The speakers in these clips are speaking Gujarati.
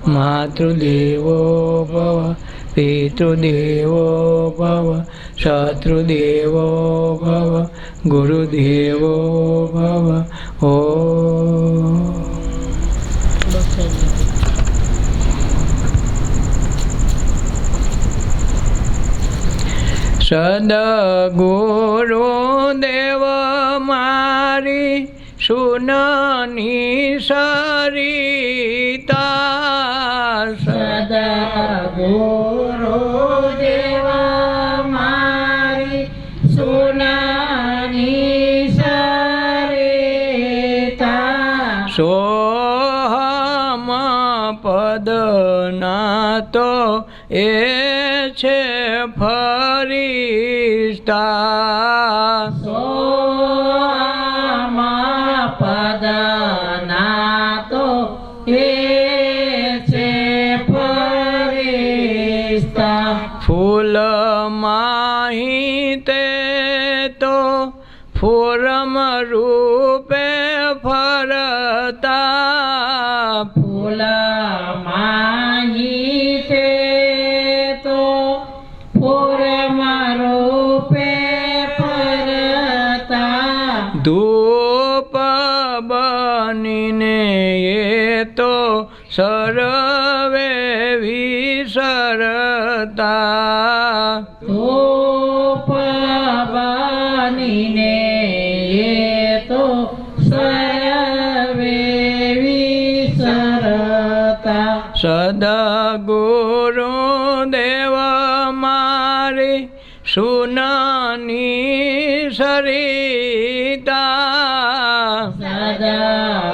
માતૃદેવો ભવ પિતૃદેવો ભવ શત્રુદેવો ભવ ગુરુદેવો ભવ ઓમ સદગુરુ દેવ મારી સુનની સરિતા સદગુરુ દેવ મારી સુનની સરિતા સોહમ પદના તો એ છે ફરિશ્તા સોહમ પદના તો એ છે ફરિશ્તા ફૂલ માહી તે તો ફૂરમ રૂપે ફરતા ફૂલ માહી તે તો ફૂરમ રૂપે ફરતા ધૂપ બનીને એ તો સર્વે વિસરતા ધૂપ બનીને એ તો સર્વે વિસરતા સદગુરુ દેવ મારી સુનની સરિતા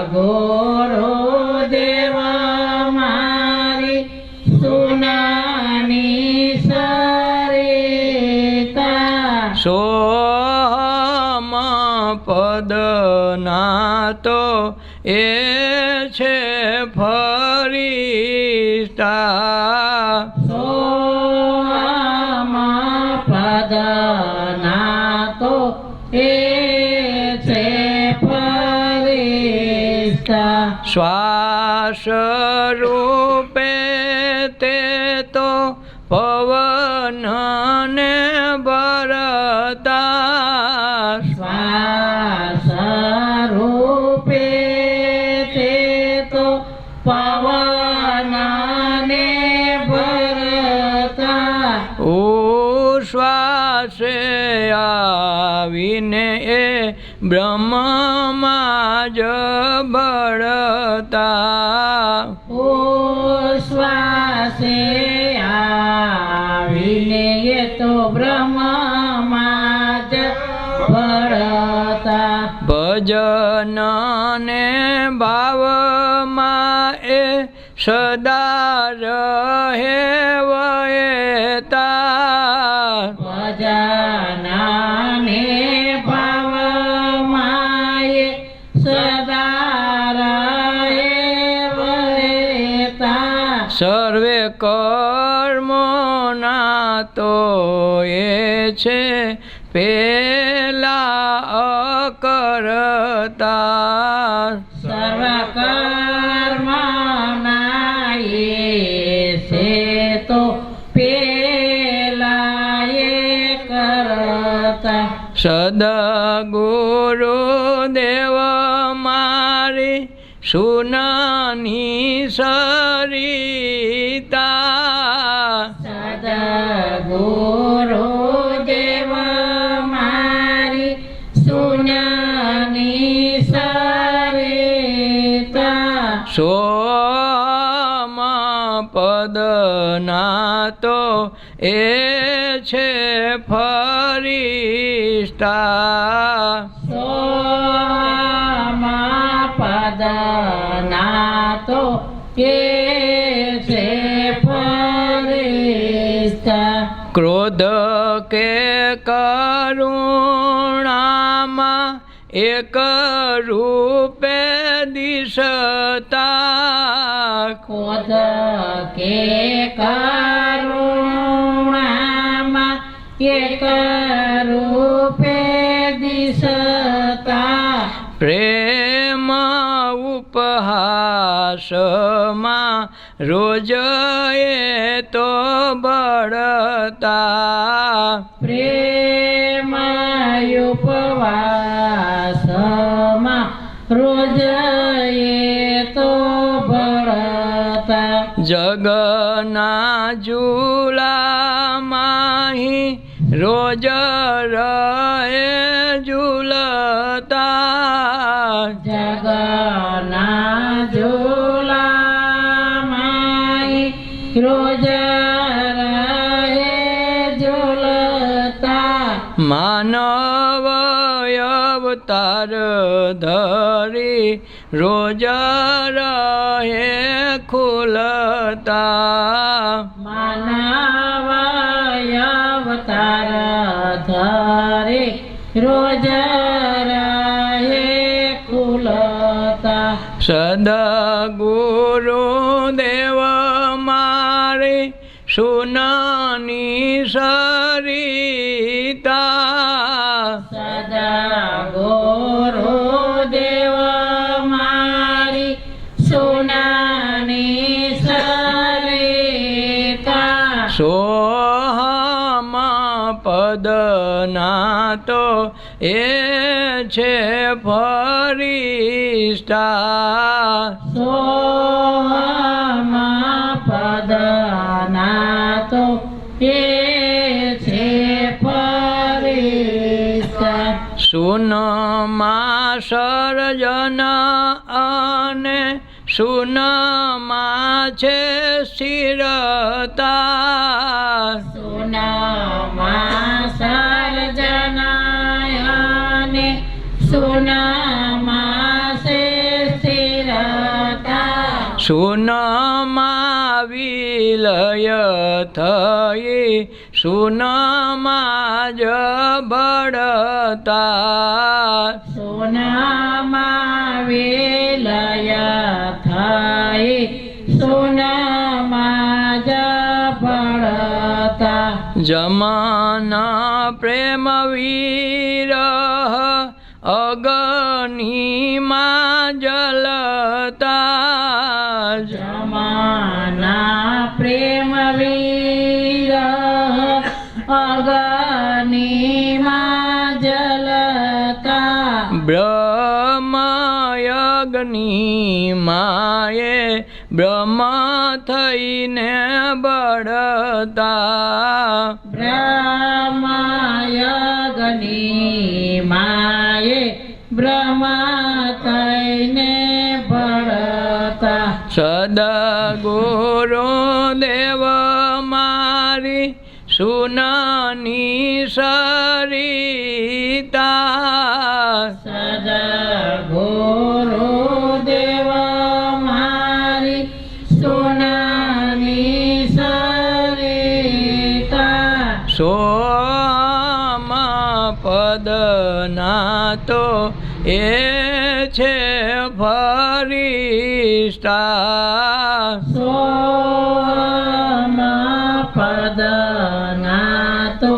સદગુરુ દેવ મારી સુનાની સરિતા સોહમ પદના તો એ છે ફરિશ્તા સોહમ પદના તો એ છે ફરિશ્તા શ્વાસ રૂપે તે તો પવન ને ભરતા શ્વાસ રૂપે તે તો પવનને ભરતા ઉશ્વાસે આવીને એ બ્રહ્મમાં જ ભળતા શ્વાસે આવીને એ તો બ્રહ્મમાં જ ભળતા ભજન ને ભાવમાં એ સદા રહે વહેતા ભજનાને ભાવમાં એ સદા રહે વહેતા સર્વે કર્મોના તો એ છે પેલા અકર્તા સર્વ કર્મના એ છે તો પેલા એ કરતા સદગુરુ દેવ મારી સુનની સરિતા સદગુરુ દેવ મારી સુનાની સરિતા સોમ પદના તો એ છે ફરિશ્તા સોમ પદના તો એ છે ફરિશ્તા ક્રોધ કે કરુણામાં એક રૂપે દિશતા ક્રોધ કે કરુણામાં એક રૂપે દિશતા પ્રેમ ઉપહાસમાં રોજ એ તો બળતા પ્રેમાયુપવાસમાં રોજ એ તો ભળતા જગના ઝૂલામાંહી રોજ રહે ઝૂલતા જગના ઝૂલામાં રોજ રહે ઝૂલતા માનવ અવતાર ધરી રોજ રહે ખુલતા માનવ અવતાર ધરે રોજ રહે ખુલતા સદગુરુ દેવ મારે સુનાની સરિતા સદા ગુરુ દેવ મારી સોનાની સરિતા સોહમ પદના તો એ છે ફરિશ્તા સોહમા પદના તો એ છે ફરિશ્તા સુનમાં સર્જન અને સુનમાં છે સ્થિરતા સોનામાં સર્જનાયને સોનામાં સે સ્થિરતા સુનમાં વિલય થઈ સુનમાં જ બળતા સોનામાં વિલય થઈ સોનામાં જ ભળતા જમાના પ્રેમ વિરહ અગ્નિમાં જલતા જમાના પ્રેમ વિરહ અગ્નિમાં જલતા બ્રહ્મયગ્નિમાએ બ્રહ્મ થઈને બળતા બ્રહ્મયગ્નિમાએ બ્રહ્મ થઈને ભળતા સદગુરુ દેવ મારી સુનાની સરિતા સદગુરુ દેવ મારી સોનાની સરિતા સોમ પદના તો એ છે ફરિશ્તા સોમા પદના તો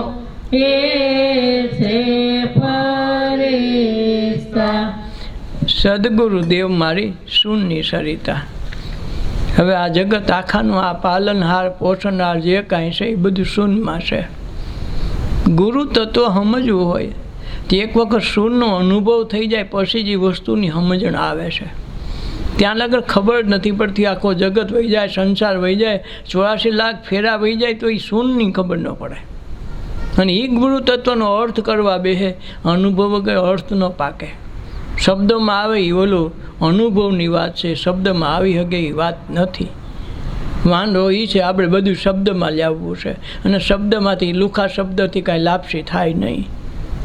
એ છે ફરિશ્તા સદગુરુદેવ મારી શૂન્ય સરિતા. હવે આ જગત આખાનું આ પાલનહાર પોષણહાર જે કાંઈ છે એ બધું શૂન્યમાં છે. ગુરુ તત્વ સમજવું હોય તો એક વખત શૂન્યનો અનુભવ થઈ જાય પછી જ એ વસ્તુની સમજણ આવે છે. ત્યાં લગર ખબર નથી પડતી. આખો જગત વહી જાય, સંસાર વહી જાય, 84 લાખ ફેરા વહી જાય તો એ શૂન્યની ખબર ન પડે. અને એ ગુરુ તત્વનો અર્થ કરવા બેસે અનુભવ વગર અર્થ ન પાકે. શબ્દમાં આવે એ ઓલું અનુભવની વાત છે, શબ્દમાં આવી શકે એ વાત નથી. વાંધો એ છે આપણે બધું શબ્દમાં લાવવું છે અને શબ્દમાંથી લુખા શબ્દથી કાંઈ લાપસી થાય નહીં.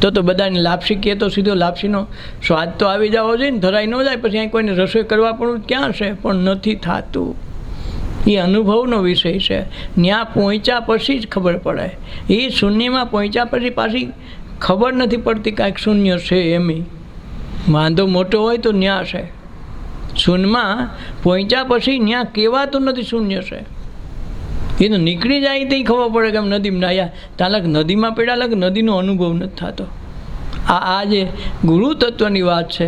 તો બધાને લાપસી કહે તો સીધો લાપસીનો સ્વાદ તો આવી જવો જોઈએ ને, ધરાઈ ન જાય પછી અહીં કોઈને રસોઈ કરવા પણ ક્યાં છે, પણ નથી થતું. એ અનુભવનો વિષય છે. ત્યાં પહોંચ્યા પછી જ ખબર પડે. એ શૂન્યમાં પહોંચ્યા પછી પાછી ખબર નથી પડતી કાંઈક શૂન્ય છે. એમ વાંધો મોટો હોય તો ન્યા છે. શૂન્યમાં પહોંચ્યા પછી ત્યાં કહેવાતું નથી શૂન્ય છે. એ તો નીકળી જાય તો ખબર પડે કે આમ નદીમાં નાયા તાલક નદીમાં પડ્યા લાગે નદીનો અનુભવ નથી થતો. આ જે ગુરુ તત્વની વાત છે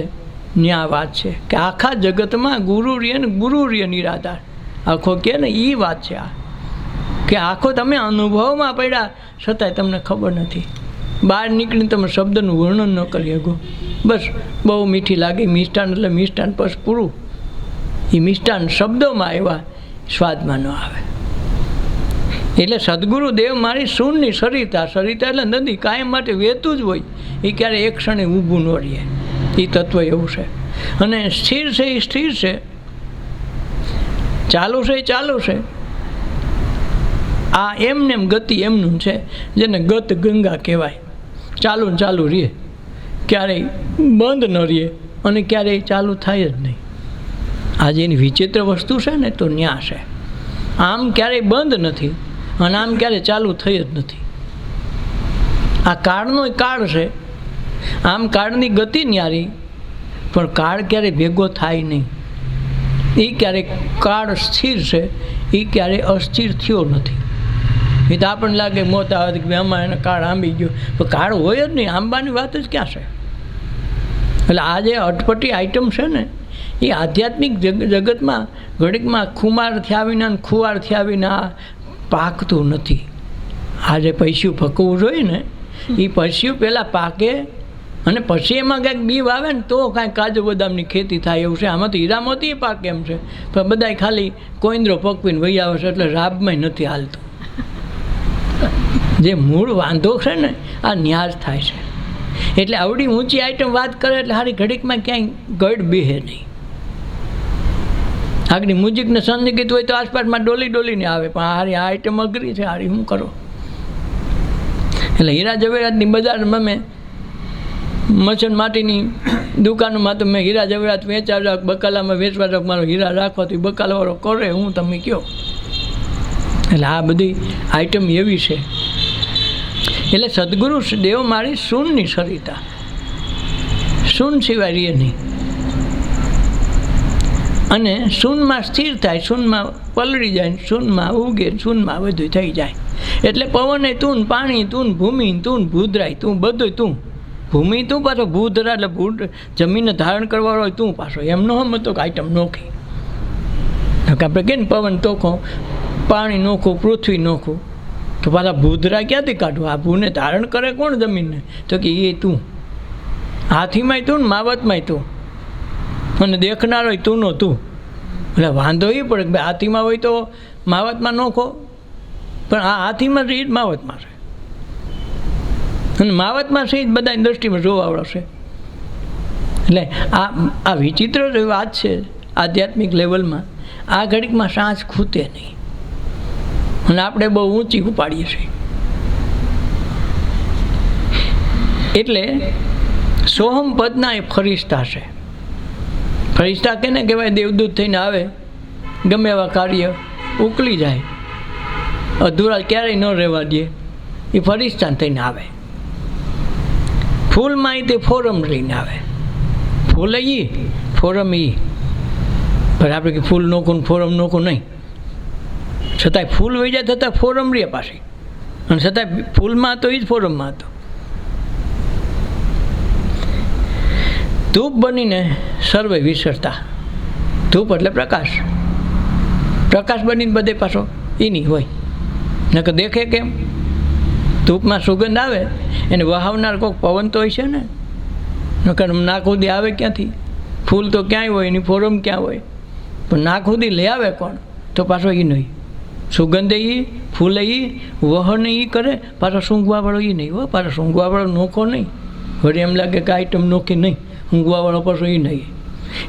ત્યાં વાત છે કે આખા જગતમાં ગુરુ રે ને ગુરુ રે નિરાધાર. આખો કે ને એ વાત છે આ, કે આખો તમે અનુભવમાં પડ્યા છતાંય તમને ખબર નથી. બહાર નીકળીને તમે શબ્દનું વર્ણન ન કરી શકો. બસ બહુ મીઠી લાગે મિષ્ટાન એટલે મિષ્ટાન, બસ પૂરું. એ મિષ્ટાન શબ્દોમાં આવ્યા, સ્વાદમાં ન આવે. એટલે સદગુરુ દેવ મારી શૂનની સરિતા, સરિતા એટલે નદી કાયમ માટે વહેતું જ હોય, એ ક્યારેય એક ક્ષણે ઊભું ન રહે. એ તત્વ એવું છે. અને સ્થિર છે એ સ્થિર છે, ચાલુ છે એ ચાલુ છે. આ એમને એમ ગતિ એમનું છે, જેને ગત ગંગા કહેવાય. ચાલુ ને ચાલુ રહે, ક્યારેય બંધ ન રહે અને ક્યારેય ચાલુ થાય જ નહીં. આજે એની વિચિત્ર વસ્તુ છે ને તો ન્યા છે. આમ ક્યારેય બંધ નથી અને આમ ક્યારેય ચાલુ થઈ જ નથી. આ કાળનો કાળ છે. આમ કાળની ગતિ ન્યારી, પણ કાળ ક્યારેય ભેગો થાય નહીં. એ ક્યારેક કાળ સ્થિર છે, એ ક્યારેય અસ્થિર થયો નથી. એ તો આપણને લાગે મોત આવે કે આમાં એને કાળ આંબી ગયો, પણ કાળ હોય જ નહીં. આંબાની વાત જ ક્યાં છે? એટલે આ જે અટપટી આઈટમ છે ને, એ આધ્યાત્મિક જગતમાં ઘડીકમાં ખુમારથી આવીને અને ખુવારથી આવીને આ પાકતું નથી. આ જે પૈસ્યું પકવવું જોઈએ ને, એ પૈસ્યું પહેલાં પાકે અને પછી એમાં કાંઈક બી વાવે ને તો કાંઈક કાજુ બદામની ખેતી થાય એવું છે. આમાં તો હીરા મોતી પાકે એમ છે, પણ બધાય ખાલી કોઈન્દ્રો પકવીને વહી આવે છે, એટલે રાબમાંય નથી હાલતું. જે મૂળ વાંધો છે ને, આ ન્યાજ થાય છે. એટલે આવડી ઊંચી આઈટમ વાત કરે એટલે હારી ઘડીકમાં ક્યાંય ગઢ બેહે નહીં. આગળ મ્યુઝિકને સંગીત હોય તો આસપાસમાં ડોલી ડોલીને આવે, પણ હારી આ આઈટમ અઘરી છે, હારી શું કરો? એટલે હીરા ઝવેરાતની બજારમાં મેં મચન માટીની દુકાનોમાં તો મેં હીરા ઝવેરાત વેચાવ્યા, બકાલામાં વેચવા જાવ, મારો હીરા રાખવા તો બકાલાવાળો કરે, હું તમે કહો. એટલે આ બધી આઈટમ એવી છે. એટલે સદગુરુ દેવ મારી શૂનની સરિતા, શૂન સિવાય રહે નહીં. અને શૂનમાં સ્થિર થાય, શૂનમાં પલળી જાય, શૂનમાં ઉગે, શૂનમાં બધું થઈ જાય. એટલે પવને તું, પાણી તું, ભૂમિ તું, ભૂધરાય તું, બધું તું. ભૂમિ તું પાછો ભૂધરા એટલે ભૂ જમીનને ધારણ કરવાનો હોય તું પાછો. એમનો હમ હતો કે આઈટમ નોખી. આપણે કે ને પવન તોખો, પાણી નોખું, પૃથ્વી નોખું, તો પાછા ભૂધરા ક્યાંથી કાઢવું? આ ભૂને ધારણ કરે કોણ જમીનને? તો કે એ તું. હાથીમાંય તું ને માવતમાંય તું, અને દેખનાર હોય તું નો તું. એટલે વાંધો એ પડે કે ભાઈ હાથીમાં હોય તો માવતમાં નોખો, પણ આ હાથીમાં છે એ જ માવતમાં છે, અને માવતમાં છે એ જ બધાની દૃષ્ટિમાં જોવાવાળો છે. એટલે આ વિચિત્ર વાત છે આધ્યાત્મિક લેવલમાં. આ ઘડીકમાં સાંજ ખૂતે નહીં, અને આપણે બહુ ઊંચી ઉપાડીએ છીએ. એટલે સોહમ પદના એ ફરિશ્તા છે. ફરિશ્તા કેને કહેવાય? દેવદૂત થઈને આવે, ગમે એવા કાર્ય ઉકલી જાય, અધૂરા ક્યારેય ન રહેવા દે, એ ફરિશ્તા થઈને આવે. ફૂલમાં એ તે ફોરમ લઈને આવે. ફૂલ એ ફોરમ એ, પણ આપણે કે ફૂલ નોખું ફોરમ નોખું નહીં. છતાંય ફૂલ વહી જાય છતાં ફોરમ રહે પાછી, અને છતાંય ફૂલમાં હતો એ જ ફોરમમાં હતો. ધૂપ બનીને સર્વે વિસરતા. ધૂપ એટલે પ્રકાશ. પ્રકાશ બનીને બધે પાછો એની હોય. નકર દેખે કેમ? ધૂપમાં સુગંધ આવે, એને વહાવનાર કોઈક પવન તો હોય છે ને, નકર નાક સુધી આવે ક્યાંથી? ફૂલ તો ક્યાંય હોય, એની ફોરમ ક્યાં હોય, પણ નાક સુધી લઈ આવે કોણ? તો પાછો એ નહીં. સુગંધ એ, ફૂલ એ, વહન એ કરે, પાછો સૂંઘવાવાળો એ નહીં હો. પાછો સૂંઘવાવાળો નોખો નહીં. વળી એમ લાગે કે આઈટમ નોખી નહીં, ઊંઘવાવાળો પાછો એ નહીં.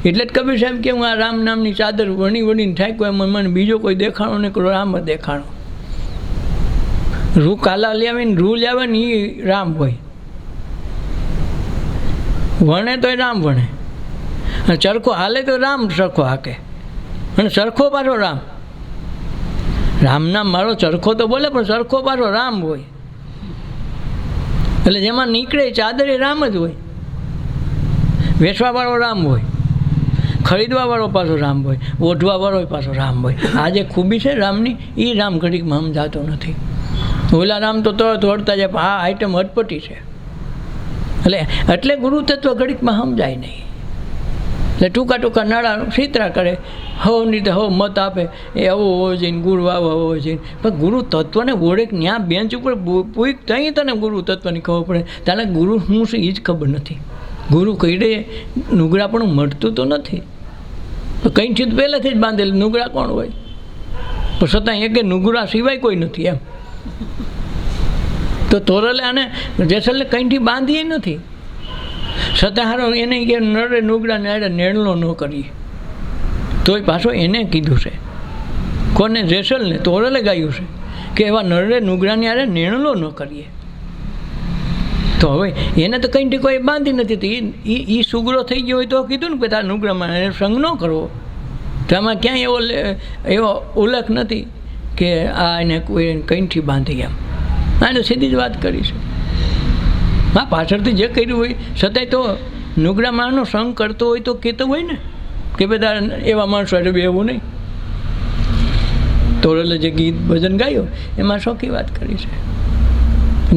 એટલે જ કબીર સાહેબ કે હું આ રામ નામની ચાદર વણી વણીને ઠાક્યો, એમાં મને બીજો કોઈ દેખાણો નહીં, કરો રામ જ દેખાણો. રૂ કાલા લઈ આવીને રૂ લાવે ને એ રામ હોય, વણે તો એ રામ વણે, અને ચરખો હાલે તો રામ ચરખો હાકે, અને ચરખો પાછો રામ. રામ નામ મારો ચરખો તો બોલે, પણ ચરખો પાછો રામ હોય. એટલે જેમાં નીકળે ચાદર એ રામ જ હોય. વેચવાવાળો રામ હોય, ખરીદવાવાળો પાછો રામ હોય, ઓઢવાવાળો પાછો રામ હોય. આ જે ખૂબી છે રામની, એ રામ ઘડીકમાં સમજાતો નથી. ઓલા રામ તો તરત વળતા જાય, પણ આ આઈટમ અટપટી છે. એટલે ગુરુ તત્વ ઘડીકમાં સમજાય નહીં. એટલે ટૂંકા ટૂંકા નાળા છીતરા કરે, હવ રીતે હવ મત આપે, એ આવો હોવો જોઈએ, ગુરુ આવો હોવો જોઈએ. પણ ગુરુ તત્વને ઓળખ ત્યાં બેન્ચ ઉપર પૂઈક ત્યાં તને ગુરુ તત્વની ખબર પડે. તને ગુરુ શું છે એ જ ખબર નથી. ગુરુ કહીડે નુગડા પણ મળતું તો નથી. કંઈ ચીજ પહેલેથી જ બાંધેલું, નુગડા કોણ હોય? પણ છતાં એક નુગડા સિવાય કોઈ નથી એમ. તો તોરલે આને જેસલને કંઈથી બાંધીએ નથી. છતાં હારો એને કે નરે નુગડાને આડે નેણલો ન કરીએ. તોય પાછો એને કીધું છે, કોને? જેસલને. તોરલે ગાયું છે કે એવા નરે નુગડાની આડે નેણલો ન કરીએ. તો હવે એને તો કંઈથી કોઈ બાંધી નથી. તો એ સુગરો થઈ ગયો હોય તો કીધું ને કે તારા નુગડામાં એને સંગ ન કરવો. તો આમાં ક્યાંય એવો ઉલ્લેખ નથી કે આ એને કોઈ કંઈથી બાંધી એમ. આને સીધી જ વાત કરી છે. હા, પાછળથી જે કર્યું હોય છતાંય તો નુગડા માણસનો સંગ કરતો હોય તો કહેતો હોય ને કે બધા એવા માણસો એટલે એવું નહીં. તોરલે જે ગીત ભજન ગાયું એમાં શોખી વાત કરી છે,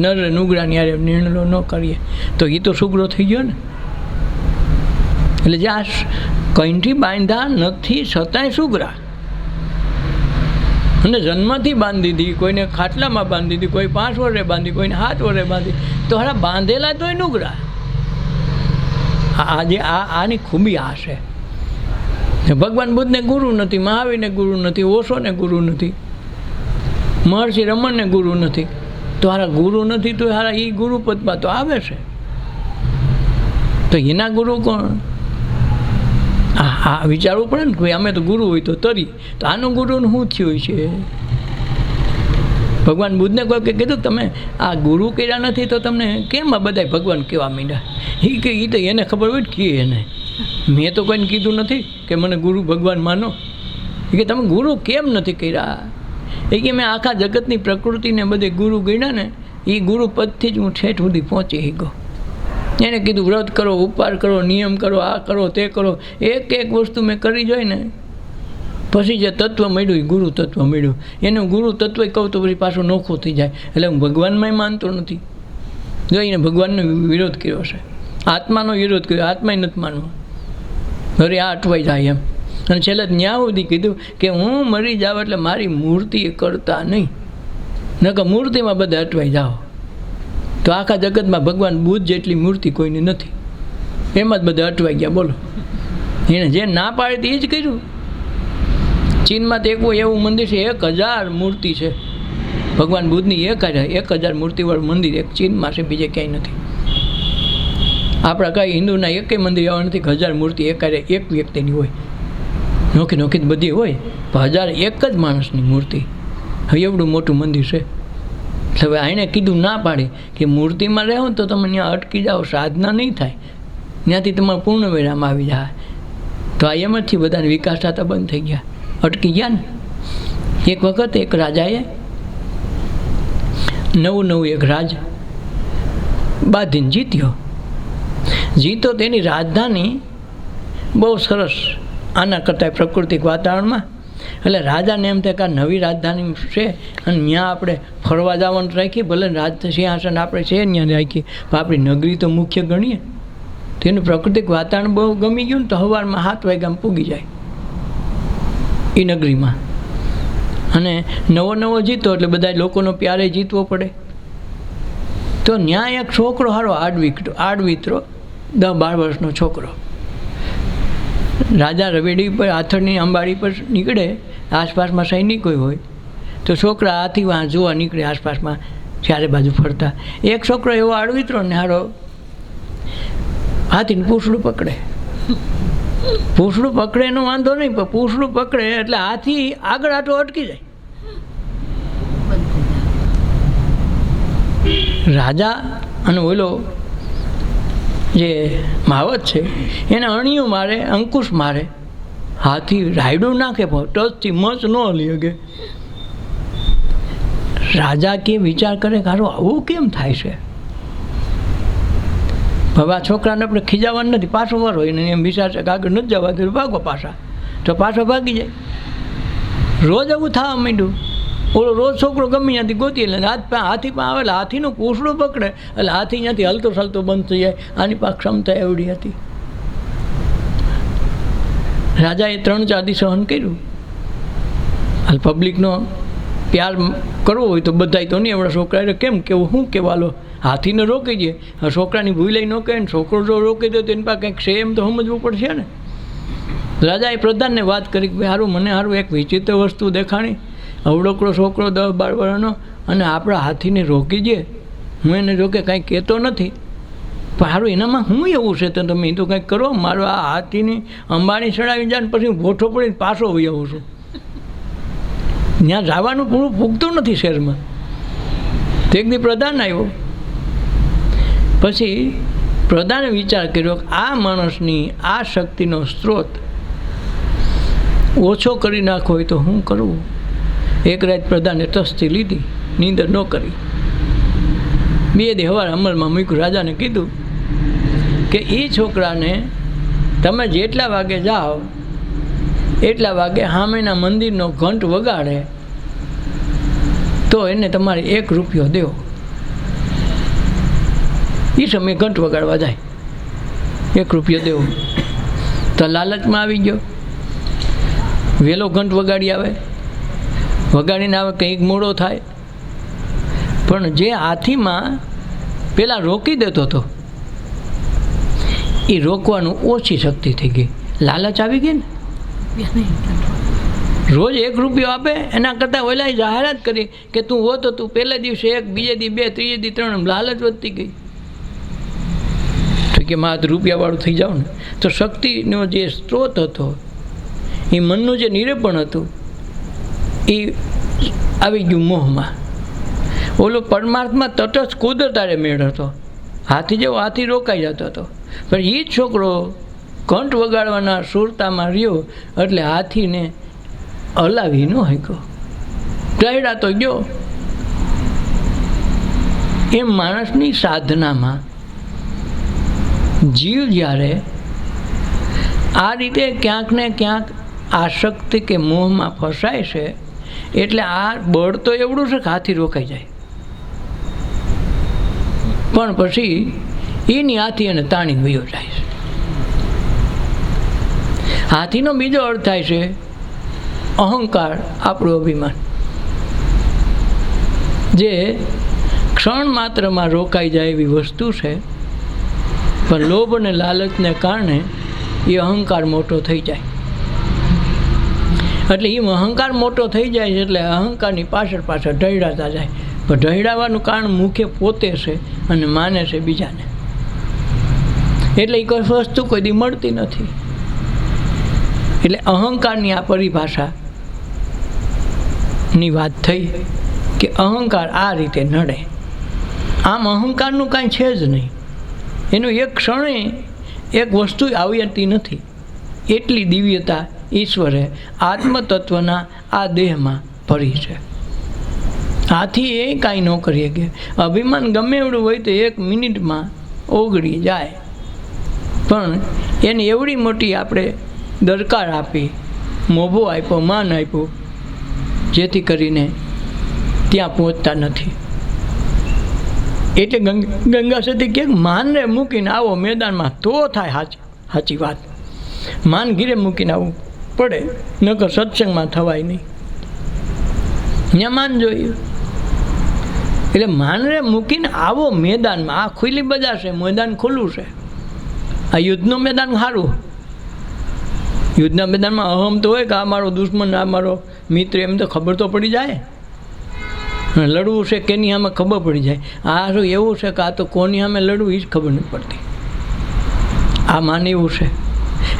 નર નુગડાની યારે નિર્ણયો ન કરીએ. તો એ તો સુગરો થઈ ગયો ને. એટલે જે આ કંઈથી બાંધા નથી છતાંય સુગરા, અને જન્મથી બાંધી દીધી, કોઈને ખાટલામાં બાંધી દીધી, કોઈ 5 વર્ષે બાંધી, કોઈને 7 વર્ષે બાંધી. તો હારા બાંધેલા તોય નુગડા. આજે આની ખૂબી આ છે. ભગવાન બુદ્ધને ગુરુ નથી, મહાવીરને ગુરુ નથી, ઓશોને ગુરુ નથી, મહર્ષિ રમણને ગુરુ નથી. તો હારા ગુરુ નથી તો હારા એ ગુરુ પદમાં તો આવે છે. તો એના ગુરુ કોણ? હા, વિચારવું પડે ને કે અમે તો ગુરુ હોય તો તરી. તો આનું ગુરુનું શું થયું છે? ભગવાન બુદ્ધને કોઈ કે કીધું તમે આ ગુરુ કર્યા નથી તો તમને કેમ આ બધા ભગવાન કહેવા માંડ્યા? એ કે એ તો એને ખબર હોય ને કે એને, મેં તો કોઈને કીધું નથી કે મને ગુરુ ભગવાન માનો. એ કે તમે ગુરુ કેમ નથી કર્યા? એ કે મેં આખા જગતની પ્રકૃતિને બધે ગુરુ ગણ્યા ને, એ ગુરુ પદથી જ હું ઠેઠ સુધી પહોંચી ગયો. એને કીધું વ્રત કરો, ઉપવાસ કરો, નિયમ કરો, આ કરો, તે કરો, એક વસ્તુ મેં કરી જોઈ ને પછી જે તત્વ મળ્યું એ ગુરુ તત્વ મળ્યું. એને ગુરુ તત્વ કહું તો પછી પાછું નોખું થઈ જાય. એટલે હું ભગવાનમાં માનતો નથી. જો એને ભગવાનનો વિરોધ કર્યો છે, આત્માનો વિરોધ કર્યો, આત્માય નથી માનવો. ઘરે આ અટવાઈ જાય એમ. અને છેલ્લે ત્યાં સુધી કીધું કે હું મરી જાઉં એટલે મારી મૂર્તિ કરતા નહીં, નકર મૂર્તિમાં બધા અટવાઈ જાઓ. તો આખા જગતમાં ભગવાન બુદ્ધ જેટલી મૂર્તિ કોઈની નથી, એમાં જ બધા અટવાઈ ગયા. બોલો, એને જે ના પાડે એ જ કર્યું. ચીનમાં તો કોઈ એવું મંદિર છે 1000 મૂર્તિ છે ભગવાન બુદ્ધની. 1000 મૂર્તિવાળું મંદિર એક ચીનમાં છે, બીજે ક્યાંય નથી. આપણા કાંઈ હિન્દુના એકેય મંદિર એવા નથી 1000 મૂર્તિ એક વ્યક્તિની હોય. નોખી નોખી બધી હોય, પણ 1000 એક જ માણસની મૂર્તિ. હવે એવડું મોટું મંદિર છે. હવે આને કીધું ના પાડે કે મૂર્તિમાં રહો તો તમે ત્યાં અટકી જાઓ, સાધના નહીં થાય, ત્યાંથી તમારે પૂર્ણ વિરામ આવી જાય. તો આ એમાંથી બધાને વિકાસ થતા બંધ થઈ ગયા, અટકી ગયા ને. એક વખત એક રાજાએ નવું એક રાજ બાંધીને જીતો. તેની રાજધાની બહુ સરસ, આના કરતાં પ્રાકૃતિક વાતાવરણમાં. એટલે રાજાને એમ થાય કે આ નવી રાજધાની છે અને ત્યાં આપણે ફરવા જવાનું રાખીએ, ભલે સિંહાસન આપણે છે ત્યાં રાખીએ, પણ આપણી નગરી તો મુખ્ય ગણીએ. તેનું પ્રાકૃતિક વાતાવરણ બહુ ગમી ગયું ને તો સવારમાં 7 વાગ્યામાં પૂગી જાય એ નગરીમાં. અને નવો જીતો એટલે બધા લોકોનો પ્યારે જીતવો પડે. તો ત્યાં એક છોકરો હારો આડવિત્રો 10-12 વર્ષનો છોકરો રાજા રવેડી પર આથડની અંબાડી પર નીકળે, આસપાસમાં સૈનિકો હોય તો છોકરા હાથી વાં જોવા નીકળે આસપાસમાં ચારે બાજુ ફરતા. એક છોકરો એવો આડવિત્રો ને હારો હાથીને પૂંછડું પકડે. પૂંછડું પકડે એનો વાંધો નહીં, પણ પૂંછડું પકડે એટલે હાથી આગળ આટો અટકી જાય. રાજા અને ઓલો જે માવત છે એને અણિયું મારે, અંકુશ મારે, હાથી રાયડું નાખે પણ ટચથી મચ ન લી શકે. રાજા કે વિચાર કરે કે આવું કેમ થાય છે? હવે આ છોકરાને આપણે ખીજાવાનું નથી, પાછો વાર હોય ને એમ વિચારશે કે આગળ નથી જવા તો ભાગો પાછા, તો પાછો ભાગી જાય. રોજ આવું થવા માંડ્યું. ઓલો રોજ છોકરો ગમે ત્યાંથી ગોતી એટલે હાથી પણ આવે એટલે હાથીનું પૂંછડું પકડે એટલે હાથી ત્યાંથી હલતો સલતો બંધ થઈ જાય. આની પાસે ક્ષમતા એવડી હતી. રાજાએ 3-4 દી સહન કર્યું. હાલ પબ્લિકનો પ્યાર કરવો હોય તો બધાય તો નહીં. એવડા છોકરાએ કેમ કેવું, શું કહેવાલો, હાથીને રોકી દે. આ છોકરાની ભૂલાઈ ન કહે ને છોકરો જો રોકી દે તો એની પાસે કંઈક છે એમ તો સમજવું પડશે ને. રાજાએ પ્રધાનને વાત કરી કે ભાઈ સારું, મને સારું એક વિચિત્ર વસ્તુ દેખાણી. અવડોકડો છોકરો 10-12 વર્ષનો અને આપણા હાથીને રોકી દે. હું એને જોકે કાંઈ કહેતો નથી, પણ સારું એનામાં શું એવું છે તો તમે એ તો કંઈક કરો. મારો આ હાથીની અંબાણી ચડાવી જાય ને પછી હું ભોઠો પડીને પાછો વહી આવું છું. ત્યાં જવાનું પૂરું પૂગતું નથી શહેરમાં. તો એક દી પ્રધાન આવ્યો. પછી પ્રધાને વિચાર કર્યો કે આ માણસની આ શક્તિનો સ્ત્રોત ઓછો કરી નાખવો હોય તો શું કરવું. એક રાત પ્રધાને તસ્તી લીધી, નીંદર ન કરી. 2 દી સવારે અમલમાં મૂક્યું. રાજાને કીધું કે એ છોકરાને તમે જેટલા વાગે જાઓ એટલા વાગે સામેના મંદિરનો ઘંટ વગાડે તો એને તમારે 1 રૂપિયો દેવો. એ સમયે ઘંટ વગાડવા જાય, 1 રૂપિયો દેવો. તો લાલચમાં આવી ગયો. વહેલો ઘંટ વગાડી આવે, વગાડીને આવે કંઈક મોડો થાય. પણ જે હાથીમાં પેલા રોકી દેતો હતો એ રોકવાનું ઓછી શક્તિ થઈ ગઈ. લાલચ આવી ગઈ ને. રોજ 1 રૂપિયો આપે એના કરતાં ઓલાએ જાહેરાત કરી કે તું હો તો તું પહેલા દિવસે 1, બીજે દી 2, ત્રીજે દી 3, લાલચ વધતી ગઈ. તો કે માત્ર રૂપિયાવાળું થઈ જાવ ને. તો શક્તિનો જે સ્ત્રોત હતો એ મનનું જે નિરૂપણ હતું એ આવી ગયું મોહમાં. ઓલો પરમાર્થમાં તટસ્થ કુદરતારે મેળ હતો. હાથી જેવો હાથી રોકાઈ જતો હતો. પણ એ જ છોકરો ઘંટ વગાડવાના સુરતામાં રહ્યો એટલે હાથીને હલાવી ન શક્યો, ટહેડા તો ગયો. એમ માણસની સાધનામાં જીવ જ્યારે આ રીતે ક્યાંક ને ક્યાંક આસક્તિ કે મોહમાં ફસાય છે એટલે આ બળ તો એવડું છે કે હાથી રોકાઈ જાય. પણ પછી એની હાથી એને તાણી વયો જાય છે. હાથીનો બીજો અર્થ થાય છે અહંકાર, આપણું અભિમાન, જે ક્ષણ માત્રમાં રોકાઈ જાય એવી વસ્તુ છે. પણ લોભ અને લાલચને કારણે એ અહંકાર મોટો થઈ જાય. એટલે એ અહંકાર મોટો થઈ જાય છે એટલે અહંકારની પાછળ ઢળાતા જાય. પણ ઢળાવાનું કારણ મુખ્ય પોતે છે અને માને છે બીજાને. એટલે એ કોઈ વસ્તુ કોઈ દી મળતી નથી. એટલે અહંકારની આ પરિભાષાની વાત થઈ કે અહંકાર આ રીતે નડે. આમ અહંકારનું કાંઈ છે જ નહીં. એનું એક ક્ષણે એક વસ્તુ આવતી નથી. એટલી દિવ્યતા ઈશ્વરે આત્મતત્વના આ દેહમાં ભરી છે. હાથી એ કાંઈ ન કરી શકે. અભિમાન ગમે એવડું હોય તો 1 મિનિટમાં ઓગળી જાય. પણ એને એવડી મોટી આપણે દરકાર આપી, મોભો આપ્યો, માન આપ્યું, જેથી કરીને ત્યાં પહોંચતા નથી. એટલે ગંગા સતી ક્યાંક માનને મૂકીને આવો મેદાનમાં તો થાય સાચી વાત. માન ઘીરે મૂકીને આવવું પડે, નકર સત્સંગમાં થવાય નહીં. ત્યાં માન જોઈએ. એટલે માનને મૂકીને આવો મેદાનમાં. આ ખુલ્લી બજાર છે, મેદાન ખુલ્લું છે. આ યુદ્ધનું મેદાન સારું. યુદ્ધના મેદાનમાં અહમ તો હોય કે આ મારો દુશ્મન, આ મારો મિત્ર, એમ તો ખબર તો પડી જાય. લડવું છે કેની સામે ખબર પડી જાય. આ શું એવું છે કે આ તો કોની સામે લડવું એ જ ખબર નથી પડતી. આ માન એવું છે.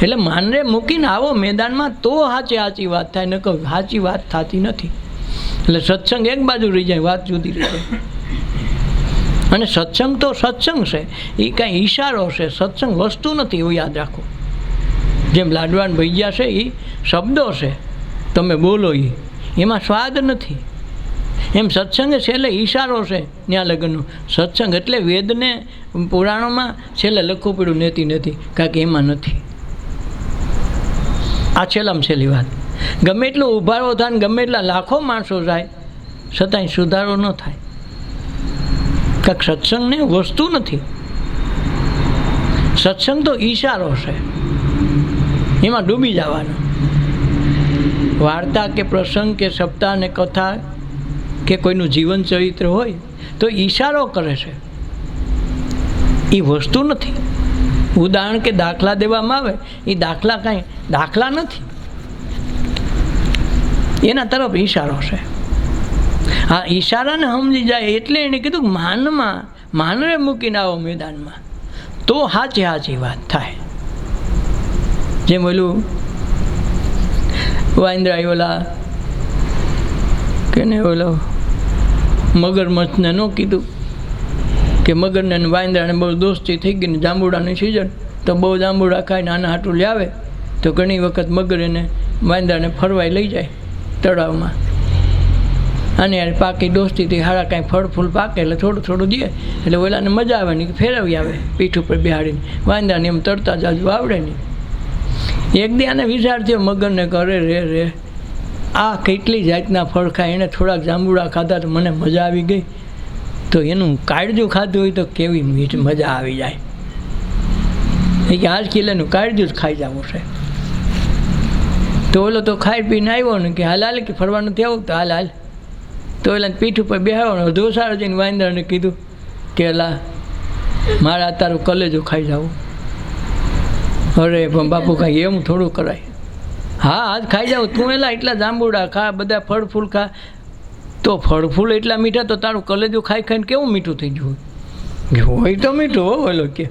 એટલે માનને મૂકીને આવો મેદાનમાં તો સાચી વાત થાય, નકર સાચી વાત થતી નથી. એટલે સત્સંગ એક બાજુ રહી જાય, વાત જુદી રહી જાય. અને સત્સંગ તો સત્સંગ છે, એ કાંઈ ઈશારો છે. સત્સંગ વસ્તુ નથી, એવું યાદ રાખો. જેમ લાડવાન ભૈયા છે એ શબ્દો છે, તમે બોલો એમાં સ્વાદ નથી. એમ સત્સંગ છેલ્લે ઈશારો છે. ત્યાં લગ્નનો સત્સંગ એટલે વેદને પુરાણોમાં છેલ્લે લખવું પડ્યું નથી, કારણ કે એમાં નથી. આ છેલ્લામાં છેલ્લી વાત. ગમે એટલો ઉભારો થાય ને ગમે એટલા લાખો માણસો જાય છતાંય સુધારો ન થાય. કાંઈક સત્સંગને વસ્તુ નથી. સત્સંગ તો ઈશારો છે. એમાં ડૂબી જવાનું. વાર્તા કે પ્રસંગ કે સપ્તાહ ને કથા કે કોઈનું જીવન ચરિત્ર હોય તો ઈશારો કરે છે, એ વસ્તુ નથી. ઉદાહરણ કે દાખલા દેવામાં આવે એ દાખલા કાંઈ દાખલા નથી, એના તરફ ઈશારો છે. હા, ઈશારાને સમજી જાય એટલે એણે કીધું માનવે મૂકીને આવો મેદાનમાં, તો સાચી વાત થાય. જેમ ઓલું વાંદરાએ ઓલા કે ને ઓલો મગરમચ્છને ન કીધું કે મગરને વાંદરાને બહુ દોસ્તી થઈ ગઈ ને જાંબુડાની સિઝન તો બહુ જાંબુડા ખાઈને આના હાટું લાવે તો ઘણી વખત મગર એને વાંદરાને ફરવાઈ લઈ જાય તળાવમાં, અને યાર પાકી દોસ્તીથી હારા કાંઈ ફળ ફૂલ પાકે એટલે થોડું થોડું દે એટલે ઓલાને મજા આવે નહીં, ફેરવી આવે પીઠ ઉપર બેહાડીને. વાંદરાને એમ તરતા જાજુ આવડે નહીં. એક દી આને વિચાર થયો મગરને કરે રે આ કેટલી જાતના ફળ ખાય, એણે થોડાક જાંબુડા ખાધા તો મને મજા આવી ગઈ, તો એનું કાળજું ખાધું હોય તો કેવી મજા આવી જાય. એ કે આજ કિલ્લાનું કાળજું જ ખાઈ જવું છે. તો ઓલો તો ખાઈ પીને આવ્યો ને કે હાલ કે ફરવા નથી આવું તો હાલ. તો એલા પીઠ ઉપર બેહાડવાનો ધોસાડો જઈને વાંદરાને કીધું કે એલા મારા તારું કલેજું ખાઈ જવું. અરે પણ બાપુ કાંઈ એમ થોડું કરાય. હા આજ ખાઈ જાવ તું, એલા એટલા જાંબુડા ખા, બધા ફળ ફૂલ ખા. તો ફળ ફૂલ એટલા મીઠા તો તારું કલેજું ખાઈ ખાઈને કેવું મીઠું થઈ ગયું હોય? તો મીઠું હો ઓલો કે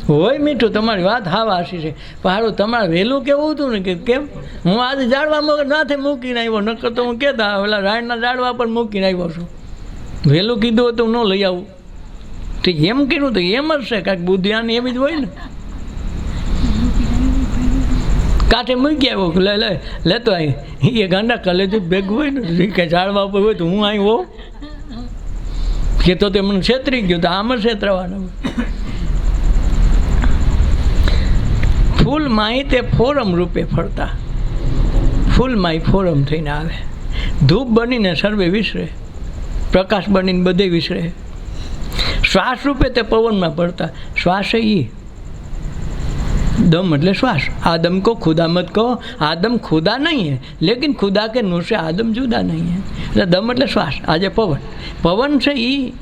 હોય મીઠું. તમારી વાત હા વાસી છે, પણ સારું તમારે વહેલું કેવું હતું ને કે કેમ હું આજે ઝાડવા નાથે મૂકીને આવ્યો, નકર તો હું કહેતા ઓલા રાયડના ઝાડવા પર મૂકીને આવ્યો છું. વહેલું કીધું હતું ન લઈ આવું તો એમ કીધું તો એમ જ છે, કાંઈક બુદ્ધિયાની એવી જ હોય ને. કાંઠે મૂકી આવ્યો લેતો આવી એ ગાંડા કલેજ ભેગું હોય ને કે ઝાડવા ઉપર હોય તો હું અહીં હોઉં કે તો તે મને છેતરી ગયું તો આમ જ છેતરવાનું. ફૂલમાંય તે ફોરમ રૂપે ફરતા, ફૂલમાંય ફોરમ થઈને આવે. ધૂપ બનીને સર્વે વિસરે, પ્રકાશ બનીને બધે વિસરે. શ્વાસ રૂપે તે પવનમાં પડતા, શ્વાસ એ दम मतलब श्वास. आदम को खुदा मत कहो, आदम खुदा नहीं है, लेकिन खुदा के नूर से आदम जुदा नहीं है. એટલે દમ એટલે શ્વાસ. આજે પવન છે એ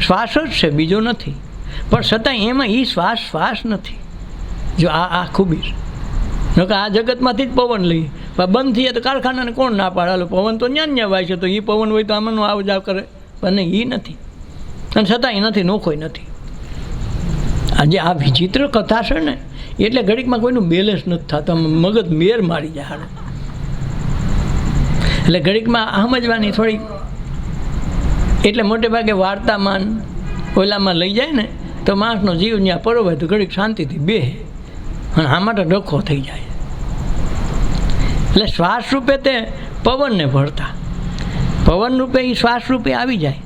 શ્વાસ જ છે, બીજો નથી. પણ છતાં એમાં એ શ્વાસ નથી. જો આ ખૂબી છે. નકર આ જગતમાંથી જ પવન લઈએ, પણ બંધ થઈએ તો કારખાનાને કોણ ના પાડે? પવન તો ન્યા વાય છે, તો એ પવન હોય તો આમાંનો આવ જાવ કરે, પણ નહીં એ નથી. અને છતાં એ નથી, નોખોય નથી. આજે આ વિચિત્ર કથા છે ને એટલે ઘડીકમાં કોઈનું બેલેન્સ નથી થતું, મગજ મેર મારી જાય હારું. એટલે ઘડીકમાં સમજવાની થોડી, એટલે મોટે ભાગે વાર્તામાં ઓલામાં લઈ જાય ને તો માણસનો જીવ ત્યાં પરોવે તો ઘડીક શાંતિથી બેસે, અને આમાં તો ડખો થઈ જાય. એટલે શ્વાસ રૂપે તે પવનને ભરતા, પવન રૂપે એ શ્વાસ રૂપે આવી જાય,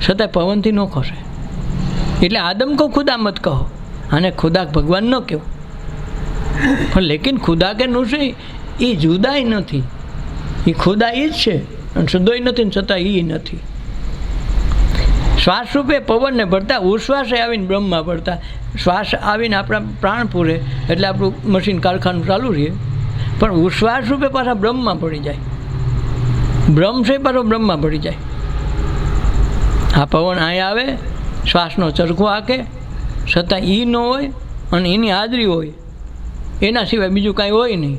છતાં પવનથી નોખો છે. એટલે આદમ કો ખુદા મત કહો, અને ખુદા ભગવાન ન કહેવું. પણ લેકિન ખુદા કે નું છે એ જુદાય નથી, એ ખુદા એ જ છે અને શુદ્ધોય નથી ને છતાં એ નથી. શ્વાસ રૂપે પવનને ભરતા, ઉશ્વાસે આવીને બ્રહ્મમાં ભરતા. શ્વાસ આવીને આપણા પ્રાણ પૂરે એટલે આપણું મશીન કારખાનું ચાલુ રહે, પણ ઉશ્વાસ રૂપે પાછા બ્રહ્મમાં પડી જાય. બ્રહ્મ છે પાછો બ્રહ્મમાં પડી જાય. આ પવન અહીંયા આવે, શ્વાસનો ચરખો આકે, છતાં એ ન હોય અને એની હાજરી હોય, એના સિવાય બીજું કાંઈ હોય નહીં,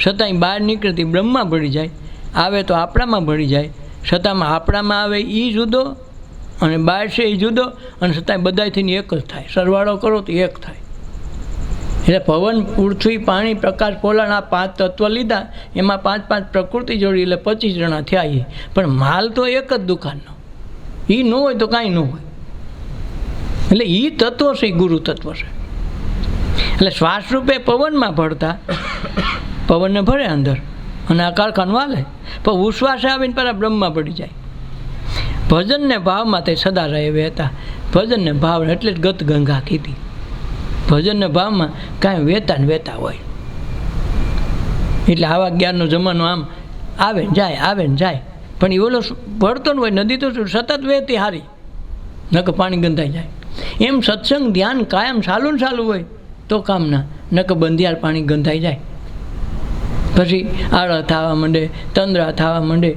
છતાંય બહાર નીકળતી બ્રહ્મમાં ભળી જાય. આવે તો આપણામાં ભળી જાય, છતાંમાં આપણામાં આવે એ જુદો અને બહાર છે એ જુદો, અને છતાંય બધાથી એક જ થાય. સરવાળો કરો તો એક થાય. એટલે પવન, પૃથ્વી, પાણી, પ્રકાશ, પોલાણ આ 5 તત્વ લીધા, એમાં 5 પ્રકૃતિ જોડી એટલે 25 જણા થયા. એ પણ માલ તો એક જ દુકાનનો, એ ન હોય તો કાંઈ ન હોય. એટલે એ તત્વ છે, એ ગુરુ તત્વ છે. એટલે શ્વાસ રૂપે પવનમાં ભરતા, પવનને ભરે અંદર અને આ કારખાનું હાલે, પણ ઉશ્વાસે આવીને પહેલાં બ્રહ્મમાં પડી જાય. ભજનને ભાવમાં તે સદા રહે વહેતા. ભજનને ભાવ એટલે જ ગત ગંગા કીધી. ભજનને ભાવમાં કાંઈ વહેતા ને વહેતા હોય. એટલે આવા જ્ઞાનનો જમાનો આમ આવે ને જાય, આવે ને જાય, પણ એ ઓલો ભરતો ન હોય. નદી તો સતત વહેતી હારી, નકર પાણી ગંધાઈ જાય. એમ સત્સંગ ધ્યાન કાયમ ચાલુ ને ચાલુ હોય, તો કામના, નકર બંધિયાર પાણી ગંધાઈ જાય, પછી આળા થવા માંડે, તંદ્રા થવા માંડે,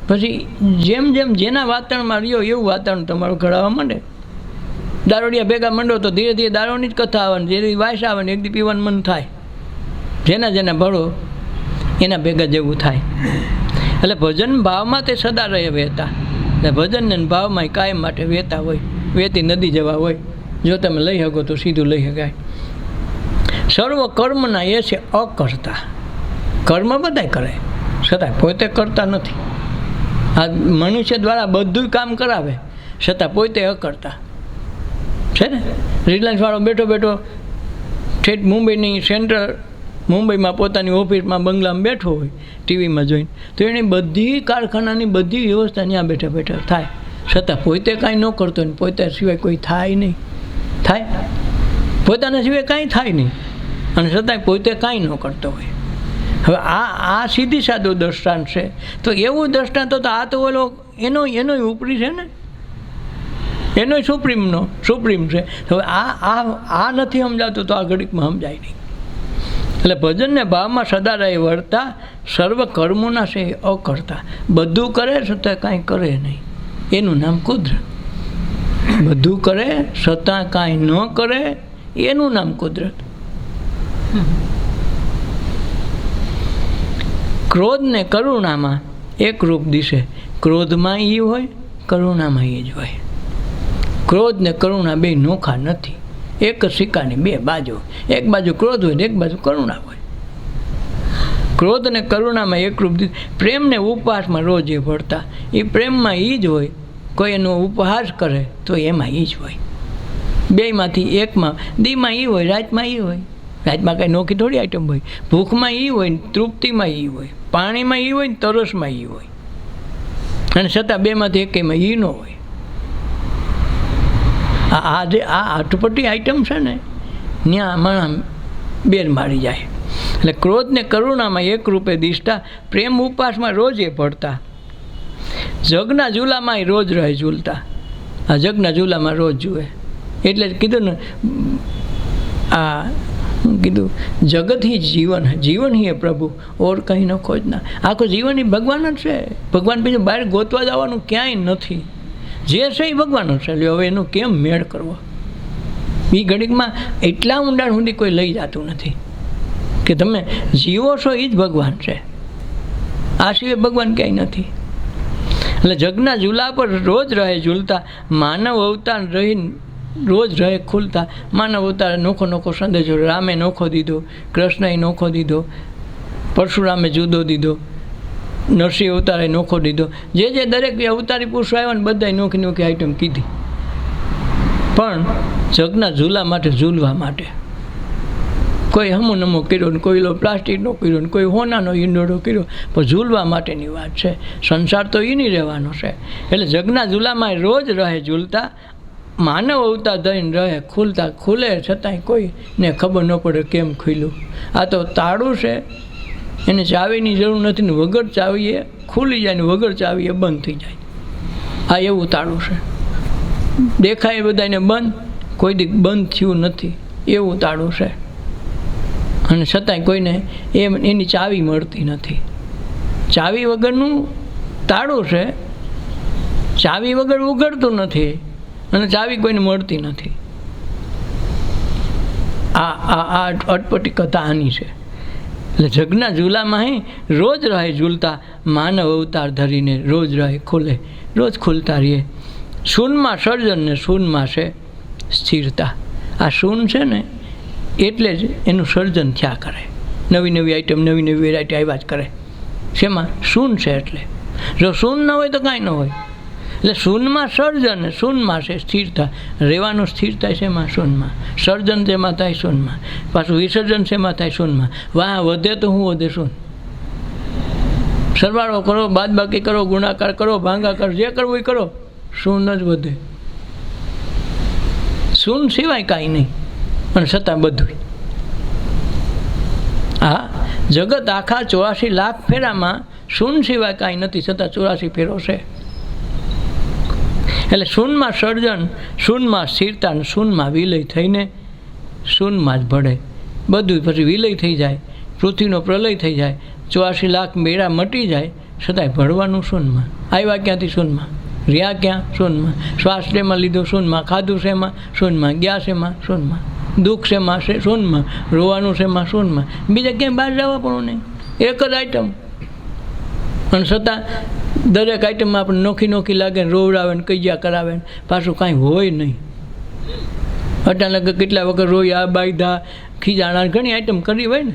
પછી જેમ જેમ જેના વાતાવરણમાં રહ્યો એવું વાતાવરણ તમારું ઘડાવા માંડે. દારૂડિયા ભેગા માંડો તો ધીરે ધીરે દારૂની જ કથા આવવાની, ધીરે વાયસ આવવાની, એકદી પીવાનું મન થાય. જેના ભળો એના ભેગા જેવું થાય. એટલે ભજન ભાવમાં તે સદા રહે વહેતા. એટલે ભજનને ભાવમાં કાયમ માટે વહેતા હોય, વહેતી નદી જેવા હોય. જો તમે લઈ શકો તો સીધું લઈ શકાય. સર્વ કર્મના એ છે અકર્તા. કર્મ બધાય કરે, છતાં પોતે કરતા નથી. આ મનુષ્ય દ્વારા બધું કામ કરાવે, છતાં પોતે અકર્તા છે ને. રિલાયન્સવાળો બેઠો બેઠો ઠેઠ મુંબઈની સેન્ટ્રલ મુંબઈમાં પોતાની ઓફિસમાં બંગલામાં બેઠો હોય ટીવીમાં જોઈને, તો એની બધી કારખાનાની બધી વ્યવસ્થા ત્યાં બેઠા બેઠા થાય, છતાં પોતે કાંઈ ન કરતો ને પોતા સિવાય કોઈ થાય નહીં. થાય પોતાના સિવાય કાંઈ થાય નહીં, અને છતાંય પોતે કાંઈ ન કરતો હોય. હવે આ સીધી સાદું દ્રષ્ટાંત છે. તો એવું દ્રષ્ટાંત તો આ તો ઓલો એનો ઉપરી છે ને, એનો સુપ્રીમ છે. હવે આ નથી સમજાતું તો આ ઘડીકમાં સમજાય નહીં. એટલે ભજનને ભાવમાં સદા રહે વર્તા, સર્વ કર્મોના છે અકર્તા. બધું કરે છતાં કાંઈ કરે નહીં, એનું નામ કુદરત. બધું કરે છતાં કાંઈ ન કરે એનું નામ કુદરત. ક્રોધ ને કરુણામાં એક રૂપ દિશે. ક્રોધમાં એ હોય, કરુણામાં એ જ હોય. ક્રોધ ને કરુણા બે નોખા નથી, એક જ સિક્કાની બે બાજુ. એક બાજુ ક્રોધ હોય ને એક બાજુ કરુણા હોય. ક્રોધ ને કરુણામાં એક રૂપ દિશે. પ્રેમ ને ઉપહાસમાં રોજ એ ભળતા. એ પ્રેમમાં એ જ હોય, કોઈ એનો ઉપહાસ કરે તો એમાં એ જ હોય. બેયમાંથી એકમાં, દીમાં એ હોય, રાતમાં એ હોય. રાતમાં કાંઈ નોખી થોડી આઈટમ હોય. ભૂખમાં એ હોય, તૃપ્તિમાં એ હોય, પાણીમાં એ હોય ને તરસમાં એ હોય, અને છતાં બેમાંથી એકેયમાં એ ન હોય. આ જે અટપટી આઈટમ છે ને, ત્યાં માણસ બેર મારી જાય. એટલે ક્રોધ ને કરુણામાં એક રૂપે દિશતા, પ્રેમ ઉપવાસમાં રોજ એ પડતા. જગના ઝૂલામાં રોજ રહે ઝૂલતા. આ જગના ઝૂલામાં રોજ જુએ એટલે જ કીધું ને, આ કીધું જગત ही जीवन है, जीवन ही है प्रभु और कहीं न खोजना. આખું જીવન એ ભગવાન જ છે. ભગવાન બીજું બહાર ગોતવા જવાનું ક્યાંય નથી. જે છે એ ભગવાન છે. હવે એનો કેમ મેળ કરવો? એ ઘડીકમાં એટલા ઊંડાણ સુધી કોઈ લઈ જતું નથી કે તમે જીવો છો એ જ ભગવાન છે, આ સિવાય ભગવાન ક્યાંય નથી. એટલે જગના ઝૂલા પર રોજ રહે ઝૂલતા, માનવ અવતાર રહીને રોજ રહે ખુલતા. માનવ અવતારે નોખો સંદેશો રામે નોખો દીધો, કૃષ્ણએ નોખો દીધો, પરશુરામે જુદો દીધો, નરસિંહ અવતારે નોખો દીધો. જે દરેક અવતારી પુરુષો આવ્યા ને બધાએ નોખી આઈટમ કીધી, પણ જગના ઝૂલા માટે ઝૂલવા માટે. કોઈ હમો નમો કર્યો ને કોઈ પ્લાસ્ટિકનો કર્યો ને કોઈ હોનાનો ઈંડોળો કર્યો, પણ ઝૂલવા માટેની વાત છે. સંસાર તો એની રહેવાનો છે. એટલે જગના ઝૂલામાં રોજ રહે ઝૂલતા, માનવ અવતાર ધરીને રહે ખુલતા. ખુલે છતાંય કોઈને ખબર ન પડે કેમ ખુલ્યું. આ તો તાળું છે, એને ચાવીની જરૂર નથી ને વગર ચાવીએ ખુલી જાય ને વગર ચાવીએ બંધ થઈ જાય. આ એવું તાળું છે. દેખાય બધાને બંધ, કોઈ દી બંધ થયું નથી એવું તાળું છે. અને છતાંય કોઈને એની ચાવી મળતી નથી. ચાવી વગરનું તાળું છે, ચાવી વગર ઉઘડતું નથી, અને ચાવી કોઈને મળતી નથી. આ અટપટી કથા આની છે. એટલે જગના ઝૂલામાં રોજ રહે ઝૂલતા, માનવ અવતાર ધરીને રોજ રહે ખુલે, રોજ ખુલતા રહીએ. શૂનમાં સર્જન ને શૂનમાં છે સ્થિરતા. આ શૂન છે ને એટલે જ એનું સર્જન થયા કરે. નવી આઈટમ, નવી વેરાયટી આવ્યા જ કરે. શેમાં? શૂન છે એટલે. જો શૂન ન હોય તો કાંઈ ન હોય. એટલે શૂનમાં સર્જન, શૂનમાં છે સ્થિરતા. રહેવાનું સ્થિરતા શેમાં? શૂનમાં. સર્જન શેમાં થાય? શૂનમાં. પાછું વિસર્જન શેમાં થાય? શૂનમાં. વાહ વધે તો હું વધે શૂન. સરવાળો કરો, બાદબાકી કરો, ગુણાકાર કરો, ભાંગાકાર, જે કરવું એ કરો, શૂન જ વધે. શૂન સિવાય કાંઈ નહીં, પણ છતાં બધું. હા, જગત આખા 84 લાખ ફેરામાં શૂન સિવાય કાંઈ નથી, છતાં 84 ફેરો છે. એટલે શૂનમાં સર્જન, શૂનમાં સ્થિરતા, શૂનમાં વિલય થઈને શૂનમાં જ ભળે. બધું પછી વિલય થઈ જાય, પૃથ્વીનો પ્રલય થઈ જાય, 84 લાખ મેળા મટી જાય, છતાંય ભળવાનું શૂનમાં. આવ્યા ક્યાંથી શૂનમાં, રહ્યા ક્યાં શૂનમાં, શ્વાસ શેમાં લીધો શૂનમાં, ખાધું શેમાં શૂનમાં, ગયા શેમાં શૂનમાં, દુઃખ શેમાં શૂનમાં, રોવાનું શેમાં શૂનમાં, બીજા ક્યાંય બહાર જવા પણ નહીં. એક જ આઈટમ, અને છતાં દરેક આઈટમમાં આપણે નોખી લાગે ને રોવડાવે ને કૈયા કરાવે ને પાછું કાંઈ હોય નહીં. અટાણા કેટલા વખત રોયા બાયધા ખીજાણા ઘણી આઈટમ કરી હોય ને,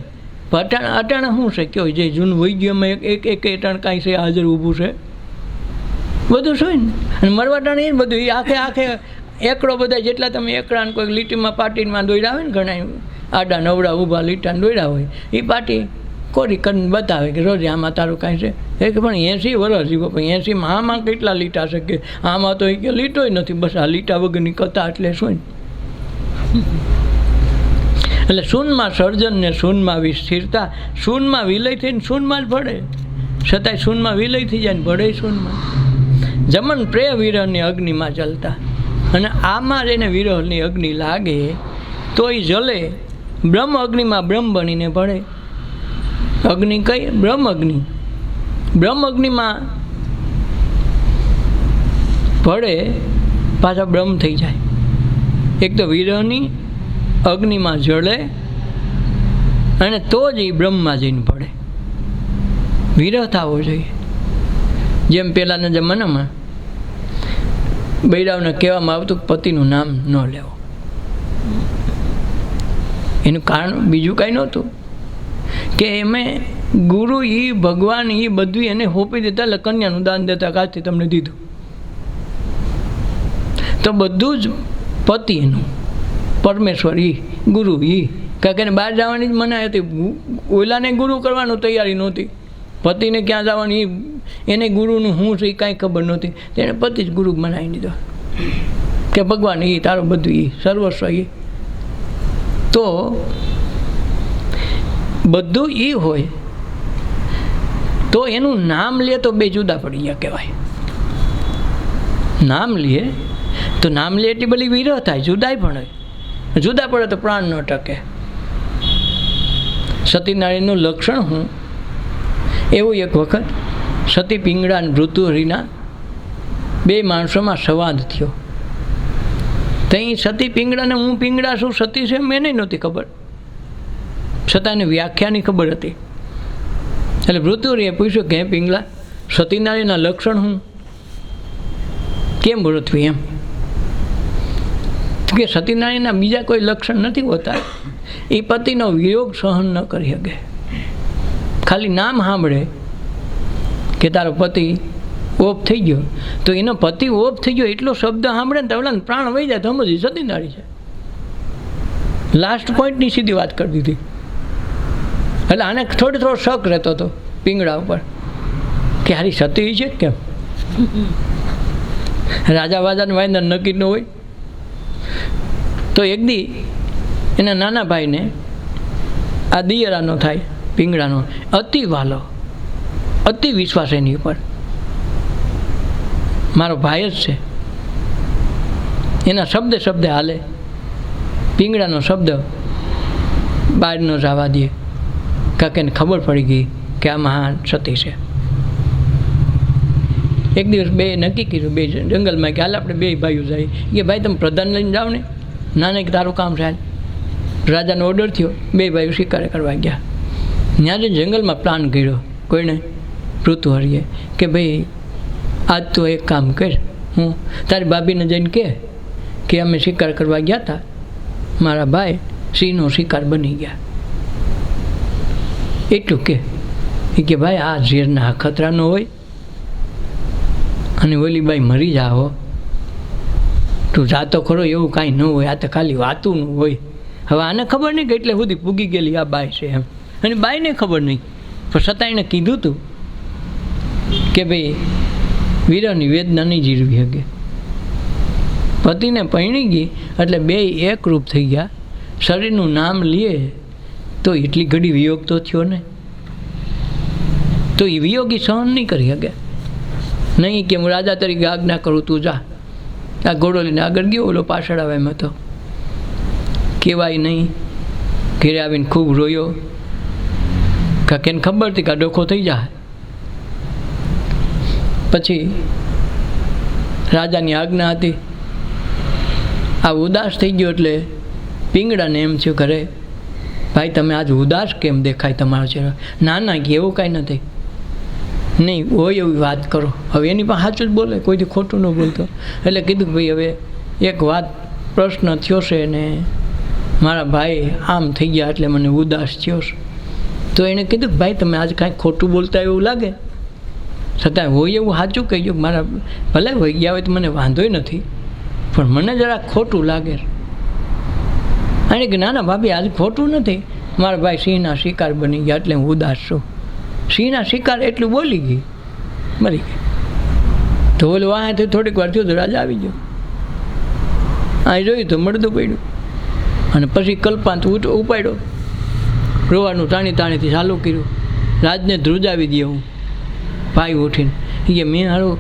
પણ અટાણા શું છે કયો જે જૂનું વહી ગયું એમાં એક અટાણ કાંઈ છે હાજર ઊભું છે બધું શું ને. અને મરવાટાણે એ બધું એ આખે એકડો બધા જેટલા તમે એકડાને કોઈ લીટીમાં પાટીમાં દોડ્યા હોય ને ઘણા આડા નવડા ઊભા લીટાને દોડ્યા હોય એ પાટી કોરી કરીને બતાવે કે રોજ આમાં તારું કાંઈ છે. એ કે પણ 80 વર્ષ જીવો, પણ 80માં આમાં કેટલા લીટા છે કે આમાં તો એ કે લીટોય નથી, બસ આ લીટા વગરની કથા એટલે શું. એટલે શૂનમાં સર્જન ને શૂનમાં સ્થિરતા, શૂનમાં વિલય થઈને શૂનમાં જ ભળે, છતાંય શૂનમાં વિલય થઈ જાય ને ભળે શૂનમાં. જમન પ્રેય વિરહની અગ્નિમાં જલતા, અને આમાં જ એને વિરહની અગ્નિ લાગે તો એ જલે, બ્રહ્મ અગ્નિમાં બ્રહ્મ બનીને ભળે. અગ્નિ કઈ? બ્રહ્મ અગ્નિ. બ્રહ્મ અગ્નિમાં ભળે પાછા બ્રહ્મ થઈ જાય. એક તો વિરહની અગ્નિમાં જળે અને તો જ એ બ્રહ્મમાં જઈને ભળે. વિરહ થવો જોઈએ. જેમ પહેલાંના જમાનામાં બૈરાવને કહેવામાં આવતું પતિનું નામ ન લેવો. એનું કારણ બીજું કાંઈ નહોતું કે એમે ગુરુ એ ભગવાન એ બધું એને હોપી દેતા, એટલે કન્યાનું દાન દેતા કાજથી તમને દીધું તો બધું જ પતિ એનું, પરમેશ્વર એ ગુરુ એ. કારણ કે બહાર જવાની જ મનાઈ હતી, ઓલાને ગુરુ કરવાનું તૈયારી નહોતી, પતિને ક્યાં જવાની એને ગુરુનું શું છે એ કાંઈ ખબર નહોતી. તેણે પતિ જ ગુરુ બનાવી દીધો કે ભગવાન એ તારું બધું એ સર્વસ્વ એ. તો બધું એ હોય તો એનું નામ લે તો બે જુદા પડી ગયા કહેવાય. નામ લે તો નામ લે એટલી બધી વિરહ થાય, જુદાય પણ હોય. જુદા પડે તો પ્રાણ ન ટકે. સતીનારાયણનું લક્ષણ હું એવું એક વખત સતી પિંગળા અને ભૃતુહરિના બે માણસોમાં સંવાદ થયો. ત્યાં સતી પિંગળાને હું પિંગળા છું, સતી છે મને નહોતી ખબર, છતાં એને વ્યાખ્યાની ખબર હતી. એટલે ભૃતુહરિએ પૂછ્યું કે હે પિંગળા, સતીનારાયણના લક્ષણ હું કેમ વર્તવી એમ. કે સતીનારાયણના બીજા કોઈ લક્ષણ નથી હોતા. એ પતિનો વિયોગ સહન ન કરી શકે. ખાલી નામ સાંભળે કે તારો પતિ ઓફ થઈ ગયો, તો એનો પતિ ઓફ થઈ ગયો એટલો શબ્દ સાંભળે ને તો ઓલાને પ્રાણ વહી જાય તો સમજી સતીનારી છે. લાસ્ટ પોઈન્ટની સીધી વાત કરી દીધી. એટલે આને થોડો શક રહેતો હતો પિંગળા ઉપર કે હારી સતી છે કેમ. રાજા વાજાને વાયદા નક્કી ન હોય. તો એક દી એના નાના ભાઈને આ દિયરાનો થાય પિંગળાનો અતિ વાલો, અતિ વિશ્વાસ એની ઉપર, મારો ભાઈ જ છે. એના શબ્દ હાલે, પિંગળાનો શબ્દ બહાર ન જવા દે. કાકાને ખબર પડી ગઈ કે આ મહાન સતી છે. એક દિવસ બે નક્કી કર્યું, બે જંગલમાં કે હાલ આપણે બે ભાઈઓ જાય. કે ભાઈ તમે પ્રધાન લઈને જાઓ ને, ના કે તારું કામ છે. રાજાનો ઓર્ડર થયો, બે ભાઈઓ શિકારે કરવા ગયા. ત્યાં જ જંગલમાં પ્લાન કર્યો કોઈને ભૃતુહરિએ કે ભાઈ આજ તો એક કામ કર, હું તારી ભાભીને જઈને કે અમે શિકાર કરવા ગયા હતા, મારા ભાઈ સિંહનો શિકાર બની ગયા. એટલું કે ભાઈ આ ઝેરના ખતરાનો હોય અને ઓલી બાઈ મરી જાઓ, તું જાતો ખરો એવું કાંઈ ન હોય, આ તો ખાલી વાતુંનું હોય. હવે આને ખબર નહીં કે એટલે સુધી પૂગી ગયેલી આ બાઈ છે એમ, અને બાઈને ખબર નહીં. પણ છતાં એણે કીધું હતું કે ભાઈ વીરની વેદના નહીં જીરવી શકે. પતિને પરણી ગઈ એટલે બે એકરૂપ થઈ ગયા. શરીરનું નામ લે તો એટલી ઘડી વિયોગ તો થયો ને, તો એ વિયોગી સહન નહીં કરી શકે. નહીં કે હું રાજા તરીકે આજ્ઞા કરું તું જા. આ ઘોડો લઈને આગળ ગયો, ઓલો પાછળ આવે એમ હતો કે કહેવાય નહીં. ઘેરે આવીને ખૂબ રોયો, કાંક એને ખબર હતી કે આ ડોખો થઈ જાય. પછી રાજાની આજ્ઞા હતી. આ ઉદાસ થઈ ગયો એટલે પિંગળાને એમ થયું, ઘરે ભાઈ તમે આજ ઉદાસ કેમ દેખાય તમારો ચહેરો? ના ના કે એવું કાંઈ નથી. નહીં હોય એવી વાત કરો. હવે એની પણ સાચું જ બોલે, કોઈથી ખોટું ન બોલતો. એટલે કીધું ભાઈ હવે એક વાત પ્રશ્ન થયો છે ને મારા ભાઈ આમ થઈ ગયા એટલે મને ઉદાસ થયો છે. તો એણે કીધું ભાઈ તમે આજ કાંઈક ખોટું બોલતા એવું લાગે, છતાં હોય એવું સાચું કહીજો. મારા ભલે હોઈ ગયા હોય તો મને વાંધોય નથી, પણ મને જરા ખોટું લાગે. અને કે ના ના ભાભી આજ ખોટું નથી, મારા ભાઈ સિંહના શિકાર બની ગયા એટલે હું ઉદાસ છું. સિંહના શિકાર એટલું બોલી ગઈ, મરી ગઈ. તો ઓલું વાંથી થોડીક વાર થયું તો રાજા આવી ગયો. અહીં જોયું તો મળતું પડ્યું અને પછી કલ્પાંત ઉપાડ્યો. રોવાનું તાણી તાણીથી ચાલુ કર્યું. રાજને ધ્રુજાવી દે હું. ભાઈ ઉઠીને એ મેં હારું,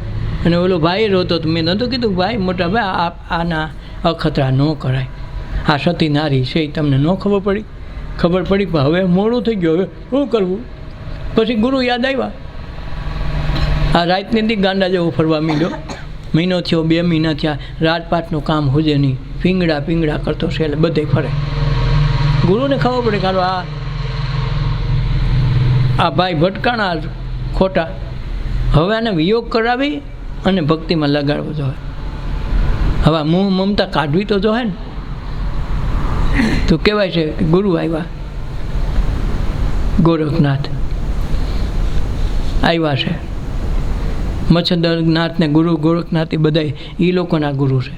અને ઓલો ભાઈ રોતો તો મેં નહોતું કીધું ભાઈ મોટા ભાઈ આના અખતરા ન કરાય, આ સતી નારી છે એ તમને ન ખબર પડી? ખબર પડી પણ હવે મોડું થઈ ગયું, હવે શું કરવું? પછી ગુરુ યાદ આવ્યા. આ રાતની દી ગાંડા જેવો ફરવા માંડ્યો. મહિનો થયો, 2 મહિના થયા, રાજપાટનું કામ હોજે નહીં, પીંગળા પીંગળા કરતો છે એટલે બધે ફરે. ગુરુને ખબર પડે કે આ ભાઈ ભટકાણા ખોટા, હવે આને વિયોગ કરાવી અને ભક્તિમાં લગાડવો જોઈએ. હવે મોહ મમતા કાઢવી તો જોઈએ ને. તો કહેવાય છે કે ગુરુ આવ્યા, ગોરખનાથ આવ્યા છે. મચ્છરનાથ ને ગુરુ ગોરખનાથ એ બધા એ લોકોના ગુરુ છે.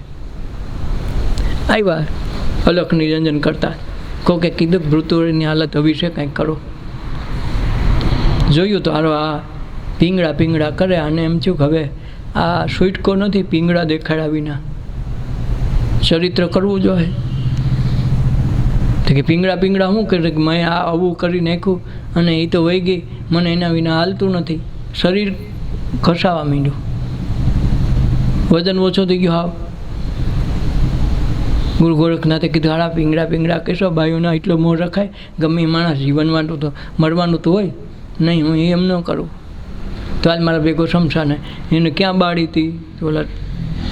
આવ્યા અલખ નિરંજન કરતા. કોકે કીધું ભૃતુની હાલત આવી છે, કંઈક કરો. જોયું તો હારો આ પીંગળા પીંગળા કરે. આને એમ થયું કે હવે આ સુઈટકો નથી, પીંગળા દેખાડ્યા વિના ચરિત્ર કરવું જોઈએ. તો કે પીંગળા પીંગળા શું કરે કે મેં આ આવું કરી નાખ્યું અને એ તો વહી ગઈ, મને એના વિના હાલતું નથી. શરીર ઘસાવા માંડ્યું, વજન ઓછો થઈ ગયો. હાવ ગુરુ ગોરખનાથે કીધું હારા પીંગળા પીંગળા કહેશો ભાઈઓના એટલો મોહ રખાય? ગમે માણસ જીવનમાં તો મરવાનું તો હોય નહીં, હું એમ ન કરું. તો આજ મારા ભેગો શમશાન એને ક્યાં બાળી હતી? તો ઓલા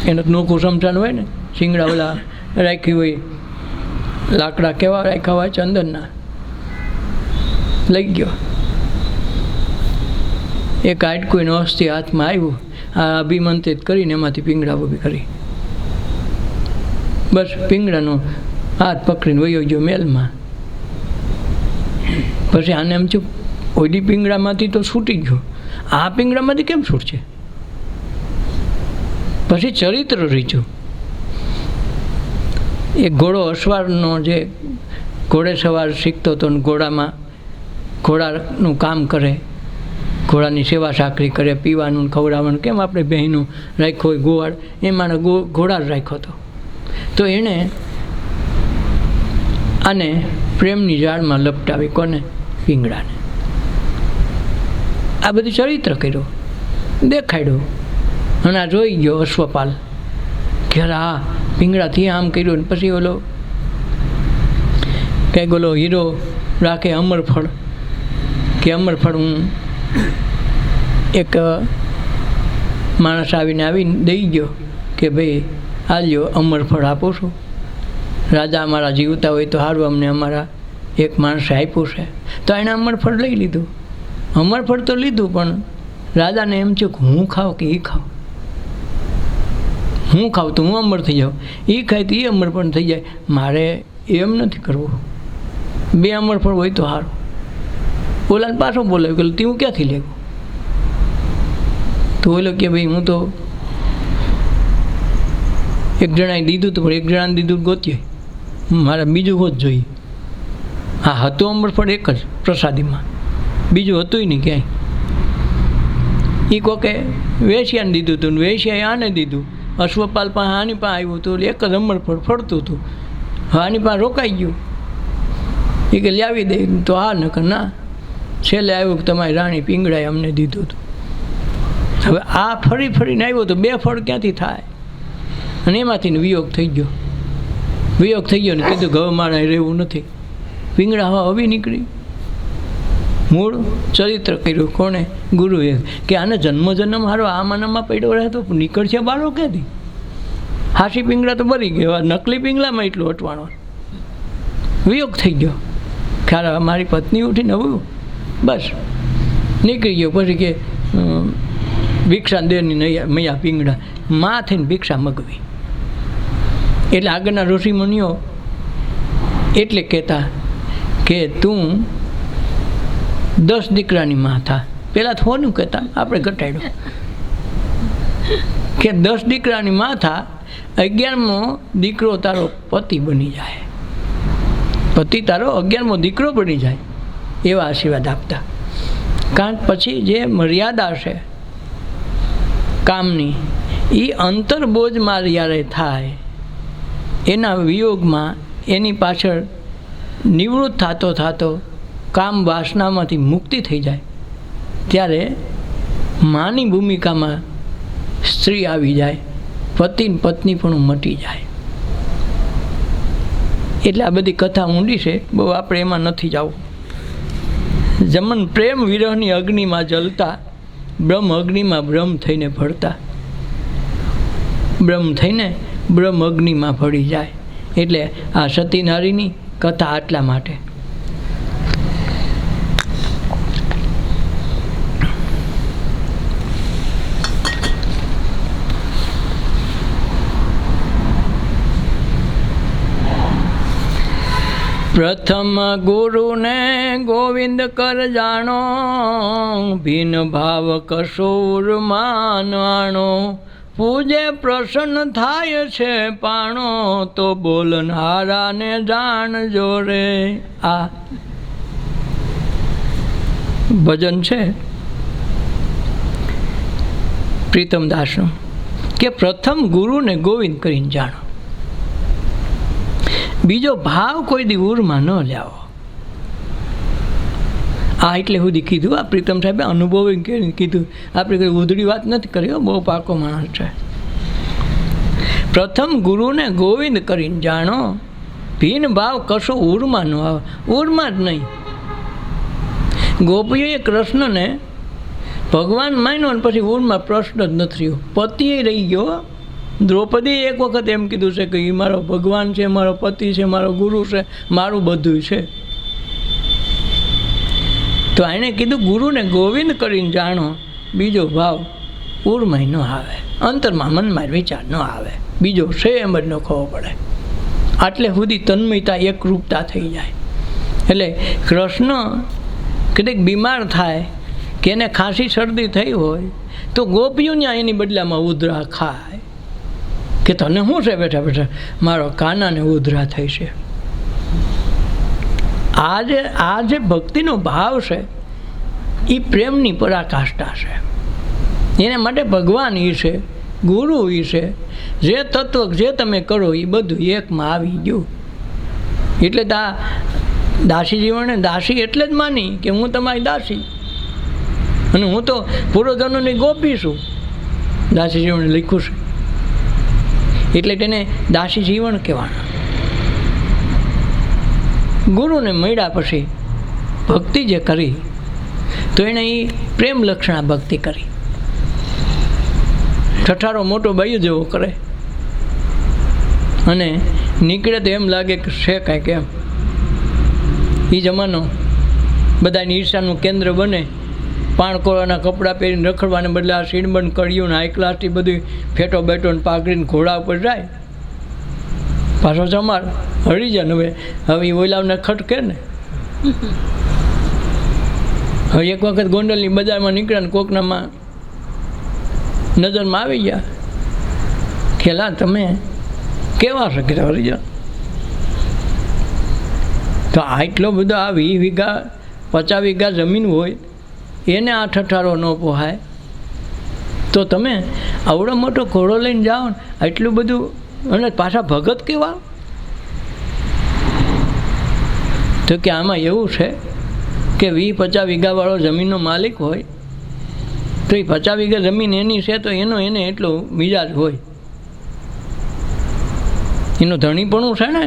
એનો નોખું શમશાન હોય ને, શિંગડા ઓલા રાખી હોય, લાકડા કેવા રાખ્યા હોય ચંદનના, લઈ ગયો. એક હાડકું અસ્થિ હાથમાં આવ્યું, આ અભિમંત્રિત કરીને એમાંથી પીંગળા ઊભી કરી. બસ પીંગળાનો હાથ પકડીને વયો ગયો મેલમાં. પછી આને એમ છું ઓલી પીંગળામાંથી તો છૂટી ગયો, આ પીંગળામાંથી કેમ છૂટશે? પછી ચરિત્ર રીચ્યું. એક ઘોડો અસવારનો જે ઘોડે સવાર શીખતો હતો ને ઘોડામાં ઘોડાનું કામ કરે, ઘોડાની સેવા સાકરી કરે, પીવાનું ખવડાવવાનું, કેમ આપણે બહેનું રાખ્યો હોય ગોવાળ, એમાં ઘોડા જ રાખ્યો હતો. તો એણે આને પ્રેમની જાળમાં લપટાવી. કોને? પીંગળાને. આ બધું ચરિત્ર કર્યું, દેખાડ્યું. અને આ જોઈ ગયો અશ્વપાલ કે આ પીંગળાથી આમ કર્યું. પછી ઓલો કંઈક ઓલો હીરો રાખે અમરફળ, કે અમરફળ હું એક માણસ આવીને દઈ ગયો કે ભાઈ આ લ્યો અમરફળ આપું છું. રાજા અમારા જીવતા હોય તો સારું, અમને અમારા એક માણસે આપ્યું છે. તો એણે અમરફળ લઈ લીધું. અમરફળ તો લીધું, પણ રાજાને એમ થયું કે હું ખાઉં કે એ ખાઉં? હું ખાઉં તો હું અમર થઈ જાઉં, એ ખાય તો એ અમર પણ થઈ જાય. મારે એમ નથી કરવું, 2 અમરફળ હોય તો સારું. ઓલાને પાછો બોલાવ્યું કે તું ક્યાંથી લેવું? તો ઓલો કે ભાઈ હું તો એક જણાએ દીધું હતું, પણ એક જણાને દીધું ગોતીએ, મારે બીજું હોત જોઈએ. હા હતું અમરફળ એક જ પ્રસાદીમાં, બીજું હતું નહીં ક્યાંય. એ કોકે વેશ્યાને દીધું હતું ને વેશ્યાએ આને દીધું. અશ્વપાલ પાસે આની પાસે આવ્યું હતું, એક જ અમરફળ ફરતું હતું. આની પાસે રોકાઈ ગયું. એ કે લાવી દે, તો હા નકર ના. છેલ્લે આવ્યું કે તમારી રાણી પીંગળાએ અમને દીધું હતું. હવે આ ફરી ફરીને આવ્યો તો 2 ફળ ક્યાંથી થાય? અને એમાંથી વિયોગ થઈ ગયો. વિયોગ થઈ ગયો ને કીધું હવે મારે રહેવું નથી. પિંગળા હવી નીકળી. મૂળ ચરિત્ર કર્યું કોણે? ગુરુએ. કે આને જન્મ હારો આ માનામાં પડ્યો રહે તો નીકળશે બાળો ક્યાંથી? હાસી પિંગળા તો બરી ગયા, નકલી પિંગળામાં એટલું અટવાણો. વિયોગ થઈ ગયો. ખ્યાલ મારી પત્ની ઉઠીને હવે બસ નીકળી ગયો. પછી કે ભિક્ષા દેની નહીં મૈયા પિંગળા માં થઈને ભિક્ષા મગવી. એટલે આગળના ઋષિમુનિઓ એટલે કહેતા કે તું 10 દીકરાની માં થા. પહેલાં થોડું કહેતા, આપણે ઘટાડ્યું કે 10 દીકરાની માં થા, 11મો દીકરો તારો પતિ બની જાય, પતિ તારો 11મો દીકરો બની જાય, એવા આશીર્વાદ આપતા. કારણ પછી જે મર્યાદા છે કામની એ અંતર્બોજમાં જ્યારે થાય, એના વિયોગમાં એની પાછળ નિવૃત્ત થતો કામ વાસનામાંથી મુક્તિ થઈ જાય, ત્યારે માની ભૂમિકામાં સ્ત્રી આવી જાય, પતિ પત્ની પણ મટી જાય. એટલે આ બધી કથા ઊંડી છે, બહુ આપણે એમાં નથી જવું. જમન પ્રેમ વિરહની અગ્નિમાં જલતા, બ્રહ્મ અગ્નિમાં બ્રહ્મ થઈને ભળતા, બ્રહ્મ થઈને બ્રહ્મ અગ્નિમાં ભળી જાય. એટલે આ સતી નારીની કથા આટલા માટે. પ્રથમ ગુરુને ગોવિંદ કર જાણો, ભીન ભાવ કસૂર માનવાણો, પૂજે પ્રસન્ન થાય છે પાણો, તો બોલનારાને જાણજો રે. આ ભજન છે પ્રીતમદાસનું કે પ્રથમ ગુરુને ગોવિંદ કરીને જાણો, બીજો ભાવ કોઈ દી ઉરમાં ન લાવો. આ એટલે સુધી કીધું. આ પ્રીતમ સાહેબે અનુભવ કીધું, આપણે કોઈ ઉધડી વાત નથી કરી, બહુ પાકો માણસ છે. પ્રથમ ગુરુને ગોવિંદ કરીને જાણો, ભીન ભાવ કશો ઉરમાં ન આવે. ઉરમાં જ નહીં. ગોપીઓએ કૃષ્ણને ભગવાન માન્યો ને પછી ઉરમાં પ્રશ્ન જ નથી રહ્યો. પતિએ રહી ગયો. દ્રૌપદીએ એક વખત એમ કીધું છે કે એ મારો ભગવાન છે, મારો પતિ છે, મારો ગુરુ છે, મારું બધું છે. તો એણે કીધું ગુરુને ગોવિંદ કરીને જાણો, બીજો ભાવ ઉરમાં ન આવે, અંતરમાં મનમાં વિચાર ન આવે, બીજો છે એમ જ ન ખબર પડે. આટલે સુધી તન્મયતા એકરૂપતા થઈ જાય. એટલે કૃષ્ણ કદાચ બીમાર થાય કે એને ખાંસી શરદી થઈ હોય તો ગોપીઓને એની બદલામાં ઉધરા ખાય કે તને શું છે બેઠા બેઠા, મારો કાનાને ઉધરા થઈ છે. આ જે ભક્તિનો ભાવ છે એ પ્રેમની પરાકાષ્ઠા છે. એના માટે ભગવાન એ છે, ગુરુ એ છે, જે તત્વ જે તમે કરો એ બધું એકમાં આવી ગયું. એટલે દાસી જીવને દાસી એટલે જ માની કે હું તમારી દાસી અને હું તો પૂર્વજનોની ગોપી છું. દાસી જીવને લખ્યું છે એટલે તેને દાસી જીવન કહેવાના. ગુરુને મળ્યા પછી ભક્તિ જે કરી તો એણે એ પ્રેમ લક્ષણા ભક્તિ કરી. ઠઠારો મોટો બાયું જેવો કરે અને નીકળે તો એમ લાગે કે છે કાંઈક એમ. એ જમાનો બધાની ઈર્ષાનું કેન્દ્ર બને. પાણકોળાના કપડાં પહેરીને રખડવાને બદલે આ સીણબંધ કર્યું ને હાઈ ક્લાસથી બધું ફેટો બેટો ને પાઘડીને ઘોડા ઉપર જાય. પાછો જમાર હળી જાય ને હવે એ ઓલાવને ખટકે ને. હવે એક વખત ગોંડલની બજારમાં નીકળ્યા ને કોકનામાં નજરમાં આવી ગયા. ખેલા તમે કેવા શકે હળી જા. તો આટલો બધો આ 20 વીઘા 50 વીઘા જમીન હોય એને આ ઠઠારો ન પોહાય તો તમે આવડો મોટો ઘોડો લઈને જાઓ ને આટલું બધું. અને પાછા ભગત કેવા. તો કે આમાં એવું છે કે 20-50 વીઘાવાળો જમીનનો માલિક હોય તો એ 50 વીઘા જમીન એની છે તો એને એટલો મિજાજ હોય. એનું ધણીપણું છે ને